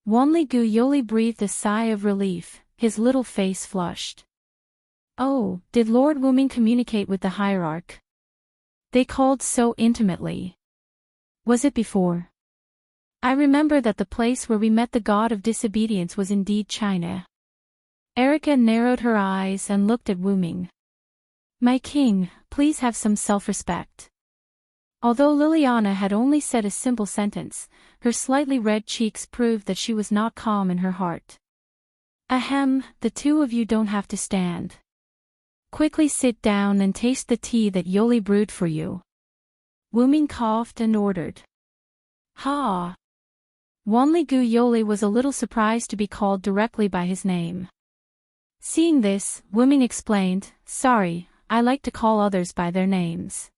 Wanli-gu Yoli breathed a sigh of relief, his little face flushed. Oh, did Lord Wuming communicate with the hierarch? They called so intimately. Was it before? I remember that the place where we met the god of disobedience was indeed China. Erica narrowed her eyes and looked at Wuming. My king, please have some self-respect. Although Liliana had only said a simple sentence, her slightly red cheeks proved that she was not calm in her heart. Ahem, the two of you don't have to stand. Quickly sit down and taste the tea that Yoli brewed for you. Wuming coughed and ordered. Ha! Wanli-gu Yoli was a little surprised to be called directly by his name. Seeing this, Wuming explained, sorry, I like to call others by their names.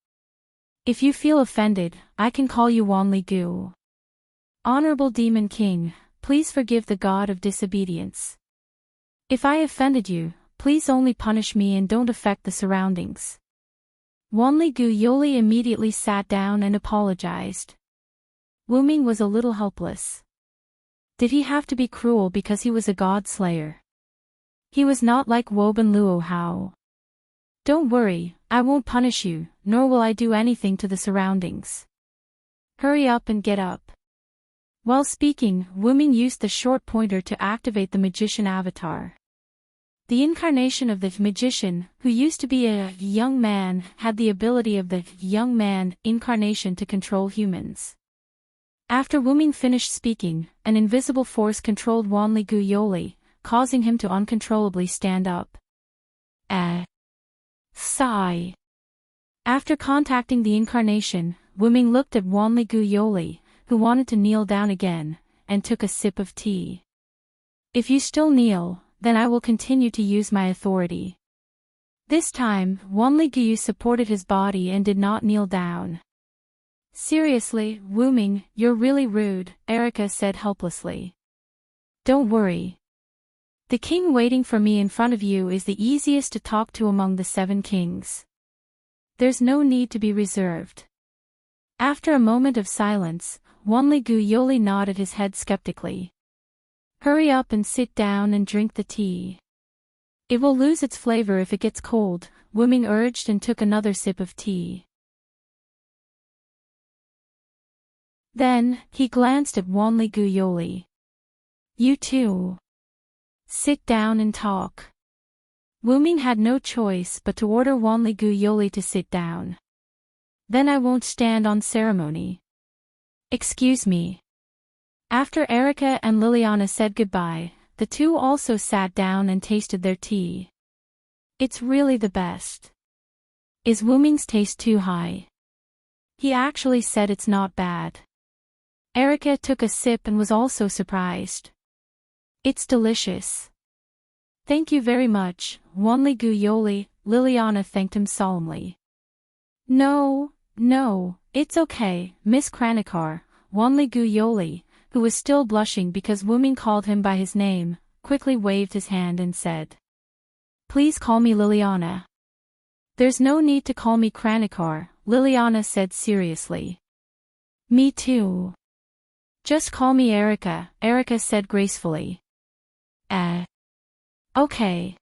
If you feel offended, I can call you Wanli-gu. Honorable Demon King, please forgive the god of disobedience. If I offended you, please only punish me and don't affect the surroundings. Wanli-gu Yoli immediately sat down and apologized. Wuming was a little helpless. Did he have to be cruel because he was a god slayer? He was not like Woban Luo Hao. Don't worry, I won't punish you, nor will I do anything to the surroundings. Hurry up and get up. While speaking, Wuming used the short pointer to activate the magician avatar. The incarnation of the magician, who used to be a young man, had the ability of the young man incarnation to control humans. After Wuming finished speaking, an invisible force controlled Wanli-gu Yoli, causing him to uncontrollably stand up. Sigh. After contacting the incarnation, Wuming looked at Wanli-gu Yoli, who wanted to kneel down again, and took a sip of tea. If you still kneel, then I will continue to use my authority. This time, Wanli-gu supported his body and did not kneel down. Seriously, Wuming, you're really rude, Erica said helplessly. Don't worry. The king waiting for me in front of you is the easiest to talk to among the 7 kings. There's no need to be reserved. After a moment of silence, Wanli-gu Yoli nodded his head skeptically. Hurry up and sit down and drink the tea. It will lose its flavor if it gets cold, Wuming urged and took another sip of tea. Then, he glanced at Wanli-gu Yoli. You too. Sit down and talk. Wuming had no choice but to order Wanli-gu Yoli to sit down. Then I won't stand on ceremony. Excuse me. After Erica and Liliana said goodbye, the two also sat down and tasted their tea. It's really the best. Is Wuming's taste too high? He actually said it's not bad. Erica took a sip and was also surprised. It's delicious. Thank you very much, Wanli-gu Yoli, Liliana thanked him solemnly. No, it's okay, Miss Kranikar, Wanli-gu Yoli, who was still blushing because Wuming called him by his name, quickly waved his hand and said. Please call me Liliana. There's no need to call me Kranikar, Liliana said seriously. Me too. Just call me Erica, Erica said gracefully. Okay.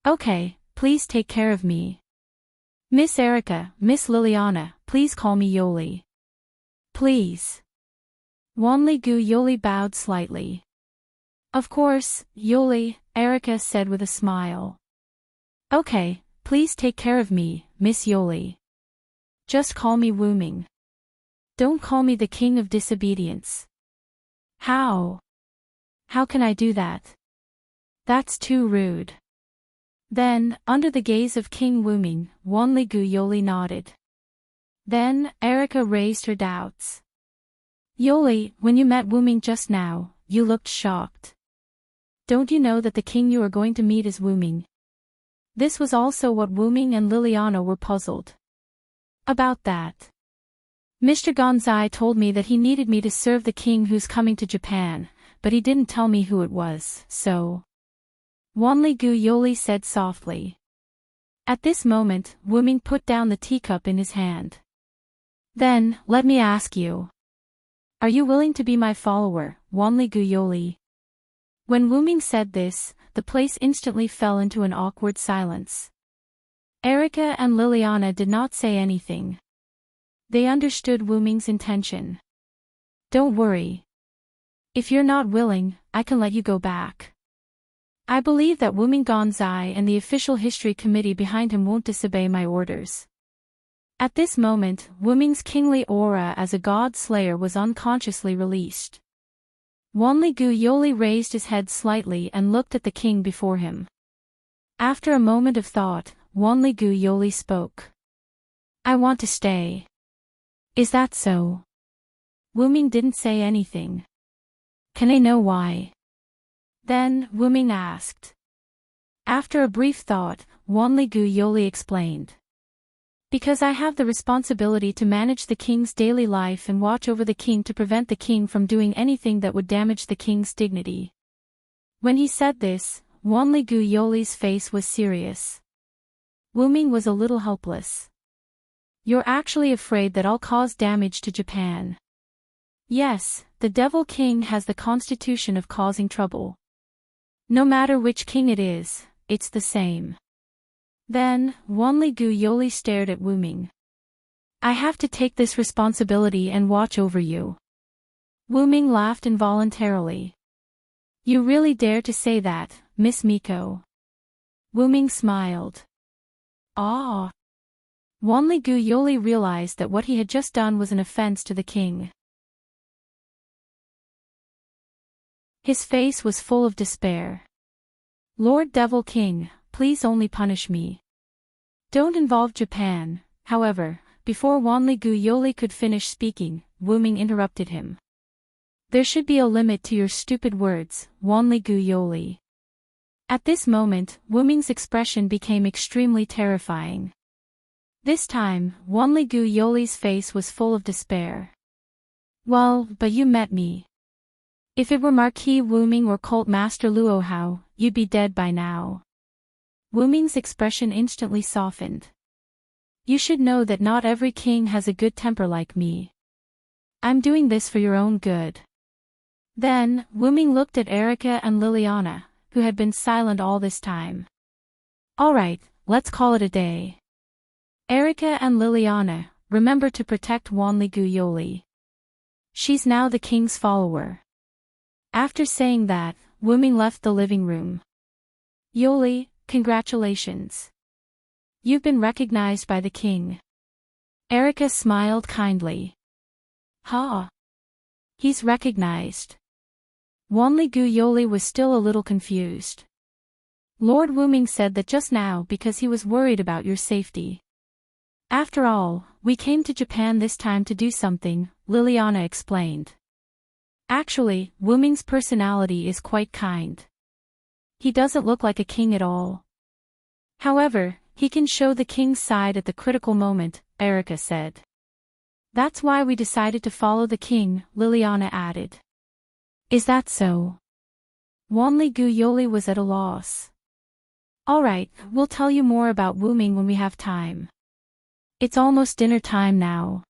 Okay, please take care of me. Miss Erica, Miss Liliana, please call me Yoli. Please. Wanli-gu Yoli bowed slightly. Of course, Yoli, Erica said with a smile. Okay, please take care of me, Miss Yoli. Just call me Wuming. Don't call me the king of disobedience. How? How can I do that? That's too rude. Then, under the gaze of King Wuming, Wanli-gu Yoli nodded. Then, Erica raised her doubts. Yoli, when you met Wuming just now, you looked shocked. Don't you know that the king you are going to meet is Wuming? This was also what Wuming and Liliana were puzzled about that. Mr. Gonzai told me that he needed me to serve the king who's coming to Japan, but he didn't tell me who it was, so... Wanli-gu Yoli said softly. At this moment, Wuming put down the teacup in his hand. Then, let me ask you. Are you willing to be my follower, Wanli-gu Yoli? When Wuming said this, the place instantly fell into an awkward silence. Erica and Liliana did not say anything. They understood Wu Ming's intention. Don't worry. If you're not willing, I can let you go back. I believe that Wu Ming Gonzai and the official history committee behind him won't disobey my orders. At this moment, Wu Ming's kingly aura as a god slayer was unconsciously released. Wanli Gu Yoli raised his head slightly and looked at the king before him. After a moment of thought, Wanli Gu Yoli spoke. I want to stay. Is that so? Wu Ming didn't say anything. Can I know why? Then, Wu Ming asked. After a brief thought, Wanli Gu Yoli explained. Because I have the responsibility to manage the king's daily life and watch over the king to prevent the king from doing anything that would damage the king's dignity. When he said this, Wanli Gu Yoli's face was serious. Wu Ming was a little helpless. You're actually afraid that I'll cause damage to Japan. Yes, the Devil King has the constitution of causing trouble. No matter which king it is, it's the same. Then, Wanli Gu Yoli stared at Wu Ming. I have to take this responsibility and watch over you. Wu Ming laughed involuntarily. You really dare to say that, Miss Miko? Wu Ming smiled. Ah. Wanli Gu Yoli realized that what he had just done was an offense to the king. His face was full of despair. Lord Devil King, please only punish me. Don't involve Japan. However, before Wanli Gu Yoli could finish speaking, Wu Ming interrupted him. There should be a limit to your stupid words, Wanli Gu Yoli. At this moment, Wu Ming's expression became extremely terrifying. This time, Wanli Gu Yoli's face was full of despair. Well, but you met me. If it were Marquis Wu Ming or Cult Master Luo Hao, you'd be dead by now. Wu Ming's expression instantly softened. You should know that not every king has a good temper like me. I'm doing this for your own good. Then, Wu Ming looked at Erica and Liliana, who had been silent all this time. Alright, let's call it a day. Erica and Liliana, remember to protect Wanli Gu Yoli. She's now the king's follower. After saying that, Wu Ming left the living room. Yoli, congratulations. You've been recognized by the king. Erica smiled kindly. Ha! He's recognized. Wanli Gu Yoli was still a little confused. Lord Wu Ming said that just now because he was worried about your safety. After all, we came to Japan this time to do something, Liliana explained. Actually, Wu Ming's personality is quite kind. He doesn't look like a king at all. However, he can show the king's side at the critical moment, Erica said. That's why we decided to follow the king, Liliana added. Is that so? Wanli Gu Yoli was at a loss. Alright, we'll tell you more about Wu Ming when we have time. It's almost dinner time now.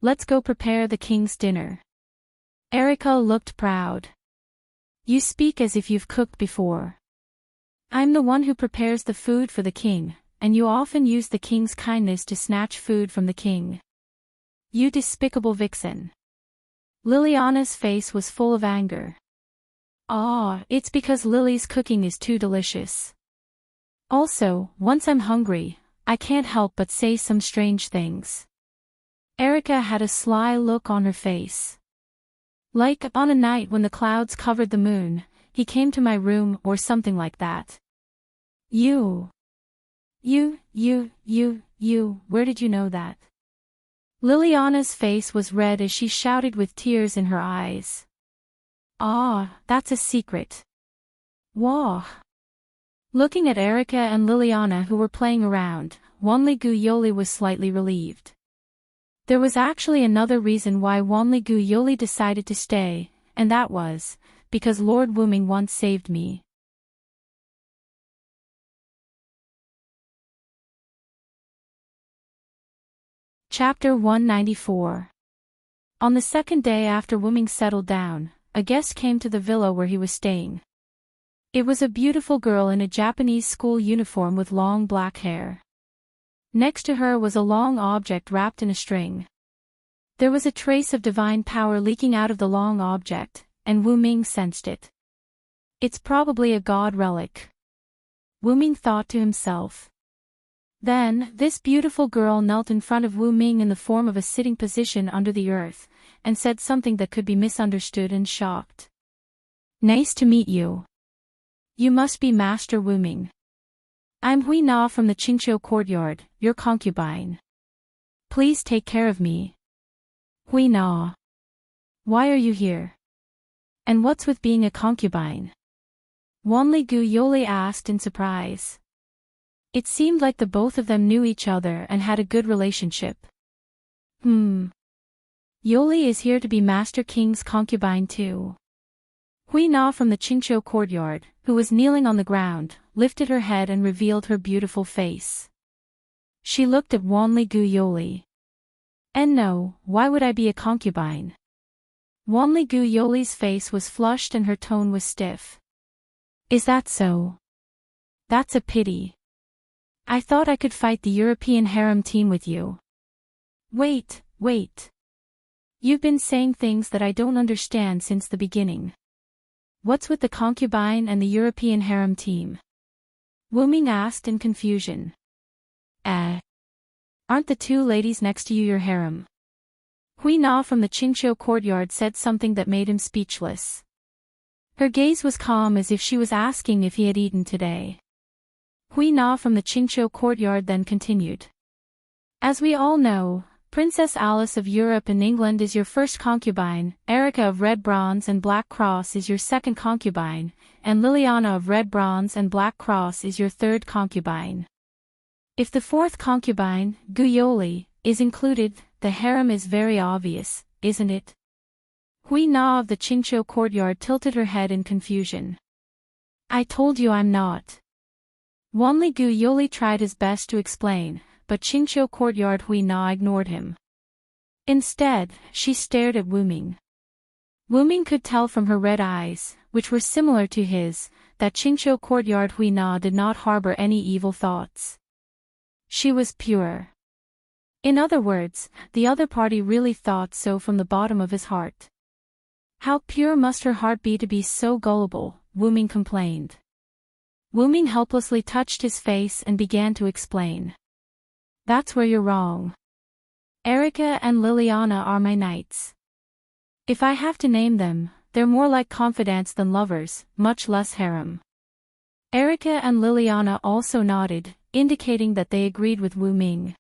Let's go prepare the king's dinner. Erica looked proud. You speak as if you've cooked before. I'm the one who prepares the food for the king, and you often use the king's kindness to snatch food from the king. You despicable vixen. Liliana's face was full of anger. Ah, it's because Lily's cooking is too delicious. Also, once I'm hungry, I can't help but say some strange things. Erica had a sly look on her face. Like on a night when the clouds covered the moon, he came to my room or something like that. You, where did you know that? Liliana's face was red as she shouted with tears in her eyes. Ah, that's a secret. Wah. Looking at Erica and Liliana who were playing around, Wanli Gu Yoli was slightly relieved. There was actually another reason why Wanli Gu Yoli decided to stay, and that was, because Lord Wu Ming once saved me. Chapter 194. On the second day after Wu Ming settled down, a guest came to the villa where he was staying. It was a beautiful girl in a Japanese school uniform with long black hair. Next to her was a long object wrapped in a string. There was a trace of divine power leaking out of the long object, and Wu Ming sensed it. It's probably a god relic, Wu Ming thought to himself. Then, this beautiful girl knelt in front of Wu Ming in the form of a sitting position under the earth, and said something that could be misunderstood and shocked. Nice to meet you. You must be Master Wu Ming. I'm Hui Na from the Qingqiu courtyard, your concubine. Please take care of me. Hui Na. Why are you here? And what's with being a concubine? Wanli Gu Yoli asked in surprise. It seemed like the both of them knew each other and had a good relationship. Yoli is here to be Master King's concubine too. Hui Na from the Qingqiu courtyard, who was kneeling on the ground, lifted her head and revealed her beautiful face. She looked at Wanli Gu Yoli. And no, why would I be a concubine? Wanli Gu Yoli's face was flushed and her tone was stiff. Is that so? That's a pity. I thought I could fight the European harem team with you. Wait. You've been saying things that I don't understand since the beginning. What's with the concubine and the European harem team? Wu Ming asked in confusion. Aren't the two ladies next to you your harem? Hui Na from the Qingqiu courtyard said something that made him speechless. Her gaze was calm as if she was asking if he had eaten today. Hui Na from the Qingqiu courtyard then continued. As we all know, Princess Alice of Europe and England is your first concubine, Erica of Red Bronze and Black Cross is your second concubine, and Liliana of Red Bronze and Black Cross is your third concubine. If the fourth concubine, Guyoli, is included, the harem is very obvious, isn't it? Hui Na of the Qingqiu courtyard tilted her head in confusion. I told you I'm not. Wanli Gu Yoli tried his best to explain, but Qingqiu courtyard Hui Na ignored him. Instead, she stared at Wu Ming. Wu Ming could tell from her red eyes, which were similar to his, that Qingqiu courtyard Hui Na did not harbor any evil thoughts. She was pure. In other words, the other party really thought so from the bottom of his heart. How pure must her heart be to be so gullible, Wu Ming complained. Wu Ming helplessly touched his face and began to explain. That's where you're wrong. Erica and Liliana are my knights. If I have to name them, they're more like confidants than lovers, much less harem. Erica and Liliana also nodded, indicating that they agreed with Wu Ming.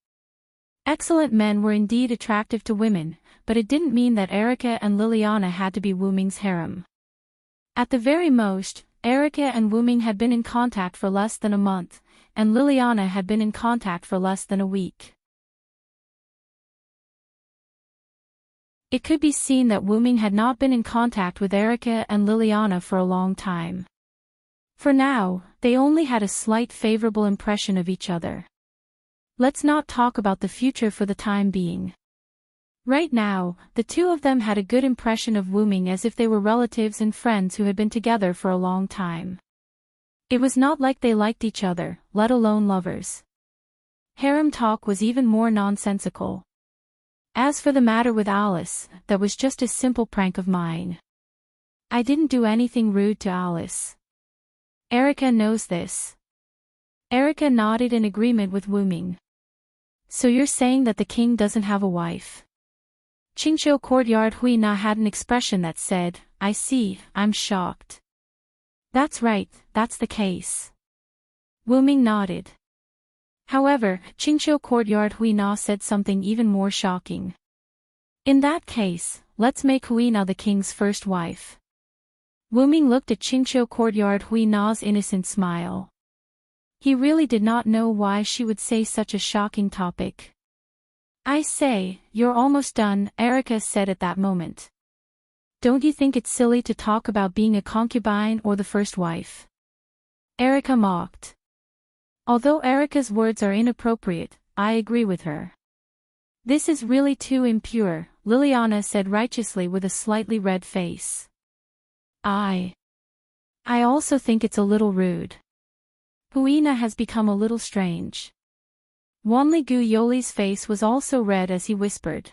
Excellent men were indeed attractive to women, but it didn't mean that Erica and Liliana had to be Wu Ming's harem. At the very most, Erica and Wu Ming had been in contact for less than a month, and Liliana had been in contact for less than a week. It could be seen that Wu Ming had not been in contact with Erica and Liliana for a long time. For now, they only had a slight favorable impression of each other. Let's not talk about the future for the time being. Right now, the two of them had a good impression of Wu Ming as if they were relatives and friends who had been together for a long time. It was not like they liked each other, let alone lovers. Harem talk was even more nonsensical. As for the matter with Alice, that was just a simple prank of mine. I didn't do anything rude to Alice. Erica knows this. Erica nodded in agreement with Wu Ming. So you're saying that the king doesn't have a wife? Qingqiu courtyard Hui Na had an expression that said, I see, I'm shocked. That's right, that's the case. Wu Ming nodded. However, Qingqiu courtyard Hui Na said something even more shocking. In that case, let's make Hui Na the king's first wife. Wu Ming looked at Qingqiu courtyard Hui Na's innocent smile. He really did not know why she would say such a shocking topic. I say, you're almost done, Erica said at that moment. Don't you think it's silly to talk about being a concubine or the first wife? Erica mocked. Although Erica's words are inappropriate, I agree with her. This is really too impure, Liliana said righteously with a slightly red face. I also think it's a little rude. Huina has become a little strange. Wanli-gu Yoli's face was also red as he whispered.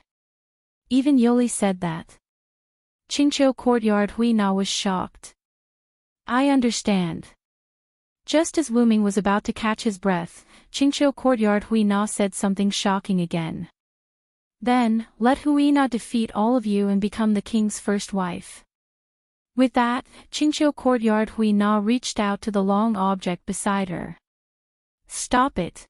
Even Yoli said that. Qingqiu Courtyard Huina was shocked. I understand. Just as Wu Ming was about to catch his breath, Qingqiu Courtyard Huina said something shocking again. Then, let Huina defeat all of you and become the king's first wife. With that, Qingqiu Courtyard Huina reached out to the long object beside her. Stop it.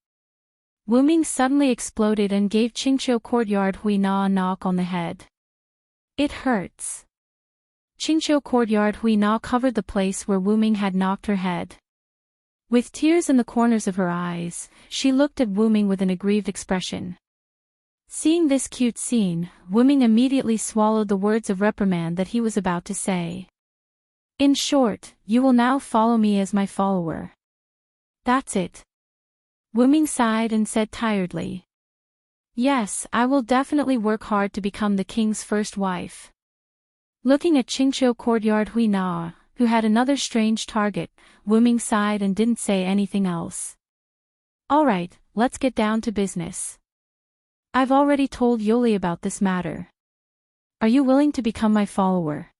Wu Ming suddenly exploded and gave Qingqiu Courtyard Huina a knock on the head. It hurts. Qingqiu Courtyard Huina covered the place where Wu Ming had knocked her head. With tears in the corners of her eyes, she looked at Wu Ming with an aggrieved expression. Seeing this cute scene, Wu Ming immediately swallowed the words of reprimand that he was about to say. In short, you will now follow me as my follower. That's it. Wu Ming sighed and said tiredly. Yes, I will definitely work hard to become the king's first wife. Looking at Qingqiu Courtyard Huina, who had another strange target, Wu Ming sighed and didn't say anything else. Alright, let's get down to business. I've already told Yoli about this matter. Are you willing to become my follower?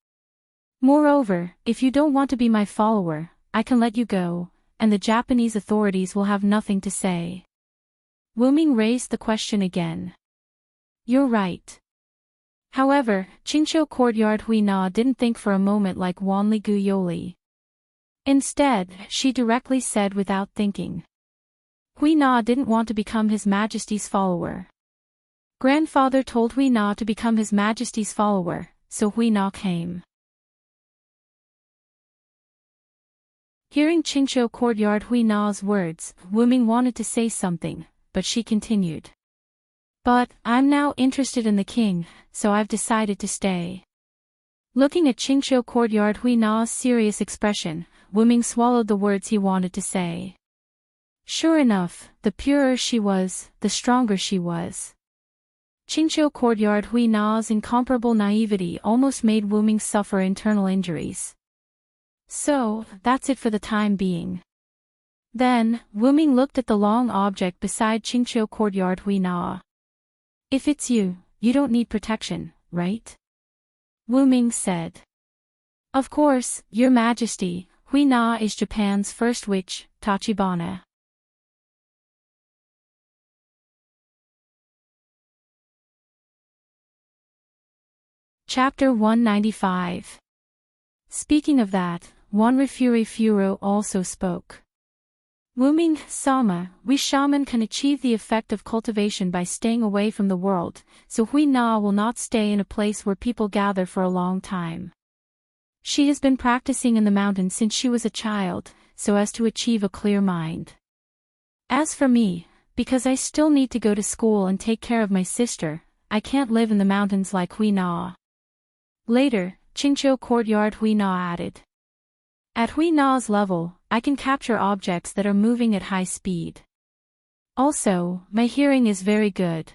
Moreover, if you don't want to be my follower, I can let you go, and the Japanese authorities will have nothing to say. Wu Ming raised the question again. You're right. However, Qingqiu Courtyard Huina didn't think for a moment like Wanli-gu Yoli. Instead, she directly said without thinking. Huina didn't want to become His Majesty's follower. Grandfather told Huina to become His Majesty's follower, so Huina came. Hearing Qingqiu Courtyard Huina's words, Wu Ming wanted to say something, but she continued. But, I'm now interested in the king, so I've decided to stay. Looking at Qingqiu Courtyard Huina's serious expression, Wu Ming swallowed the words he wanted to say. Sure enough, the purer she was, the stronger she was. Qingqiu Courtyard Huina's incomparable naivety almost made Wu Ming suffer internal injuries. So, that's it for the time being. Then, Wu Ming looked at the long object beside Qingqiu Courtyard Huina. If it's you, you don't need protection, right? Wu Ming said. Of course, Your Majesty, Huina is Japan's first witch, Tachibana. Chapter 195. Speaking of that, Wanrifuri Furo also spoke. Wu Ming, Sama, we shaman can achieve the effect of cultivation by staying away from the world, so Huina will not stay in a place where people gather for a long time. She has been practicing in the mountains since she was a child, so as to achieve a clear mind. As for me, because I still need to go to school and take care of my sister, I can't live in the mountains like Huina. Later, Qingqiu Courtyard Huina added. At Huina's level, I can capture objects that are moving at high speed. Also, my hearing is very good.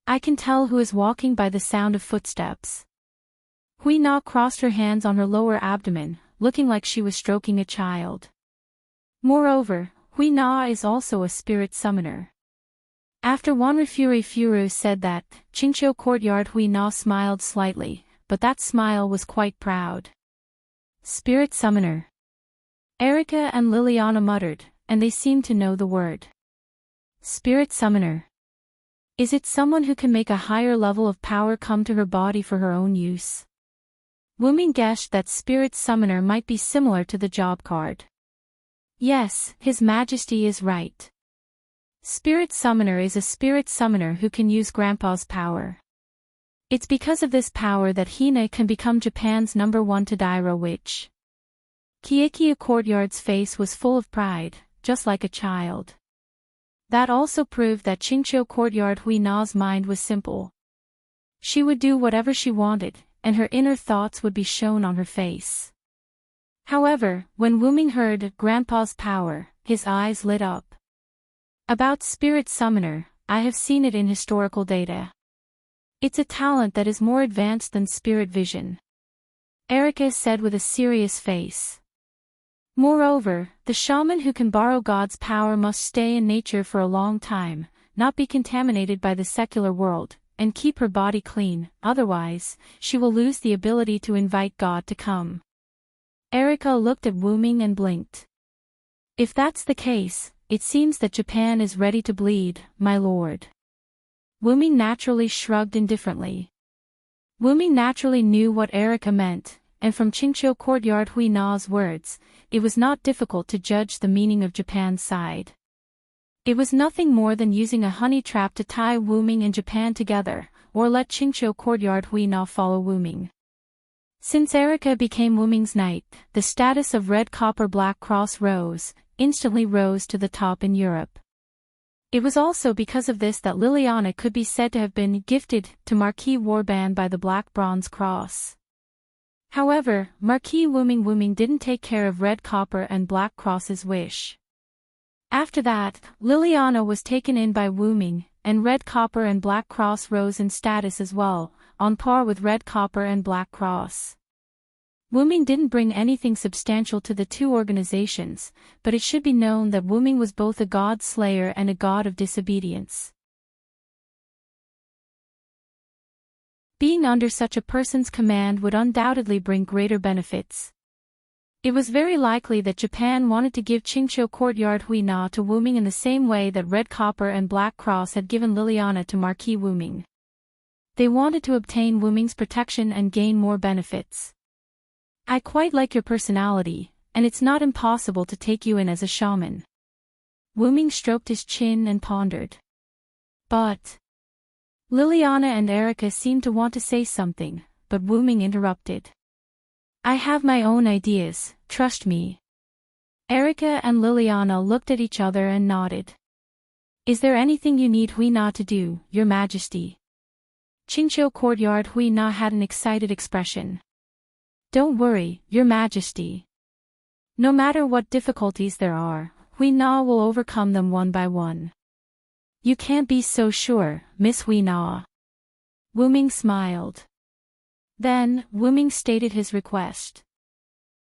I can tell who is walking by the sound of footsteps. Huina crossed her hands on her lower abdomen, looking like she was stroking a child. Moreover, Huina is also a spirit summoner. After Wanrifuri Furu said that, Qingqiu Courtyard Huina smiled slightly, but that smile was quite proud. Spirit summoner. Erica and Liliana muttered, and they seemed to know the word. Spirit summoner. Is it someone who can make a higher level of power come to her body for her own use? Wu Ming guessed that spirit summoner might be similar to the job card. Yes, His Majesty is right. Spirit summoner is a spirit summoner who can use Grandpa's power. It's because of this power that Hina can become Japan's #1 Tadaira witch. Kiekia Courtyard's face was full of pride, just like a child. That also proved that Qingqiu Courtyard Huina's mind was simple. She would do whatever she wanted, and her inner thoughts would be shown on her face. However, when Wu Ming heard Grandpa's power, his eyes lit up. About Spirit Summoner, I have seen it in historical data. It's a talent that is more advanced than spirit vision. Erica said with a serious face. Moreover, the shaman who can borrow God's power must stay in nature for a long time, not be contaminated by the secular world, and keep her body clean, otherwise, she will lose the ability to invite God to come. Erika looked at Wu Ming and blinked. If that's the case, it seems that Japan is ready to bleed, my lord. Wu Ming naturally shrugged indifferently. Wu Ming naturally knew what Erika meant, and from Qingqiu Courtyard Hui Na's words, it was not difficult to judge the meaning of Japan's side. It was nothing more than using a honey trap to tie Wu Ming and Japan together, or let Qingqiu Courtyard Hui Na follow Wu Ming. Since Erika became Wu Ming's knight, the status of Red Copper Black Cross instantly rose to the top in Europe. It was also because of this that Liliana could be said to have been gifted to Marquis Warband by the Black Bronze Cross. However, Marquis Wu Ming didn't take care of Red Copper and Black Cross's wish. After that, Liliana was taken in by Wu Ming, and Red Copper and Black Cross rose in status as well, on par with Red Copper and Black Cross. Wu Ming didn't bring anything substantial to the two organizations, but it should be known that Wu Ming was both a god slayer and a god of disobedience. Being under such a person's command would undoubtedly bring greater benefits. It was very likely that Japan wanted to give Qingqiu Courtyard Hui Na to Wu Ming in the same way that Red Copper and Black Cross had given Liliana to Marquis Wu Ming. They wanted to obtain Wu Ming's protection and gain more benefits. I quite like your personality, and it's not impossible to take you in as a shaman. Wu Ming stroked his chin and pondered. But Liliana and Erika seemed to want to say something, but Wu Ming interrupted. I have my own ideas, trust me. Erika and Liliana looked at each other and nodded. Is there anything you need Hui Na to do, Your Majesty? Qingqiu Courtyard Hui Na had an excited expression. Don't worry, Your Majesty. No matter what difficulties there are, Hui Na will overcome them one by one. You can't be so sure, Miss Hui Na. Wu Ming smiled. Then, Wu Ming stated his request.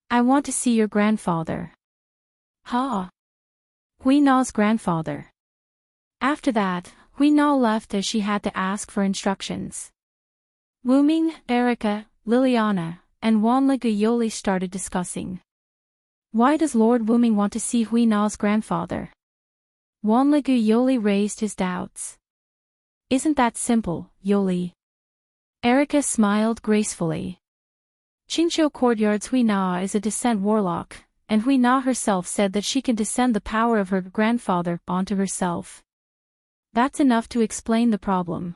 I want to see your grandfather. Ha! Hui Na's grandfather. After that, Hui Na left as she had to ask for instructions. Wu Ming, Erika, Liliana, and Wanle Guyoli started discussing. Why does Lord Wu Ming want to see Hui Na's grandfather? Wanle Guyoli raised his doubts. Isn't that simple, Yoli? Erika smiled gracefully. Qingqiu Courtyard's Hui Na is a descent warlock, and Hui Na herself said that she can descend the power of her grandfather onto herself. That's enough to explain the problem.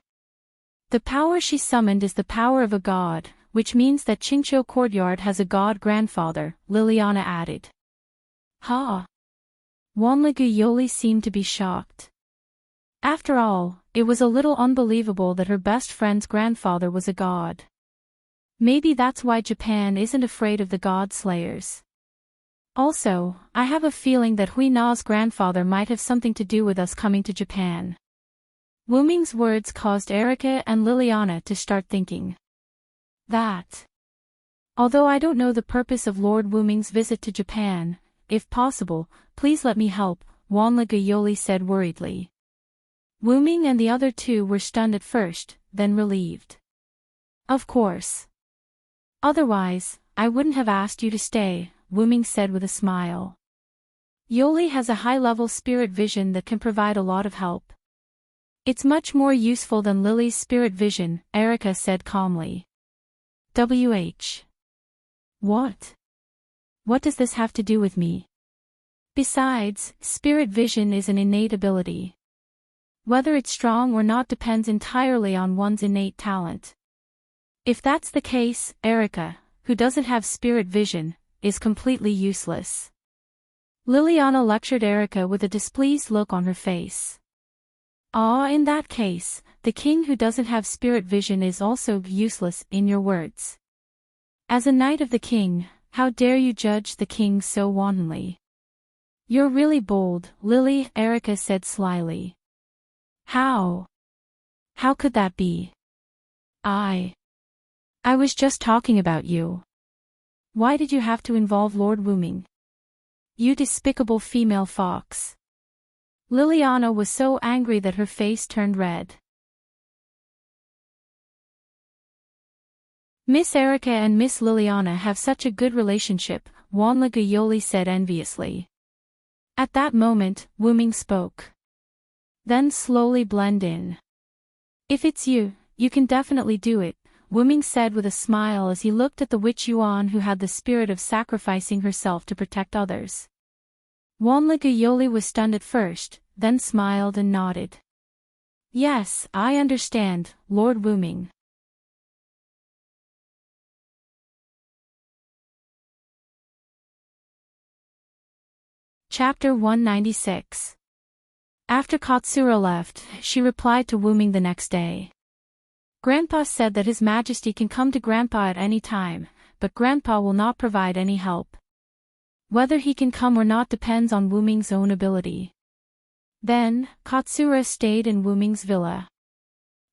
The power she summoned is the power of a god, which means that Qingqiu Courtyard has a god grandfather, Liliana added. Ha! Wanle Guyoli seemed to be shocked. After all, it was a little unbelievable that her best friend's grandfather was a god. Maybe that's why Japan isn't afraid of the god slayers. Also, I have a feeling that Hui Na's grandfather might have something to do with us coming to Japan. Wu Ming's words caused Erika and Liliana to start thinking. That. Although I don't know the purpose of Lord Wu Ming's visit to Japan, if possible, please let me help, Wanle Guyoli said worriedly. Wu Ming and the other two were stunned at first, then relieved. Of course. Otherwise, I wouldn't have asked you to stay, Wu Ming said with a smile. Yoli has a high-level spirit vision that can provide a lot of help. It's much more useful than Lily's spirit vision, Erika said calmly. WH. What? What does this have to do with me? Besides, spirit vision is an innate ability. Whether it's strong or not depends entirely on one's innate talent. If that's the case, Erika, who doesn't have spirit vision, is completely useless. Liliana lectured Erika with a displeased look on her face. In that case, the king who doesn't have spirit vision is also useless, in your words. As a knight of the king, how dare you judge the king so wantonly? You're really bold, Lily, Erika said slyly. How? How could that be? I was just talking about you. Why did you have to involve Lord Wu Ming? You despicable female fox. Liliana was so angry that her face turned red. Miss Erica and Miss Liliana have such a good relationship, Juan Guyoli said enviously. At that moment, Wu Ming spoke. Then slowly blend in. If it's you, you can definitely do it, Wu Ming said with a smile as he looked at the witch Yuan who had the spirit of sacrificing herself to protect others. Juan Guyoli was stunned at first, then smiled and nodded. Yes, I understand, Lord Wu Ming. Chapter 196. After Katsura left, she replied to Wu Ming the next day. Grandpa said that His Majesty can come to Grandpa at any time, but Grandpa will not provide any help. Whether he can come or not depends on Wu Ming's own ability. Then, Katsura stayed in Wu Ming's villa.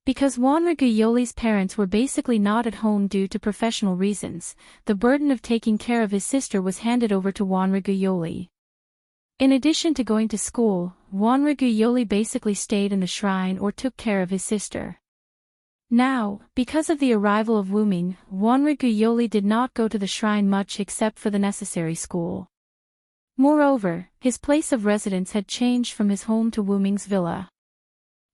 Because Wanra Guyoli's parents were basically not at home due to professional reasons, the burden of taking care of his sister was handed over to Wanra Guyoli. In addition to going to school, Wanra Guyoli basically stayed in the shrine or took care of his sister. Now, because of the arrival of Wu Ming, Wanra Guyoli did not go to the shrine much except for the necessary school. Moreover, his place of residence had changed from his home to Wu Ming's villa.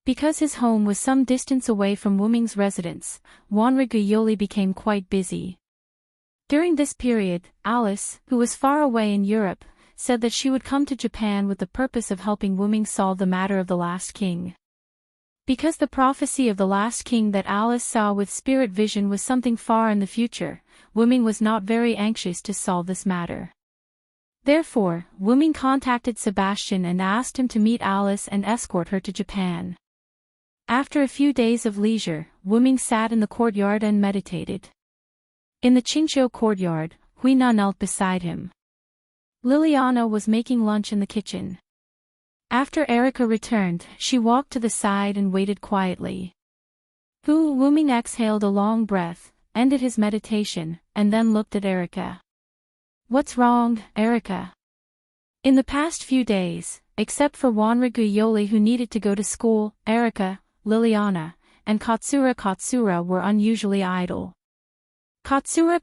Because his home was some distance away from Wu Ming's residence, Wanra Guyoli became quite busy. During this period, Alice, who was far away in Europe, said that she would come to Japan with the purpose of helping Wu Ming solve the matter of the last king. Because the prophecy of the last king that Alice saw with spirit vision was something far in the future, Wu Ming was not very anxious to solve this matter. Therefore, Wu Ming contacted Sebastian and asked him to meet Alice and escort her to Japan. After a few days of leisure, Wu Ming sat in the courtyard and meditated. In the Qingqiu courtyard, Huina knelt beside him. Liliana was making lunch in the kitchen. After Erica returned, she walked to the side and waited quietly. Wu Ming exhaled a long breath, ended his meditation, and then looked at Erica. What's wrong, Erica? In the past few days, except for Wanra Guyoli who needed to go to school, Erica, Liliana, and Katsura were unusually idle. Katsura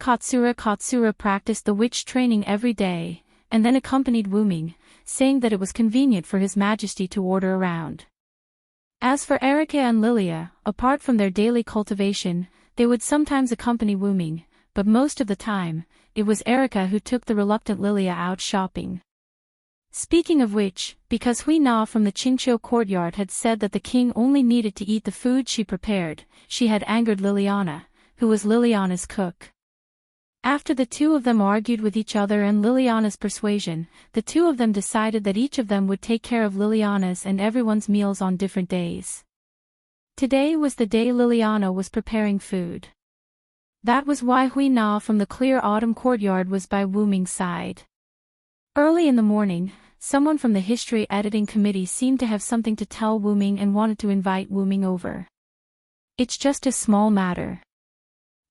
practiced the witch training every day, and then accompanied Wu Ming, saying that it was convenient for His Majesty to order around. As for Erica and Lilia, apart from their daily cultivation, they would sometimes accompany Wu Ming, but most of the time, it was Erica who took the reluctant Lilia out shopping. Speaking of which, because Hui Na from the Qingqiu courtyard had said that the king only needed to eat the food she prepared, she had angered Liliana, who was Liliana's cook. After the two of them argued with each other and Liliana's persuasion, the two of them decided that each of them would take care of Liliana's and everyone's meals on different days. Today was the day Liliana was preparing food. That was why Hui Na from the clear autumn courtyard was by Wu Ming's side. Early in the morning, someone from the history editing committee seemed to have something to tell Wu Ming and wanted to invite Wu Ming over. It's just a small matter.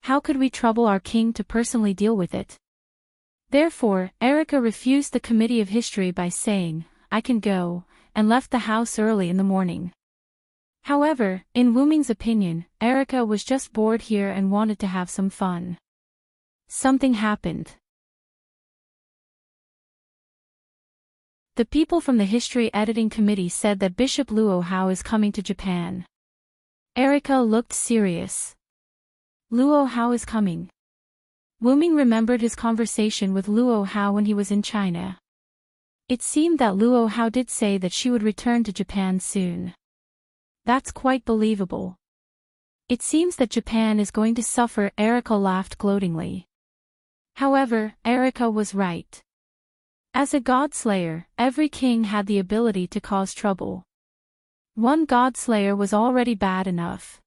How could we trouble our king to personally deal with it? Therefore, Erica refused the committee of history by saying, I can go, and left the house early in the morning. However, in Wu Ming's opinion, Erica was just bored here and wanted to have some fun. Something happened. The people from the history editing committee said that Bishop Luo Hao is coming to Japan. Erica looked serious. Luo Hao is coming. Wu Ming remembered his conversation with Luo Hao when he was in China. It seemed that Luo Hao did say that she would return to Japan soon. That's quite believable. It seems that Japan is going to suffer. Erica laughed gloatingly. However, Erica was right. As a god-slayer, every king had the ability to cause trouble. One god-slayer was already bad enough.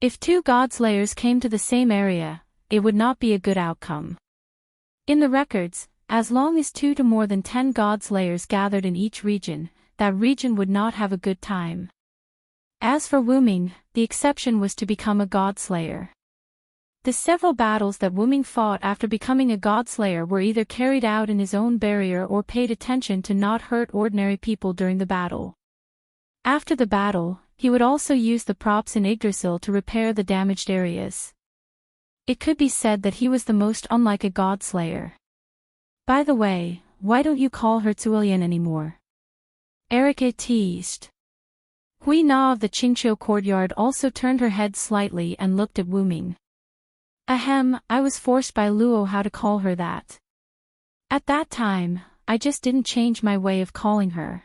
If two god-slayers came to the same area, it would not be a good outcome. In the records, as long as 2 to more than 10 god-slayers gathered in each region, that region would not have a good time. As for Wu Ming, the exception was to become a god-slayer. The several battles that Wu Ming fought after becoming a godslayer were either carried out in his own barrier or paid attention to not hurt ordinary people during the battle. After the battle, he would also use the props in Yggdrasil to repair the damaged areas. It could be said that he was the most unlike a godslayer. By the way, why don't you call her Zuilian anymore? Erika teased. Hui Na of the Qingqiu courtyard also turned her head slightly and looked at Wu Ming. Ahem, I was forced by Luo how to call her that. At that time, I just didn't change my way of calling her.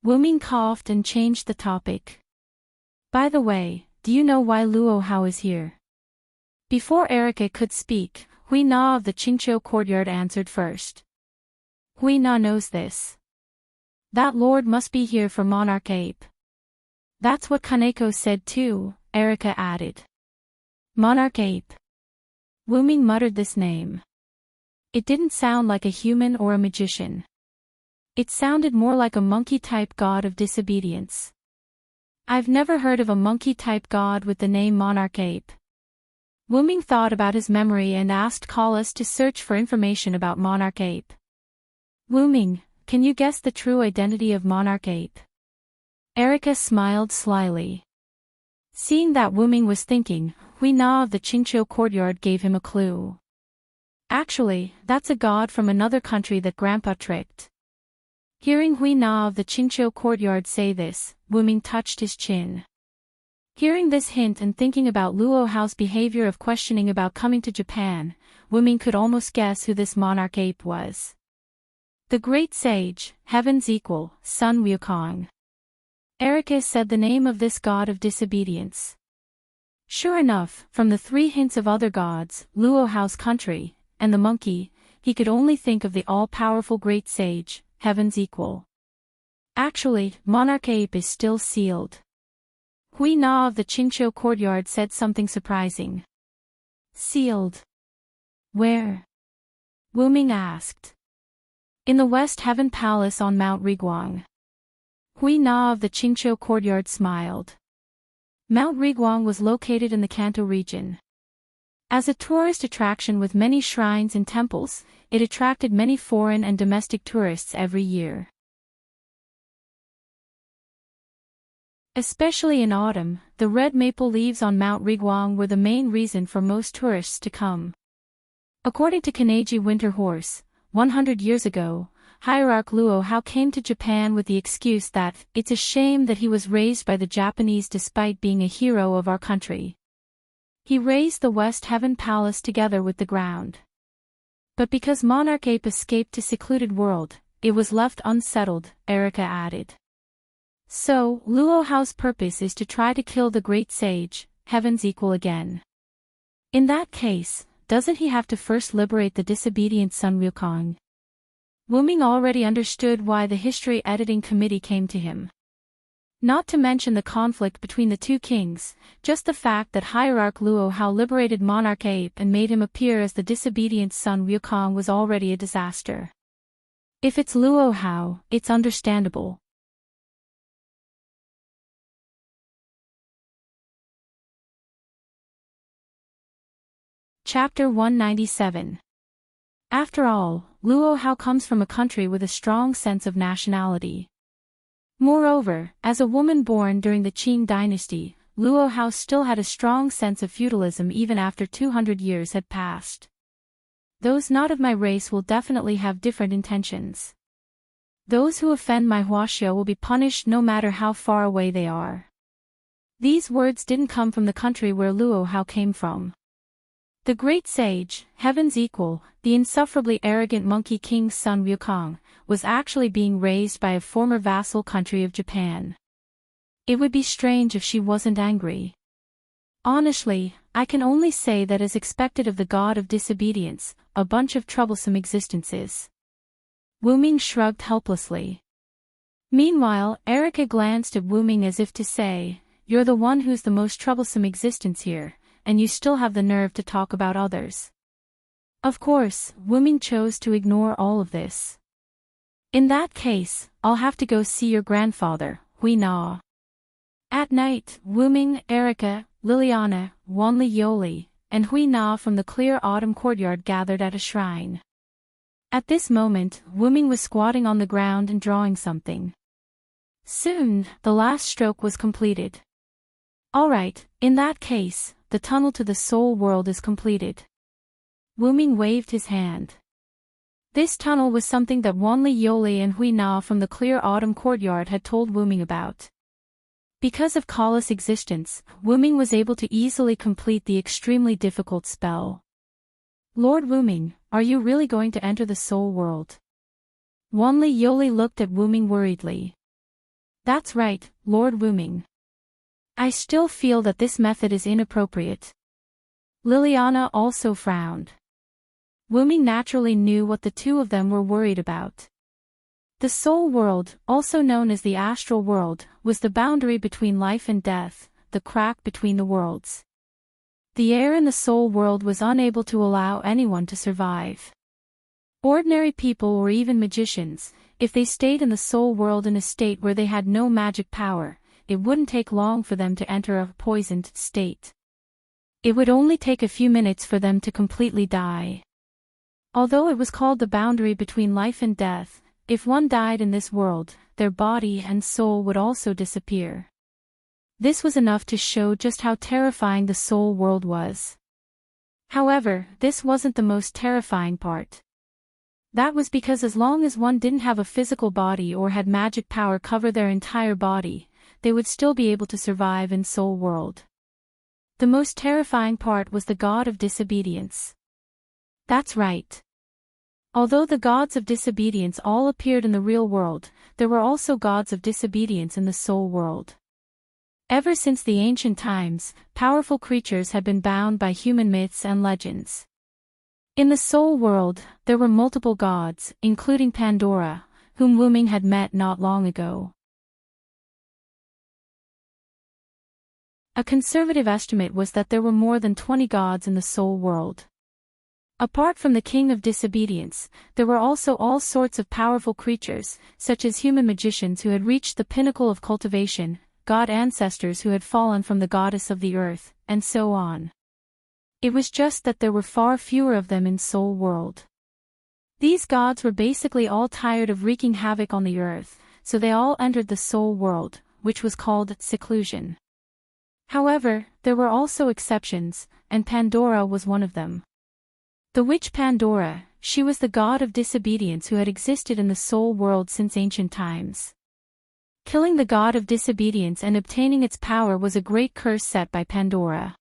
Wu Ming coughed and changed the topic. By the way, do you know why Luo Hao is here? Before Erika could speak, Hui Na of the Qingqiu courtyard answered first. Hui Na knows this. That lord must be here for Monarch Ape. That's what Kaneko said too, Erika added. Monarch Ape. Wu Ming muttered this name. It didn't sound like a human or a magician. It sounded more like a monkey-type god of disobedience. I've never heard of a monkey-type god with the name Monarch Ape. Wu Ming thought about his memory and asked Collis to search for information about Monarch Ape. Wu Ming, can you guess the true identity of Monarch Ape? Erika smiled slyly. Seeing that Wu Ming was thinking, Hui Na of the Qingqiu courtyard gave him a clue. Actually, that's a god from another country that Grandpa tricked. Hearing Hui Na of the Qingqiu courtyard say this, Wu Ming touched his chin. Hearing this hint and thinking about Luo Hao's behavior of questioning about coming to Japan, Wu Ming could almost guess who this Monarch Ape was. The great sage, heaven's equal, Sun Wukong. Erika said the name of this god of disobedience. Sure enough, from the three hints of other gods, Luo Hao's country, and the monkey, he could only think of the all-powerful great sage, heaven's equal. Actually, Monarch Ape is still sealed. Hui Na of the Qingqiu courtyard said something surprising. Sealed? Where? Wu Ming asked. In the West Heaven Palace on Mount Riguang. Hui Na of the Qingqiu courtyard smiled. Mount Riguang was located in the Kanto region. As a tourist attraction with many shrines and temples, it attracted many foreign and domestic tourists every year. Especially in autumn, the red maple leaves on Mount Riguang were the main reason for most tourists to come. According to Kaneji Winter Horse, 100 years ago, Hierarch Luo Hao came to Japan with the excuse that it's a shame that he was raised by the Japanese despite being a hero of our country. He raised the West Heaven Palace together with the ground. But because Monarch Ape escaped to secluded world, it was left unsettled, Erika added. So, Luo Hao's purpose is to try to kill the great sage, heaven's equal again. In that case, doesn't he have to first liberate the disobedient Sun Wukong? Wu Ming already understood why the history editing committee came to him. Not to mention the conflict between the two kings, just the fact that Hierarch Luo Hao liberated Monarch Ape and made him appear as the disobedient Sun Wukong was already a disaster. If it's Luo Hao, it's understandable. Chapter 197. After all, Luo Hao comes from a country with a strong sense of nationality. Moreover, as a woman born during the Qing dynasty, Luo Hao still had a strong sense of feudalism even after 200 years had passed. Those not of my race will definitely have different intentions. Those who offend my Huaxia will be punished no matter how far away they are. These words didn't come from the country where Luo Hao came from. The great sage, heaven's equal, the insufferably arrogant monkey king Sun Wukong, was actually being raised by a former vassal country of Japan. It would be strange if she wasn't angry. Honestly, I can only say that as expected of the god of disobedience, a bunch of troublesome existences. Wu Ming shrugged helplessly. Meanwhile, Erika glanced at Wu Ming as if to say, "You're the one who's the most troublesome existence here, and you still have the nerve to talk about others." Of course, Wu Ming chose to ignore all of this. In that case, I'll have to go see your grandfather, Hui Na. At night, Wu Ming, Erika, Liliana, Wanli Yoli, and Hui Na from the clear autumn courtyard gathered at a shrine. At this moment, Wu Ming was squatting on the ground and drawing something. Soon, the last stroke was completed. All right, in that case, the tunnel to the soul world is completed. Wu Ming waved his hand. This tunnel was something that Wanli Yoli and Hui Na from the clear autumn courtyard had told Wu Ming about. Because of Kala's existence, Wu Ming was able to easily complete the extremely difficult spell. Lord Wu Ming, are you really going to enter the soul world? Wanli Yoli looked at Wu Ming worriedly. That's right, Lord Wu Ming. I still feel that this method is inappropriate. Liliana also frowned. Wu Ming naturally knew what the two of them were worried about. The soul world, also known as the astral world, was the boundary between life and death, the crack between the worlds. The air in the soul world was unable to allow anyone to survive. Ordinary people or even magicians, if they stayed in the soul world in a state where they had no magic power, it wouldn't take long for them to enter a poisoned state. It would only take a few minutes for them to completely die. Although it was called the boundary between life and death, if one died in this world, their body and soul would also disappear. This was enough to show just how terrifying the soul world was. However, this wasn't the most terrifying part. That was because as long as one didn't have a physical body or had magic power cover their entire body, they would still be able to survive in soul world. The most terrifying part was the god of disobedience. That's right. Although the gods of disobedience all appeared in the real world, there were also gods of disobedience in the soul world. Ever since the ancient times, powerful creatures had been bound by human myths and legends. In the soul world, there were multiple gods, including Pandora, whom Wu Ming had met not long ago. A conservative estimate was that there were more than 20 gods in the soul world. Apart from the king of disobedience, there were also all sorts of powerful creatures, such as human magicians who had reached the pinnacle of cultivation, god ancestors who had fallen from the goddess of the earth, and so on. It was just that there were far fewer of them in soul world. These gods were basically all tired of wreaking havoc on the earth, so they all entered the soul world, which was called seclusion. However, there were also exceptions, and Pandora was one of them. The witch Pandora, she was the god of disobedience who had existed in the soul world since ancient times. Killing the god of disobedience and obtaining its power was a great curse set by Pandora.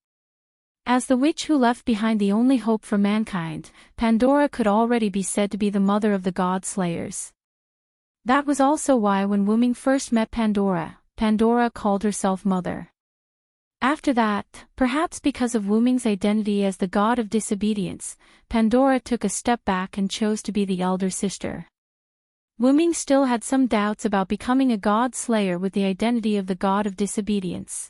As the witch who left behind the only hope for mankind, Pandora could already be said to be the mother of the god slayers. That was also why when Wu Ming first met Pandora, Pandora called herself Mother. After that, perhaps because of Wu Ming's identity as the god of disobedience, Pandora took a step back and chose to be the elder sister. Wu Ming still had some doubts about becoming a god slayer with the identity of the god of disobedience.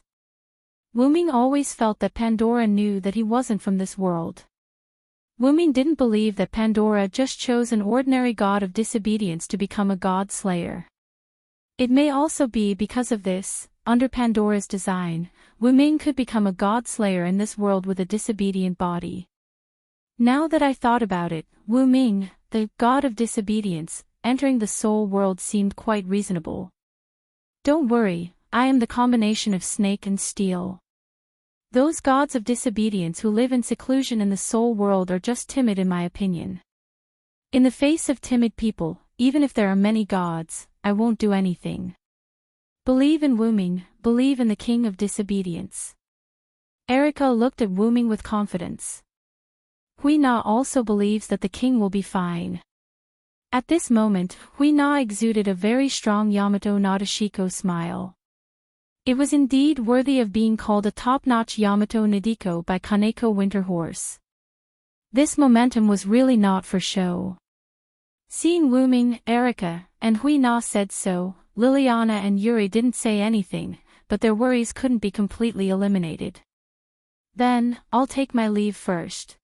Wu Ming always felt that Pandora knew that he wasn't from this world. Wu Ming didn't believe that Pandora just chose an ordinary god of disobedience to become a god slayer. It may also be because of this, under Pandora's design, Wu Ming could become a god slayer in this world with a disobedient body. Now that I thought about it, Wu Ming, the god of disobedience, entering the soul world seemed quite reasonable. Don't worry, I am the combination of snake and steel. Those gods of disobedience who live in seclusion in the soul world are just timid in my opinion. In the face of timid people, even if there are many gods, I won't do anything. Believe in Wu Ming, believe in the king of disobedience. Erica looked at Wu Ming with confidence. Hui Na also believes that the king will be fine. At this moment, Hui Na exuded a very strong Yamato Nadeshiko smile. It was indeed worthy of being called a top-notch Yamato Nadeko by Kaneko Winterhorse. This momentum was really not for show. Seeing Wu Ming, Erica, and Hui Na said so, Liliana and Yuri didn't say anything, but their worries couldn't be completely eliminated. Then, I'll take my leave first.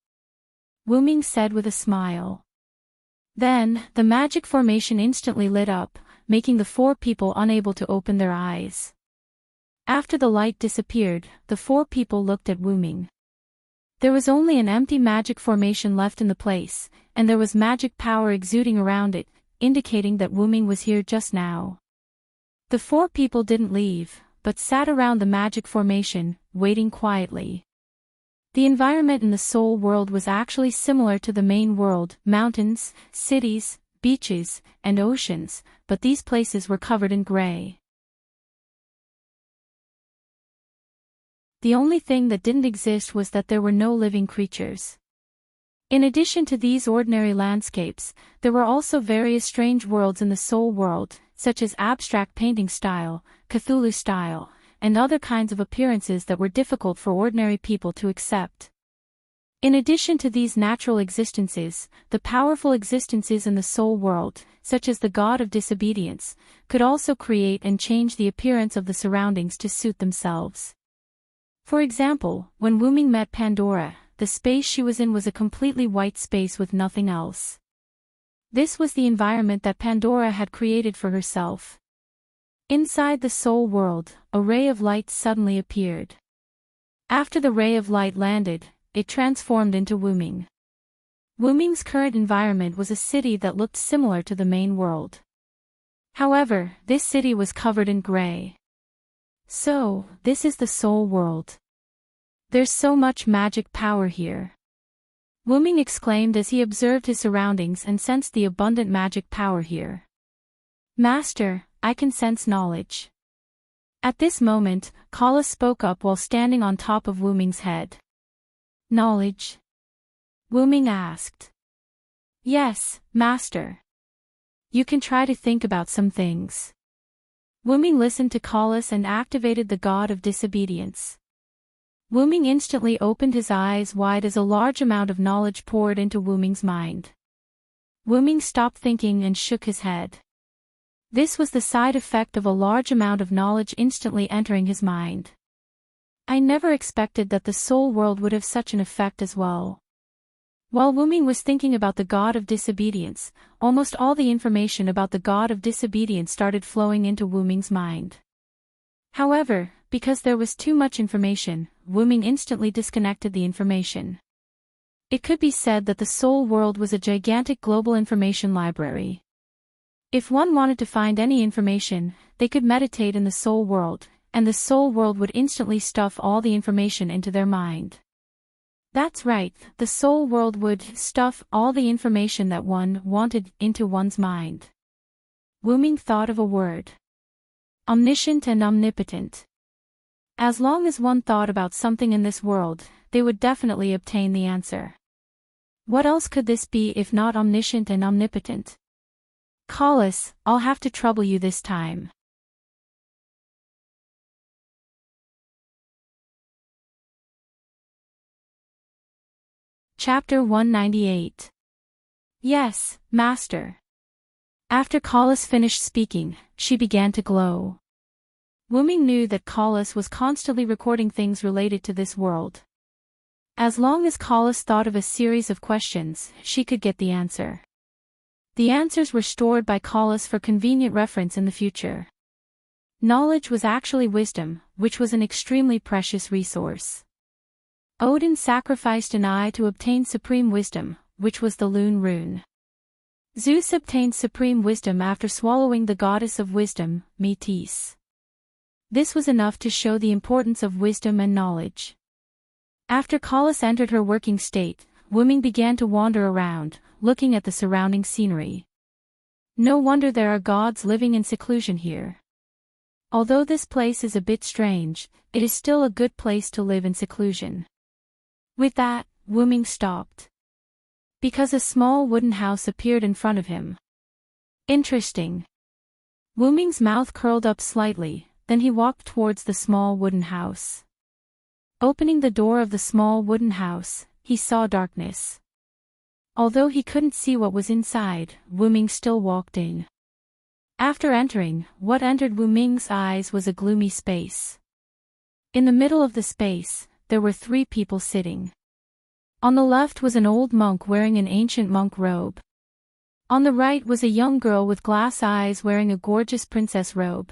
Wu Ming said with a smile. Then, the magic formation instantly lit up, making the four people unable to open their eyes. After the light disappeared, the four people looked at Wu Ming. There was only an empty magic formation left in the place, and there was magic power exuding around it, indicating that Wu Ming was here just now. The four people didn't leave, but sat around the magic formation, waiting quietly. The environment in the soul world was actually similar to the main world: mountains, cities, beaches, and oceans, but these places were covered in gray. The only thing that didn't exist was that there were no living creatures. In addition to these ordinary landscapes, there were also various strange worlds in the soul world, such as abstract painting style, Cthulhu style, and other kinds of appearances that were difficult for ordinary people to accept. In addition to these natural existences, the powerful existences in the soul world, such as the god of disobedience, could also create and change the appearance of the surroundings to suit themselves. For example, when Wu Ming met Pandora, the space she was in was a completely white space with nothing else. This was the environment that Pandora had created for herself. Inside the soul world, a ray of light suddenly appeared. After the ray of light landed, it transformed into Wu Ming. Wu Ming's current environment was a city that looked similar to the main world. However, this city was covered in gray. So, this is the soul world. There's so much magic power here. Wu Ming exclaimed as he observed his surroundings and sensed the abundant magic power here. Master, I can sense knowledge. At this moment, Kala spoke up while standing on top of Wu Ming's head. Knowledge? Wu Ming asked. Yes, Master. You can try to think about some things. Wu Ming listened to Kalas and activated the god of disobedience. Wu Ming instantly opened his eyes wide as a large amount of knowledge poured into Wu Ming's mind. Wu Ming stopped thinking and shook his head. This was the side effect of a large amount of knowledge instantly entering his mind. I never expected that the soul world would have such an effect as well. While Wu Ming was thinking about the god of disobedience, almost all the information about the god of disobedience started flowing into Wu Ming's mind. However, because there was too much information, Wu Ming instantly disconnected the information. It could be said that the soul world was a gigantic global information library. If one wanted to find any information, they could meditate in the soul world, and the soul world would instantly stuff all the information into their mind. That's right, the soul world would stuff all the information that one wanted into one's mind. Wu Ming thought of a word. Omniscient and omnipotent. As long as one thought about something in this world, they would definitely obtain the answer. What else could this be if not omniscient and omnipotent? Kalas, I'll have to trouble you this time. Chapter 198. Yes, Master. After Kalas finished speaking, she began to glow. Wu Ming knew that Kalas was constantly recording things related to this world. As long as Kalas thought of a series of questions, she could get the answer. The answers were stored by Kalas for convenient reference in the future. Knowledge was actually wisdom, which was an extremely precious resource. Odin sacrificed an eye to obtain supreme wisdom, which was the Lune rune. Zeus obtained supreme wisdom after swallowing the goddess of wisdom, Metis. This was enough to show the importance of wisdom and knowledge. After Kalas entered her working state, Wu Ming began to wander around, looking at the surrounding scenery. No wonder there are gods living in seclusion here. Although this place is a bit strange, it is still a good place to live in seclusion. With that, Wu Ming stopped. Because a small wooden house appeared in front of him. Interesting. Wu Ming's mouth curled up slightly, then he walked towards the small wooden house. Opening the door of the small wooden house, he saw darkness. Although he couldn't see what was inside, Wu Ming still walked in. After entering, what entered Wu Ming's eyes was a gloomy space. In the middle of the space, there were 3 people sitting. On the left was an old monk wearing an ancient monk robe. On the right was a young girl with glass eyes wearing a gorgeous princess robe.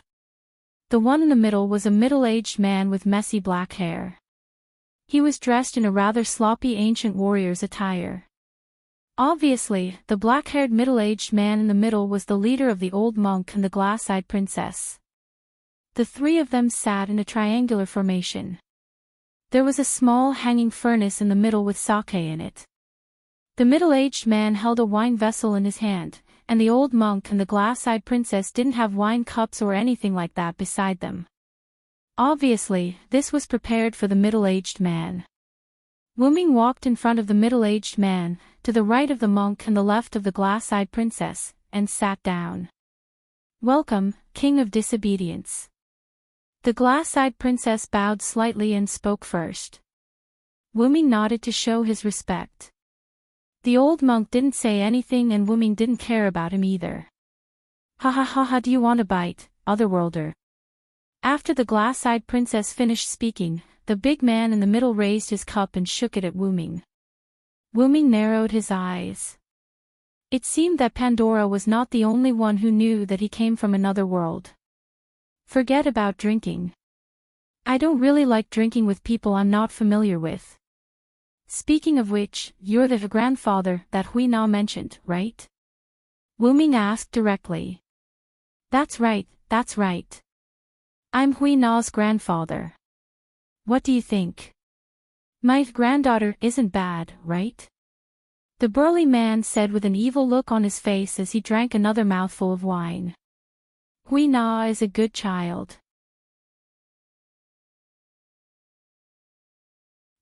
The one in the middle was a middle-aged man with messy black hair. He was dressed in a rather sloppy ancient warrior's attire. Obviously, the black-haired middle-aged man in the middle was the leader of the old monk and the glass-eyed princess. The three of them sat in a triangular formation. There was a small hanging furnace in the middle with sake in it. The middle-aged man held a wine vessel in his hand, and the old monk and the glass-eyed princess didn't have wine cups or anything like that beside them. Obviously, this was prepared for the middle-aged man. Wu Ming walked in front of the middle-aged man, to the right of the monk and the left of the glass-eyed princess, and sat down. "Welcome, King of Disobedience." The glass-eyed princess bowed slightly and spoke first. Wu Ming nodded to show his respect. The old monk didn't say anything and Wu Ming didn't care about him either. "Ha ha ha ha, do you want a bite, otherworlder?" After the glass-eyed princess finished speaking, the big man in the middle raised his cup and shook it at Wu Ming. Wu Ming narrowed his eyes. It seemed that Pandora was not the only one who knew that he came from another world. "Forget about drinking. I don't really like drinking with people I'm not familiar with. Speaking of which, you're the grandfather that Hui Na mentioned, right?" Wu Ming asked directly. That's right. I'm Hui Na's grandfather. What do you think? My granddaughter isn't bad, right?" The burly man said with an evil look on his face as he drank another mouthful of wine. "Hui Na is a good child.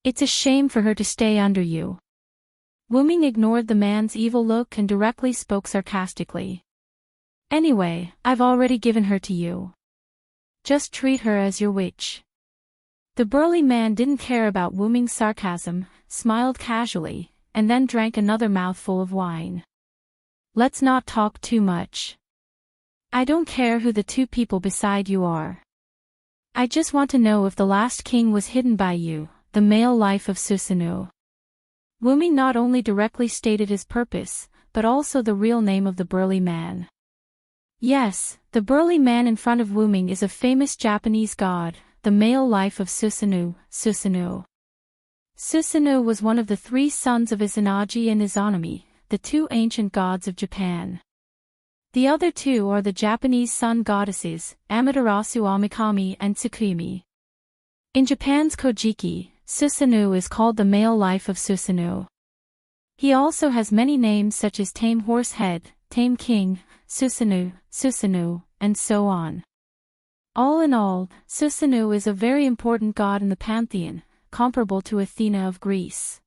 It's a shame for her to stay under you." Wu Ming ignored the man's evil look and directly spoke sarcastically. "Anyway, I've already given her to you. Just treat her as your witch." The burly man didn't care about Wu Ming's sarcasm, smiled casually, and then drank another mouthful of wine. "Let's not talk too much. I don't care who the two people beside you are. I just want to know if the last king was hidden by you, the male life of Susanoo." Wu Ming not only directly stated his purpose, but also the real name of the burly man. Yes, the burly man in front of Wu Ming is a famous Japanese god, the male life of Susanoo. Susanoo was one of the three sons of Izanagi and Izanami, the two ancient gods of Japan. The other two are the Japanese sun goddesses, Amaterasu Amikami and Tsukumi. In Japan's Kojiki, Susanoo is called the male life of Susanoo. He also has many names such as Tame Horsehead, Tame King, Susanoo, and so on. All in all, Susanoo is a very important god in the pantheon, comparable to Athena of Greece.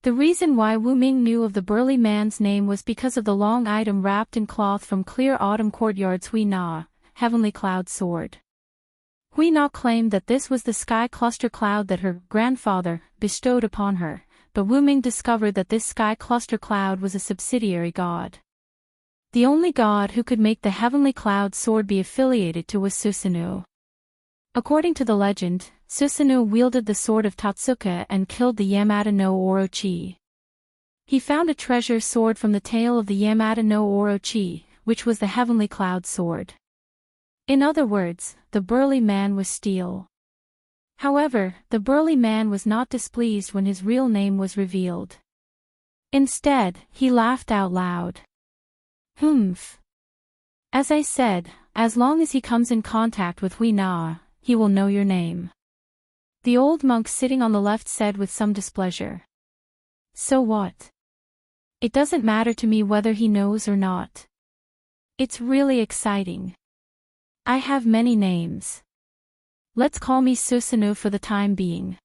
The reason why Wu Ming knew of the burly man's name was because of the long item wrapped in cloth from Clear Autumn Courtyard's Hui Na, Heavenly Cloud Sword. Hui Na claimed that this was the sky cluster cloud that her grandfather bestowed upon her, but Wu Ming discovered that this sky cluster cloud was a subsidiary god. The only god who could make the Heavenly Cloud Sword be affiliated to was Susanoo. According to the legend, Susanoo wielded the sword of Tatsuka and killed the Yamada no Orochi. He found a treasure sword from the tail of the Yamada no Orochi, which was the Heavenly Cloud Sword. In other words, the burly man was steel. However, the burly man was not displeased when his real name was revealed. Instead, he laughed out loud. "Humph. As I said, as long as he comes in contact with Hui Na, he will know your name." The old monk sitting on the left said with some displeasure. "So what? It doesn't matter to me whether he knows or not. It's really exciting. I have many names. Let's call me Susanoo for the time being.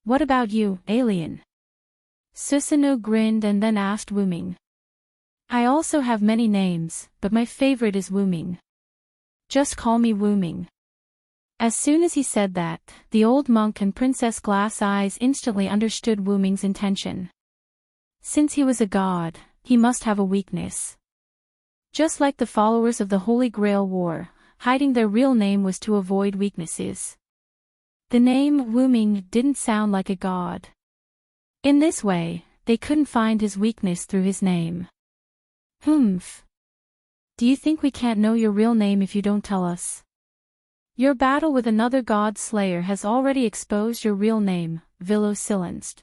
What about you, alien?" Susanoo grinned and then asked Wu Ming. "I also have many names, but my favorite is Wu Ming. Just call me Wu Ming." As soon as he said that, the old monk and Princess Glass Eyes instantly understood Wu Ming's intention. Since he was a god, he must have a weakness. Just like the followers of the Holy Grail War, hiding their real name was to avoid weaknesses. The name Wu Ming didn't sound like a god. In this way, they couldn't find his weakness through his name. "Humph. Do you think we can't know your real name if you don't tell us?" Your battle with another god slayer has already exposed your real name, Vilo-Silenced.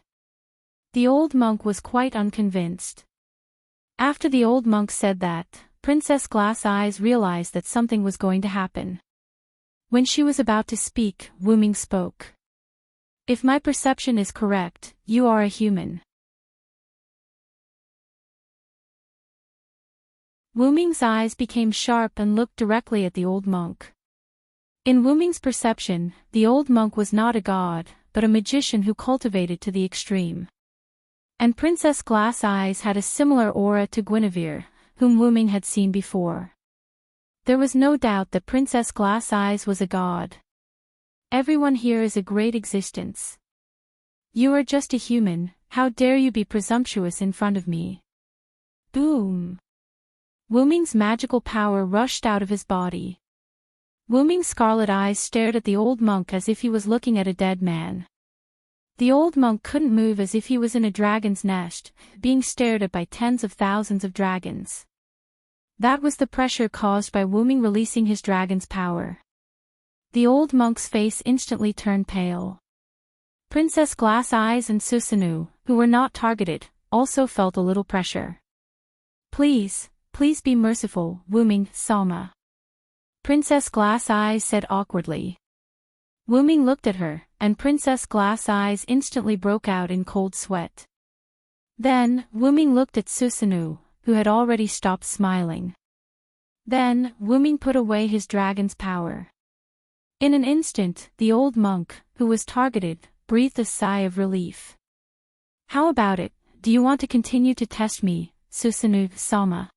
The old monk was quite unconvinced. After the old monk said that, Princess Glass Eyes realized that something was going to happen. When she was about to speak, Wu Ming spoke. If my perception is correct, you are a human. Wu Ming's eyes became sharp and looked directly at the old monk. In Wu Ming's perception, the old monk was not a god, but a magician who cultivated to the extreme. And Princess Glass Eyes had a similar aura to Guinevere, whom Wu Ming had seen before. There was no doubt that Princess Glass Eyes was a god. Everyone here is a great existence. You are just a human, how dare you be presumptuous in front of me? Boom! Wu Ming's magical power rushed out of his body. Wu Ming's scarlet eyes stared at the old monk as if he was looking at a dead man. The old monk couldn't move as if he was in a dragon's nest, being stared at by tens of thousands of dragons. That was the pressure caused by Wu Ming releasing his dragon's power. The old monk's face instantly turned pale. Princess Glass Eyes and Susanoo, who were not targeted, also felt a little pressure. Please be merciful, Wu Ming, Sama. Princess Glass Eyes said awkwardly. Wu Ming looked at her, and Princess Glass Eyes instantly broke out in cold sweat. Then, Wu Ming looked at Susanoo, who had already stopped smiling. Then, Wu Ming put away his dragon's power. In an instant, the old monk, who was targeted, breathed a sigh of relief. How about it, do you want to continue to test me, Susanoo-sama?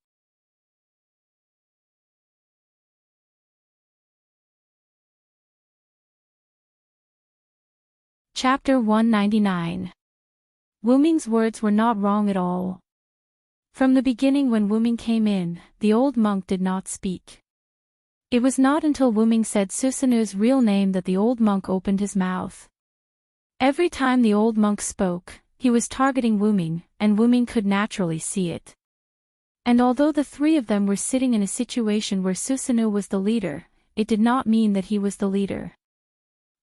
Chapter 199. Wu Ming's words were not wrong at all. From the beginning when Wu Ming came in, the old monk did not speak. It was not until Wu Ming said Susanoo's real name that the old monk opened his mouth. Every time the old monk spoke, he was targeting Wu Ming, and Wu Ming could naturally see it. And although the three of them were sitting in a situation where Susanoo was the leader, it did not mean that he was the leader.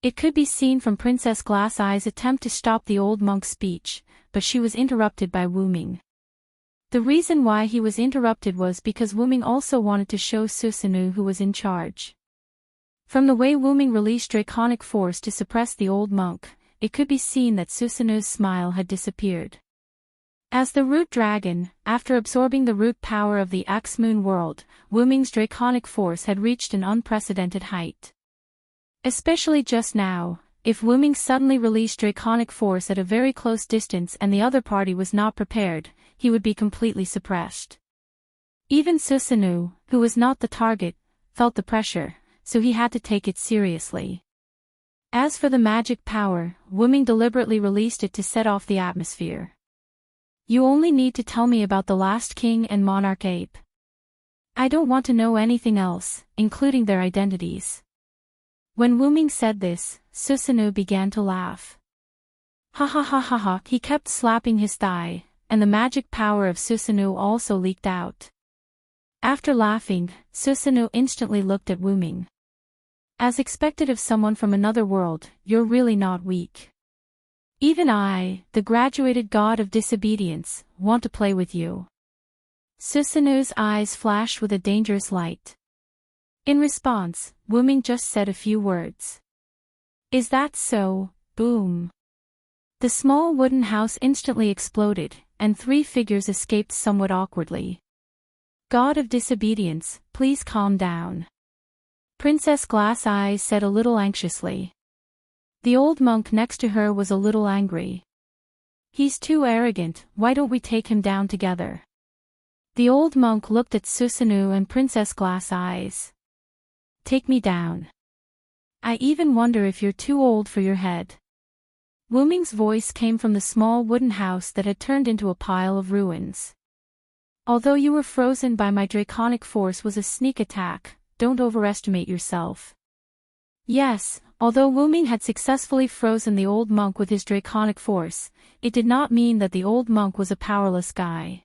It could be seen from Princess Glass Eye's attempt to stop the old monk's speech, but she was interrupted by Wu Ming. The reason why he was interrupted was because Wu Ming also wanted to show Susanoo who was in charge. From the way Wu Ming released draconic force to suppress the old monk, it could be seen that Susanoo's smile had disappeared. As the root dragon, after absorbing the root power of the X-Moon world, Wu Ming's draconic force had reached an unprecedented height. Especially just now, if Wu Ming suddenly released draconic force at a very close distance and the other party was not prepared, he would be completely suppressed. Even Susanoo, who was not the target, felt the pressure, so he had to take it seriously. As for the magic power, Wu Ming deliberately released it to set off the atmosphere. You only need to tell me about the last king and monarch ape. I don't want to know anything else, including their identities. When Wu Ming said this, Susanoo began to laugh. Ha ha ha ha ha, he kept slapping his thigh, and the magic power of Susanoo also leaked out. After laughing, Susanoo instantly looked at Wu Ming. As expected of someone from another world, you're really not weak. Even I, the graduated god of disobedience, want to play with you. Susanoo's eyes flashed with a dangerous light. In response, Wu Ming just said a few words. Is that so? Boom. The small wooden house instantly exploded, and three figures escaped somewhat awkwardly. God of disobedience, please calm down. Princess Glass Eyes said a little anxiously. The old monk next to her was a little angry. He's too arrogant, why don't we take him down together? The old monk looked at Susanoo and Princess Glass Eyes. Take me down. I even wonder if you're too old for your head. Wu Ming's voice came from the small wooden house that had turned into a pile of ruins. Although you were frozen by my draconic force was a sneak attack, don't overestimate yourself. Yes, although Wu Ming had successfully frozen the old monk with his draconic force, it did not mean that the old monk was a powerless guy.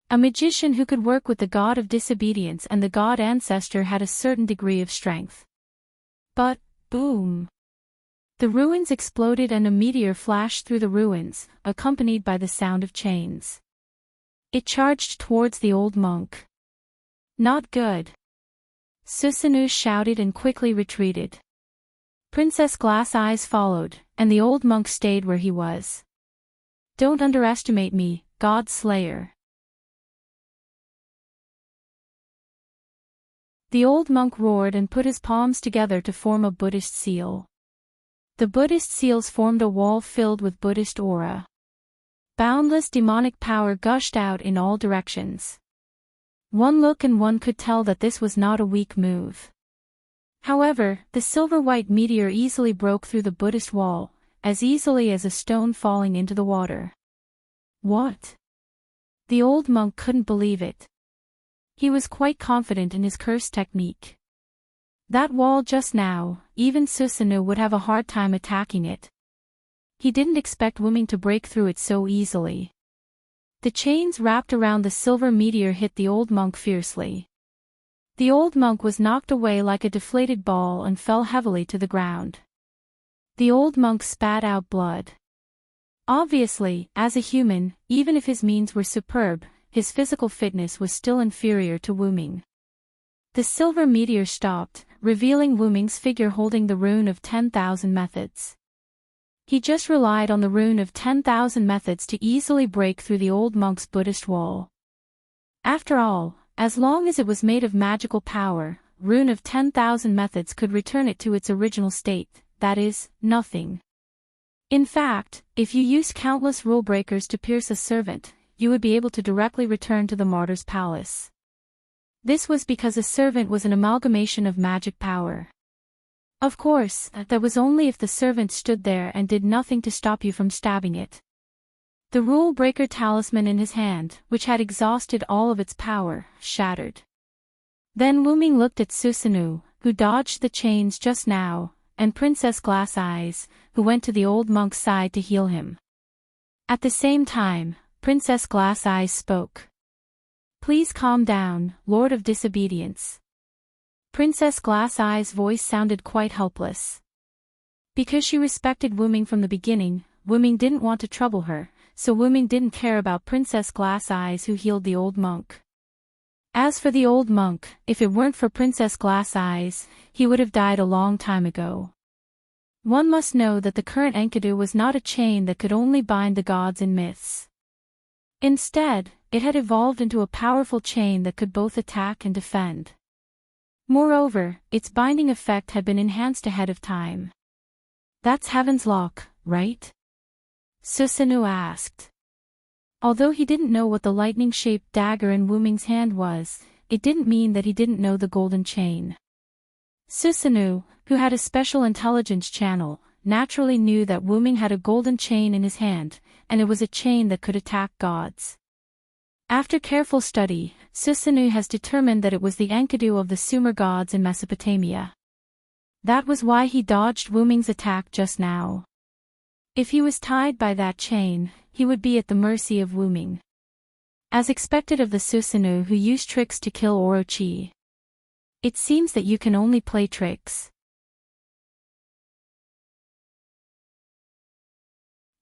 A magician who could work with the god of disobedience and the god ancestor had a certain degree of strength. But, boom! The ruins exploded and a meteor flashed through the ruins, accompanied by the sound of chains. It charged towards the old monk. Not good. Susanoo shouted and quickly retreated. Princess Glass Eyes followed, and the old monk stayed where he was. Don't underestimate me, God Slayer. The old monk roared and put his palms together to form a Buddhist seal. The Buddhist seals formed a wall filled with Buddhist aura. Boundless demonic power gushed out in all directions. One look and one could tell that this was not a weak move. However, the silver-white meteor easily broke through the Buddhist wall, as easily as a stone falling into the water. What? The old monk couldn't believe it. He was quite confident in his curse technique. That wall just now, even Susanoo would have a hard time attacking it. He didn't expect Wuming to break through it so easily. The chains wrapped around the silver meteor hit the old monk fiercely. The old monk was knocked away like a deflated ball and fell heavily to the ground. The old monk spat out blood. Obviously, as a human, even if his means were superb, his physical fitness was still inferior to Wuming. The silver meteor stopped, revealing Wuming's figure holding the rune of 10,000 methods. He just relied on the rune of 10,000 methods to easily break through the old monk's Buddhist wall. After all, as long as it was made of magical power, rune of 10,000 methods could return it to its original state, that is, nothing. In fact, if you used countless rule breakers to pierce a servant, you would be able to directly return to the martyr's palace. This was because a servant was an amalgamation of magic power. Of course, that was only if the servant stood there and did nothing to stop you from stabbing it. The rule breaker talisman in his hand, which had exhausted all of its power, shattered. Then Wuming looked at Susanoo, who dodged the chains just now, and Princess Glass Eyes, who went to the old monk's side to heal him. At the same time, Princess Glass Eyes spoke. Please calm down, Lord of Disobedience. Princess Glass Eyes' voice sounded quite helpless. Because she respected Wuming from the beginning, Wuming didn't want to trouble her, so Wuming didn't care about Princess Glass Eyes who healed the old monk. As for the old monk, if it weren't for Princess Glass Eyes, he would have died a long time ago. One must know that the current Enkidu was not a chain that could only bind the gods in myths. Instead, it had evolved into a powerful chain that could both attack and defend. Moreover, its binding effect had been enhanced ahead of time. That's Heaven's Lock, right? Susanoo asked. Although he didn't know what the lightning-shaped dagger in Wuming's hand was, it didn't mean that he didn't know the golden chain. Susanoo, who had a special intelligence channel, naturally knew that Wuming had a golden chain in his hand, and it was a chain that could attack gods. After careful study, Susanoo has determined that it was the Enkidu of the Sumer gods in Mesopotamia. That was why he dodged Wuming's attack just now. If he was tied by that chain, he would be at the mercy of Wuming. As expected of the Susanoo who used tricks to kill Orochi. It seems that you can only play tricks.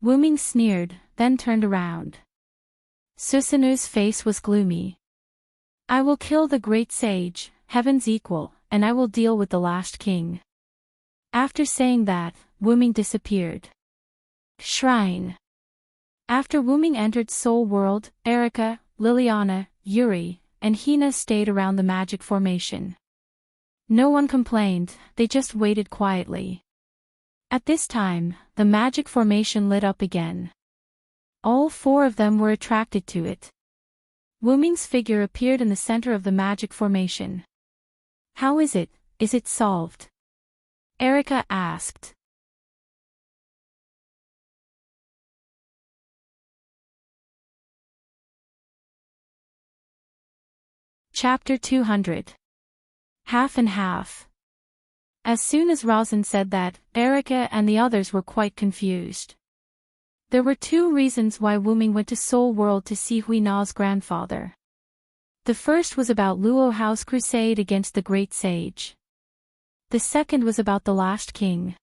Wuming sneered, then turned around. Susanoo's face was gloomy. I will kill the great sage, heaven's equal, and I will deal with the last king. After saying that, Wuming disappeared. Shrine. After Wuming entered Soul World, Erika, Liliana, Yuri, and Hina stayed around the magic formation. No one complained, they just waited quietly. At this time, the magic formation lit up again. All four of them were attracted to it. Wuming's figure appeared in the center of the magic formation. How is it? Is it solved? Erika asked. Chapter 200. Half and half. As soon as Rosin said that, Erika and the others were quite confused. There were two reasons why Wuming went to Soul World to see Hui Na's grandfather. The first was about Luo Hao's crusade against the Great Sage. The second was about the last king.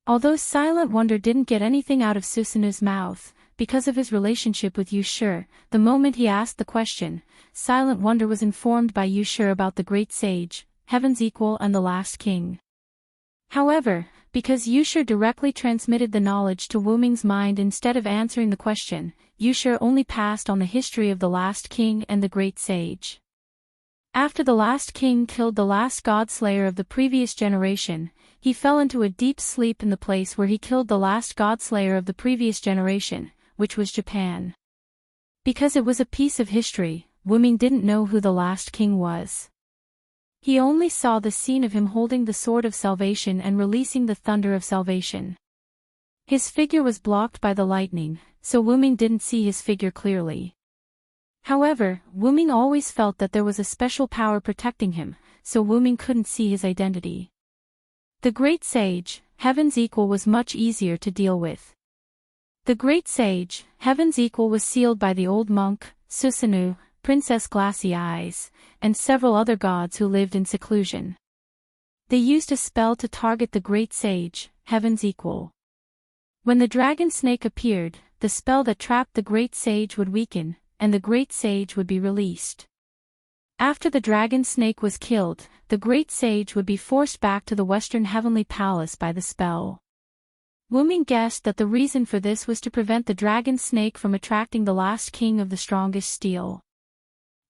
Although Silent Wonder didn't get anything out of Susanu's mouth, because of his relationship with Yushur, the moment he asked the question, Silent Wonder was informed by Yushur about the great sage, Heaven's Equal and the last king. However, because Yushur directly transmitted the knowledge to Wuming's mind instead of answering the question, Yushur only passed on the history of the last king and the great sage. After the last king killed the last god-slayer of the previous generation, he fell into a deep sleep in the place where he killed the last god-slayer of the previous generation, which was Japan. Because it was a piece of history, Wuming didn't know who the last king was. He only saw the scene of him holding the sword of salvation and releasing the thunder of salvation. His figure was blocked by the lightning, so Wuming didn't see his figure clearly. However, Wuming always felt that there was a special power protecting him, so Wuming couldn't see his identity. The great sage, Heaven's Equal, was much easier to deal with. The great sage, Heaven's Equal, was sealed by the old monk, Susanu, Princess Glassy Eyes, and several other gods who lived in seclusion. They used a spell to target the great sage, Heaven's Equal. When the dragon snake appeared, the spell that trapped the great sage would weaken, and the great sage would be released. After the dragon snake was killed, the great sage would be forced back to the Western Heavenly Palace by the spell. Wuming guessed that the reason for this was to prevent the dragon snake from attracting the last king of the strongest steel.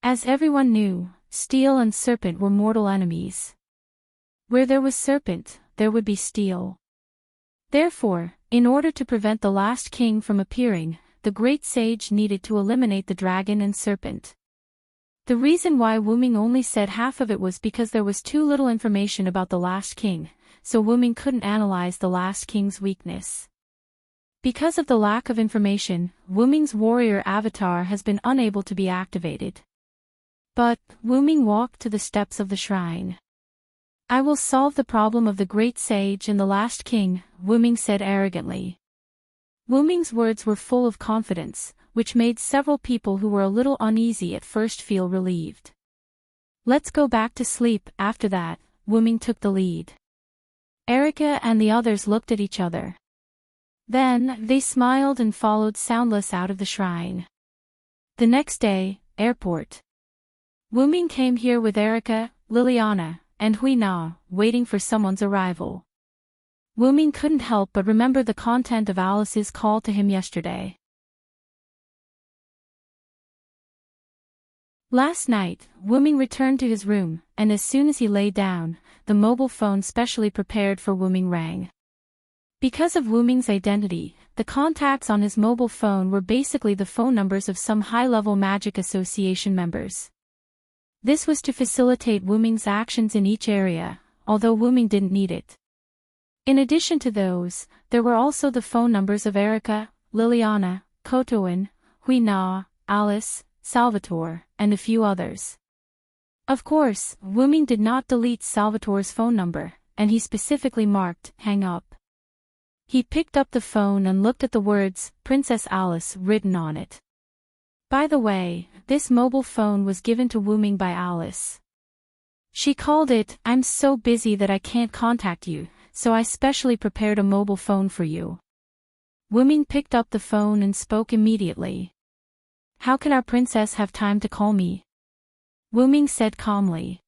As everyone knew, steel and serpent were mortal enemies. Where there was serpent, there would be steel. Therefore, in order to prevent the last king from appearing, the great sage needed to eliminate the dragon and serpent. The reason why Wuming only said half of it was because there was too little information about the last king, so Wuming couldn't analyze the last king's weakness. Because of the lack of information, Wuming's warrior avatar has been unable to be activated. But, Wuming walked to the steps of the shrine. I will solve the problem of the great sage and the last king, Wuming said arrogantly. Wuming's words were full of confidence, which made several people who were a little uneasy at first feel relieved. Let's go back to sleep. After that, Wuming took the lead. Erika and the others looked at each other. Then, they smiled and followed soundless out of the shrine. The next day, airport. Wuming came here with Erika, Liliana, and Hui Na, waiting for someone's arrival. Wuming couldn't help but remember the content of Alice's call to him yesterday. Last night, Wuming returned to his room, and as soon as he lay down, the mobile phone specially prepared for Wuming rang. Because of Wuming's identity, the contacts on his mobile phone were basically the phone numbers of some high-level Magic Association members. This was to facilitate Wuming's actions in each area, although Wuming didn't need it. In addition to those, there were also the phone numbers of Erika, Liliana, Kotoin, Hui Na, Alice, Salvatore, and a few others. Of course, Wuming did not delete Salvatore's phone number, and he specifically marked, hang up. He picked up the phone and looked at the words, Princess Alice, written on it. By the way, this mobile phone was given to Wuming by Alice. She called it, I'm so busy that I can't contact you, so I specially prepared a mobile phone for you. Wuming picked up the phone and spoke immediately. How can our princess have time to call me? Wuming said calmly.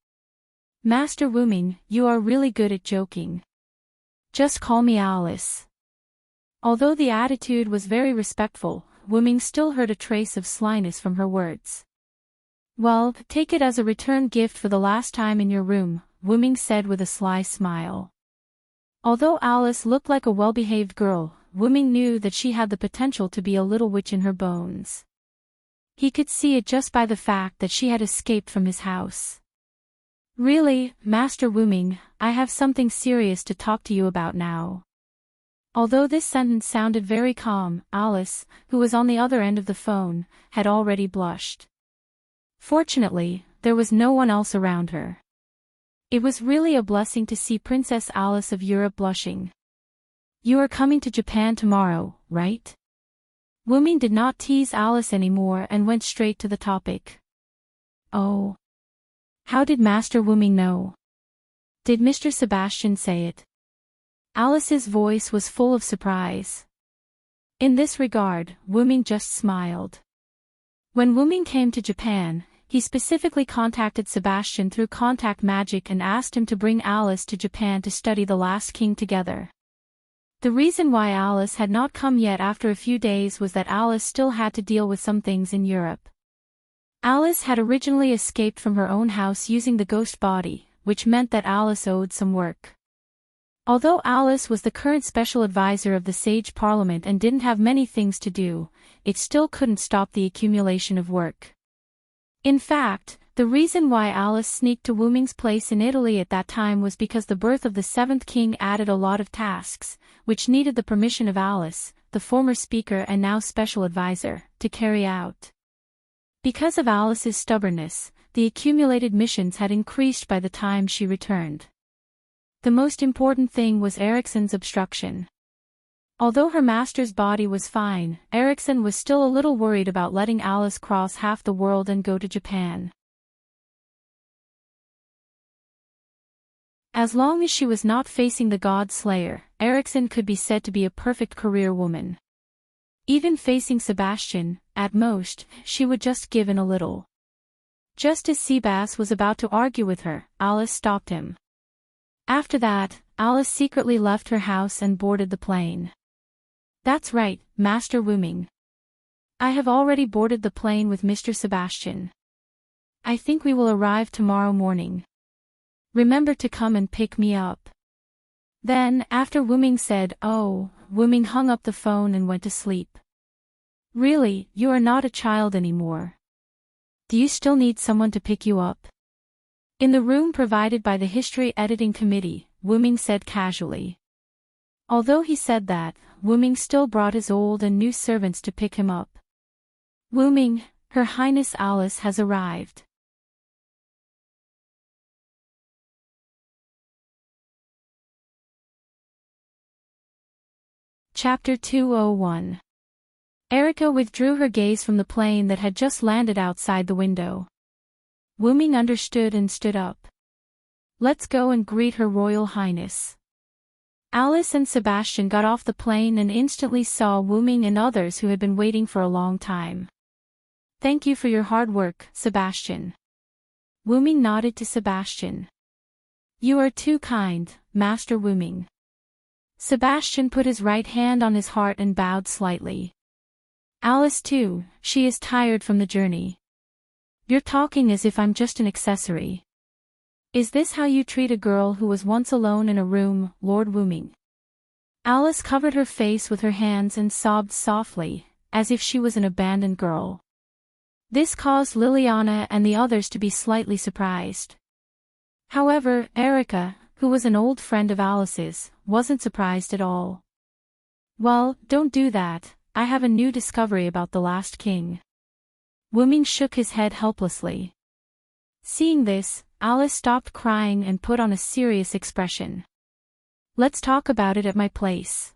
Master Wuming, you are really good at joking. Just call me Alice. Although the attitude was very respectful, Wuming still heard a trace of slyness from her words. Well, take it as a return gift for the last time in your room, Wuming said with a sly smile. Although Alice looked like a well-behaved girl, Wuming knew that she had the potential to be a little witch in her bones. He could see it just by the fact that she had escaped from his house. Really, Master Wuming, I have something serious to talk to you about now. Although this sentence sounded very calm, Alice, who was on the other end of the phone, had already blushed. Fortunately, there was no one else around her. It was really a blessing to see Princess Alice of Europe blushing. You are coming to Japan tomorrow, right? Wuming did not tease Alice anymore and went straight to the topic. Oh. How did Master Wuming know? Did Mr. Sebastian say it? Alice's voice was full of surprise. In this regard, Wuming just smiled. When Wuming came to Japan, he specifically contacted Sebastian through contact magic and asked him to bring Alice to Japan to study The Last King together. The reason why Alice had not come yet after a few days was that Alice still had to deal with some things in Europe. Alice had originally escaped from her own house using the ghost body, which meant that Alice owed some work. Although Alice was the current special advisor of the Sage Parliament and didn't have many things to do, it still couldn't stop the accumulation of work. In fact, the reason why Alice sneaked to Wuming's place in Italy at that time was because the birth of the seventh king added a lot of tasks, which needed the permission of Alice, the former speaker and now special advisor, to carry out. Because of Alice's stubbornness, the accumulated missions had increased by the time she returned. The most important thing was Ericsson's obstruction. Although her master's body was fine, Ericsson was still a little worried about letting Alice cross half the world and go to Japan. As long as she was not facing the God Slayer, Ericsson could be said to be a perfect career woman. Even facing Sebastian, at most, she would just give in a little. Just as Seabass was about to argue with her, Alice stopped him. After that, Alice secretly left her house and boarded the plane. That's right, Master Wuming. I have already boarded the plane with Mr. Sebastian. I think we will arrive tomorrow morning. Remember to come and pick me up. Then, after Wuming said, "Oh," Wuming hung up the phone and went to sleep. Really, you are not a child anymore. Do you still need someone to pick you up? In the room provided by the History Editing Committee, Wuming said casually. Although he said that, Wuming still brought his old and new servants to pick him up. Wuming, Her Highness Alice has arrived. Chapter 201. Erica withdrew her gaze from the plane that had just landed outside the window. Wuming understood and stood up. Let's go and greet Her Royal Highness. Alice and Sebastian got off the plane and instantly saw Wuming and others who had been waiting for a long time. Thank you for your hard work, Sebastian. Wuming nodded to Sebastian. You are too kind, Master Wuming. Sebastian put his right hand on his heart and bowed slightly. Alice too, she is tired from the journey. You're talking as if I'm just an accessory. Is this how you treat a girl who was once alone in a room, Lord Wuming? Alice covered her face with her hands and sobbed softly, as if she was an abandoned girl. This caused Liliana and the others to be slightly surprised. However, Erica, who was an old friend of Alice's, wasn't surprised at all. Well, don't do that, I have a new discovery about the last king. Wuming shook his head helplessly. Seeing this, Alice stopped crying and put on a serious expression. Let's talk about it at my place.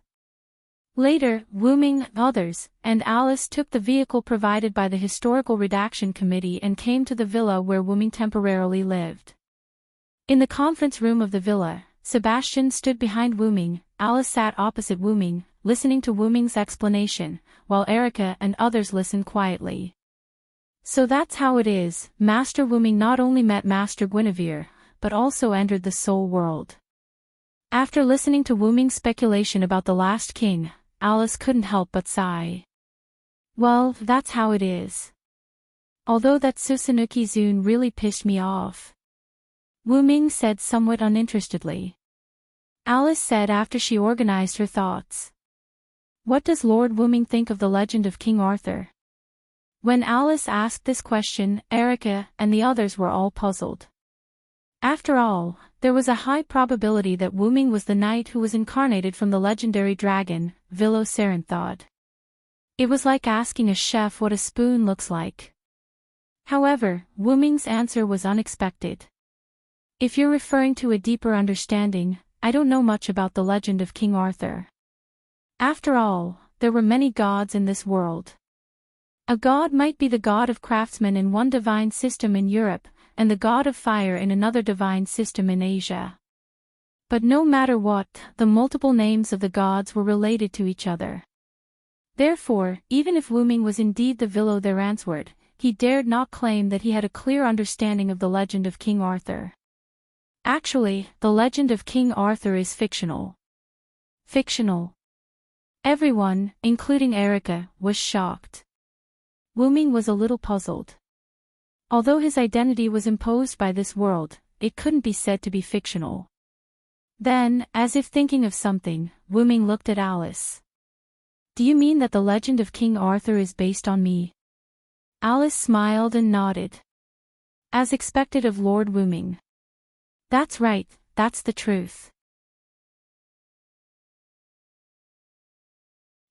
Later, Wuming, others, and Alice took the vehicle provided by the Historical Redaction Committee and came to the villa where Wuming temporarily lived. In the conference room of the villa, Sebastian stood behind Wuming, Alice sat opposite Wuming, listening to Wuming's explanation, while Erica and others listened quietly. So that's how it is, Master Wuming not only met Master Guinevere, but also entered the soul world. After listening to Wuming's speculation about the last king, Alice couldn't help but sigh. Well, that's how it is. Although that Susanuki-zun really pissed me off. Wuming said somewhat uninterestedly. Alice said after she organized her thoughts. What does Lord Wuming think of the legend of King Arthur? When Alice asked this question, Erica and the others were all puzzled. After all, there was a high probability that Wuming was the knight who was incarnated from the legendary dragon, Vilo Serenthod. It was like asking a chef what a spoon looks like. However, Wuming's answer was unexpected. If you're referring to a deeper understanding, I don't know much about the legend of King Arthur. After all, there were many gods in this world. A god might be the god of craftsmen in one divine system in Europe, and the god of fire in another divine system in Asia. But no matter what, the multiple names of the gods were related to each other. Therefore, even if Wuming was indeed the Vilo their answered, he dared not claim that he had a clear understanding of the legend of King Arthur. Actually, the legend of King Arthur is fictional. Fictional. Everyone, including Erica, was shocked. Wuming was a little puzzled. Although his identity was imposed by this world, it couldn't be said to be fictional. Then, as if thinking of something, Wuming looked at Alice. "Do you mean that the legend of King Arthur is based on me?" Alice smiled and nodded. As expected of Lord Wuming. "That's right, that's the truth."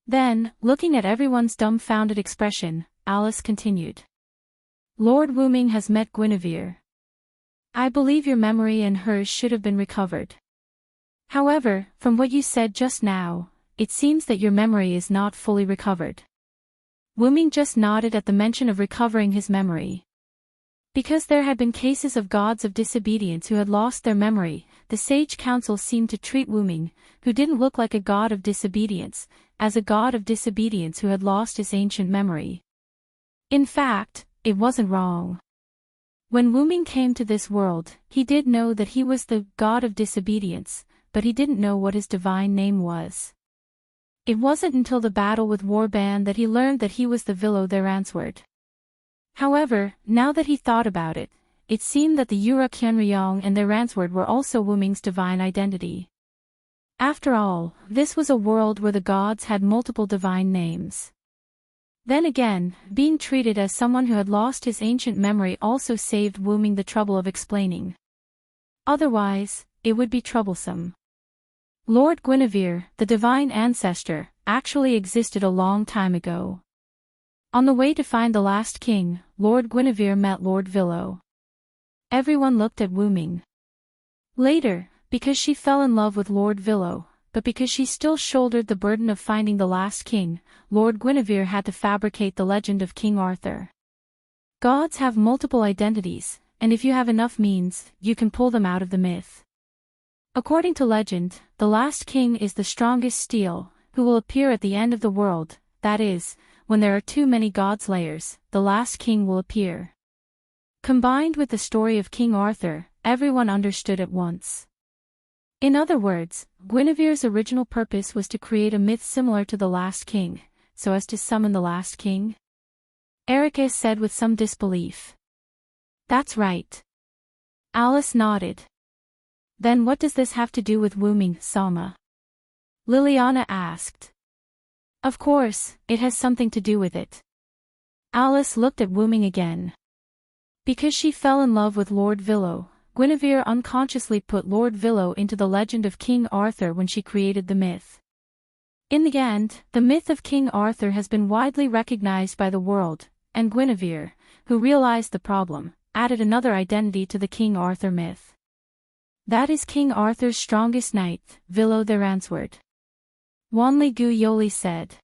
Then, looking at everyone's dumbfounded expression, Alice continued. "Lord Wuming has met Guinevere. I believe your memory and hers should have been recovered. However, from what you said just now, it seems that your memory is not fully recovered." Wuming just nodded at the mention of recovering his memory. Because there had been cases of gods of disobedience who had lost their memory, the sage council seemed to treat Wuming, who didn't look like a god of disobedience, as a god of disobedience who had lost his ancient memory. In fact, it wasn't wrong. When Wuming came to this world, he did know that he was the god of disobedience, but he didn't know what his divine name was. It wasn't until the battle with Warban that he learned that he was the Vilo their answered. However, now that he thought about it, it seemed that the Yura Kyenryong and their answered were also Wuming's divine identity. After all, this was a world where the gods had multiple divine names. Then again, being treated as someone who had lost his ancient memory also saved Wuming the trouble of explaining. Otherwise, it would be troublesome. Lord Guinevere, the divine ancestor, actually existed a long time ago. On the way to find the last king, Lord Guinevere met Lord Vilo. Everyone looked at Wuming. Later, because she fell in love with Lord Vilo, but because she still shouldered the burden of finding the last king, Lord Guinevere had to fabricate the legend of King Arthur. Gods have multiple identities, and if you have enough means, you can pull them out of the myth. According to legend, the last king is the strongest steel, who will appear at the end of the world, that is, when there are too many god-slayers, the last king will appear. Combined with the story of King Arthur, everyone understood at once. In other words, Guinevere's original purpose was to create a myth similar to the last king, so as to summon the last king? Erica said with some disbelief. "That's right." Alice nodded. "Then what does this have to do with Wuming, Sama?" Liliana asked. "Of course, it has something to do with it." Alice looked at Wuming again. Because she fell in love with Lord Vilo, Guinevere unconsciously put Lord Vilo into the legend of King Arthur when she created the myth. In the end, the myth of King Arthur has been widely recognized by the world, and Guinevere, who realized the problem, added another identity to the King Arthur myth. That is King Arthur's strongest knight, Vilo their answered. Wanli Gu Yoli said.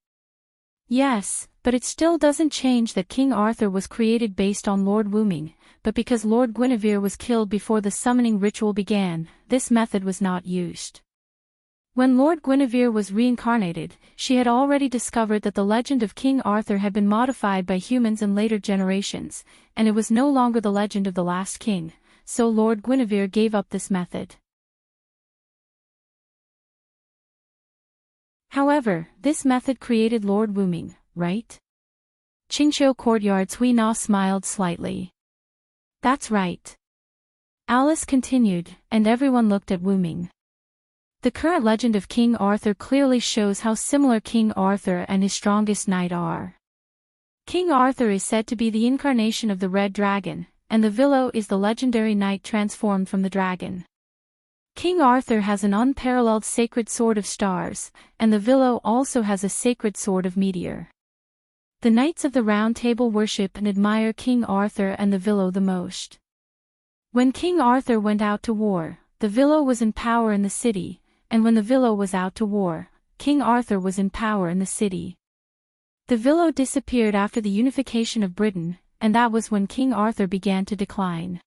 Yes, but it still doesn't change that King Arthur was created based on Lord Wuming, but because Lord Guinevere was killed before the summoning ritual began, this method was not used. When Lord Guinevere was reincarnated, she had already discovered that the legend of King Arthur had been modified by humans in later generations, and it was no longer the legend of the last king, so Lord Guinevere gave up this method. However, this method created Lord Wuming, right? Qingqiu Courtyard's Hui Na smiled slightly. That's right. Alice continued, and everyone looked at Wuming. The current legend of King Arthur clearly shows how similar King Arthur and his strongest knight are. King Arthur is said to be the incarnation of the Red Dragon, and the Vilo is the legendary knight transformed from the dragon. King Arthur has an unparalleled sacred sword of stars, and the Vilo also has a sacred sword of meteor. The Knights of the Round Table worship and admire King Arthur and the Vilo the most. When King Arthur went out to war, the Vilo was in power in the city, and when the Vilo was out to war, King Arthur was in power in the city. The Vilo disappeared after the unification of Britain, and that was when King Arthur began to decline.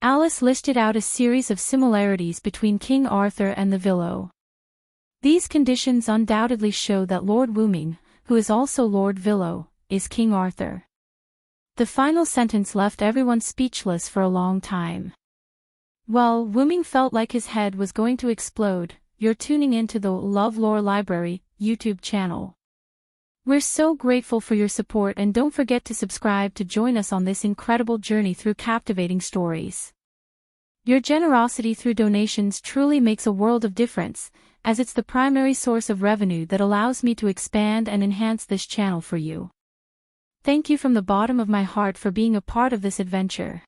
Alice listed out a series of similarities between King Arthur and the Villo. These conditions undoubtedly show that Lord Wooming, who is also Lord Villo, is King Arthur. The final sentence left everyone speechless for a long time. Well, Wooming felt like his head was going to explode. You're tuning into the LoveLore Library YouTube channel. We're so grateful for your support, and don't forget to subscribe to join us on this incredible journey through captivating stories. Your generosity through donations truly makes a world of difference, as it's the primary source of revenue that allows me to expand and enhance this channel for you. Thank you from the bottom of my heart for being a part of this adventure.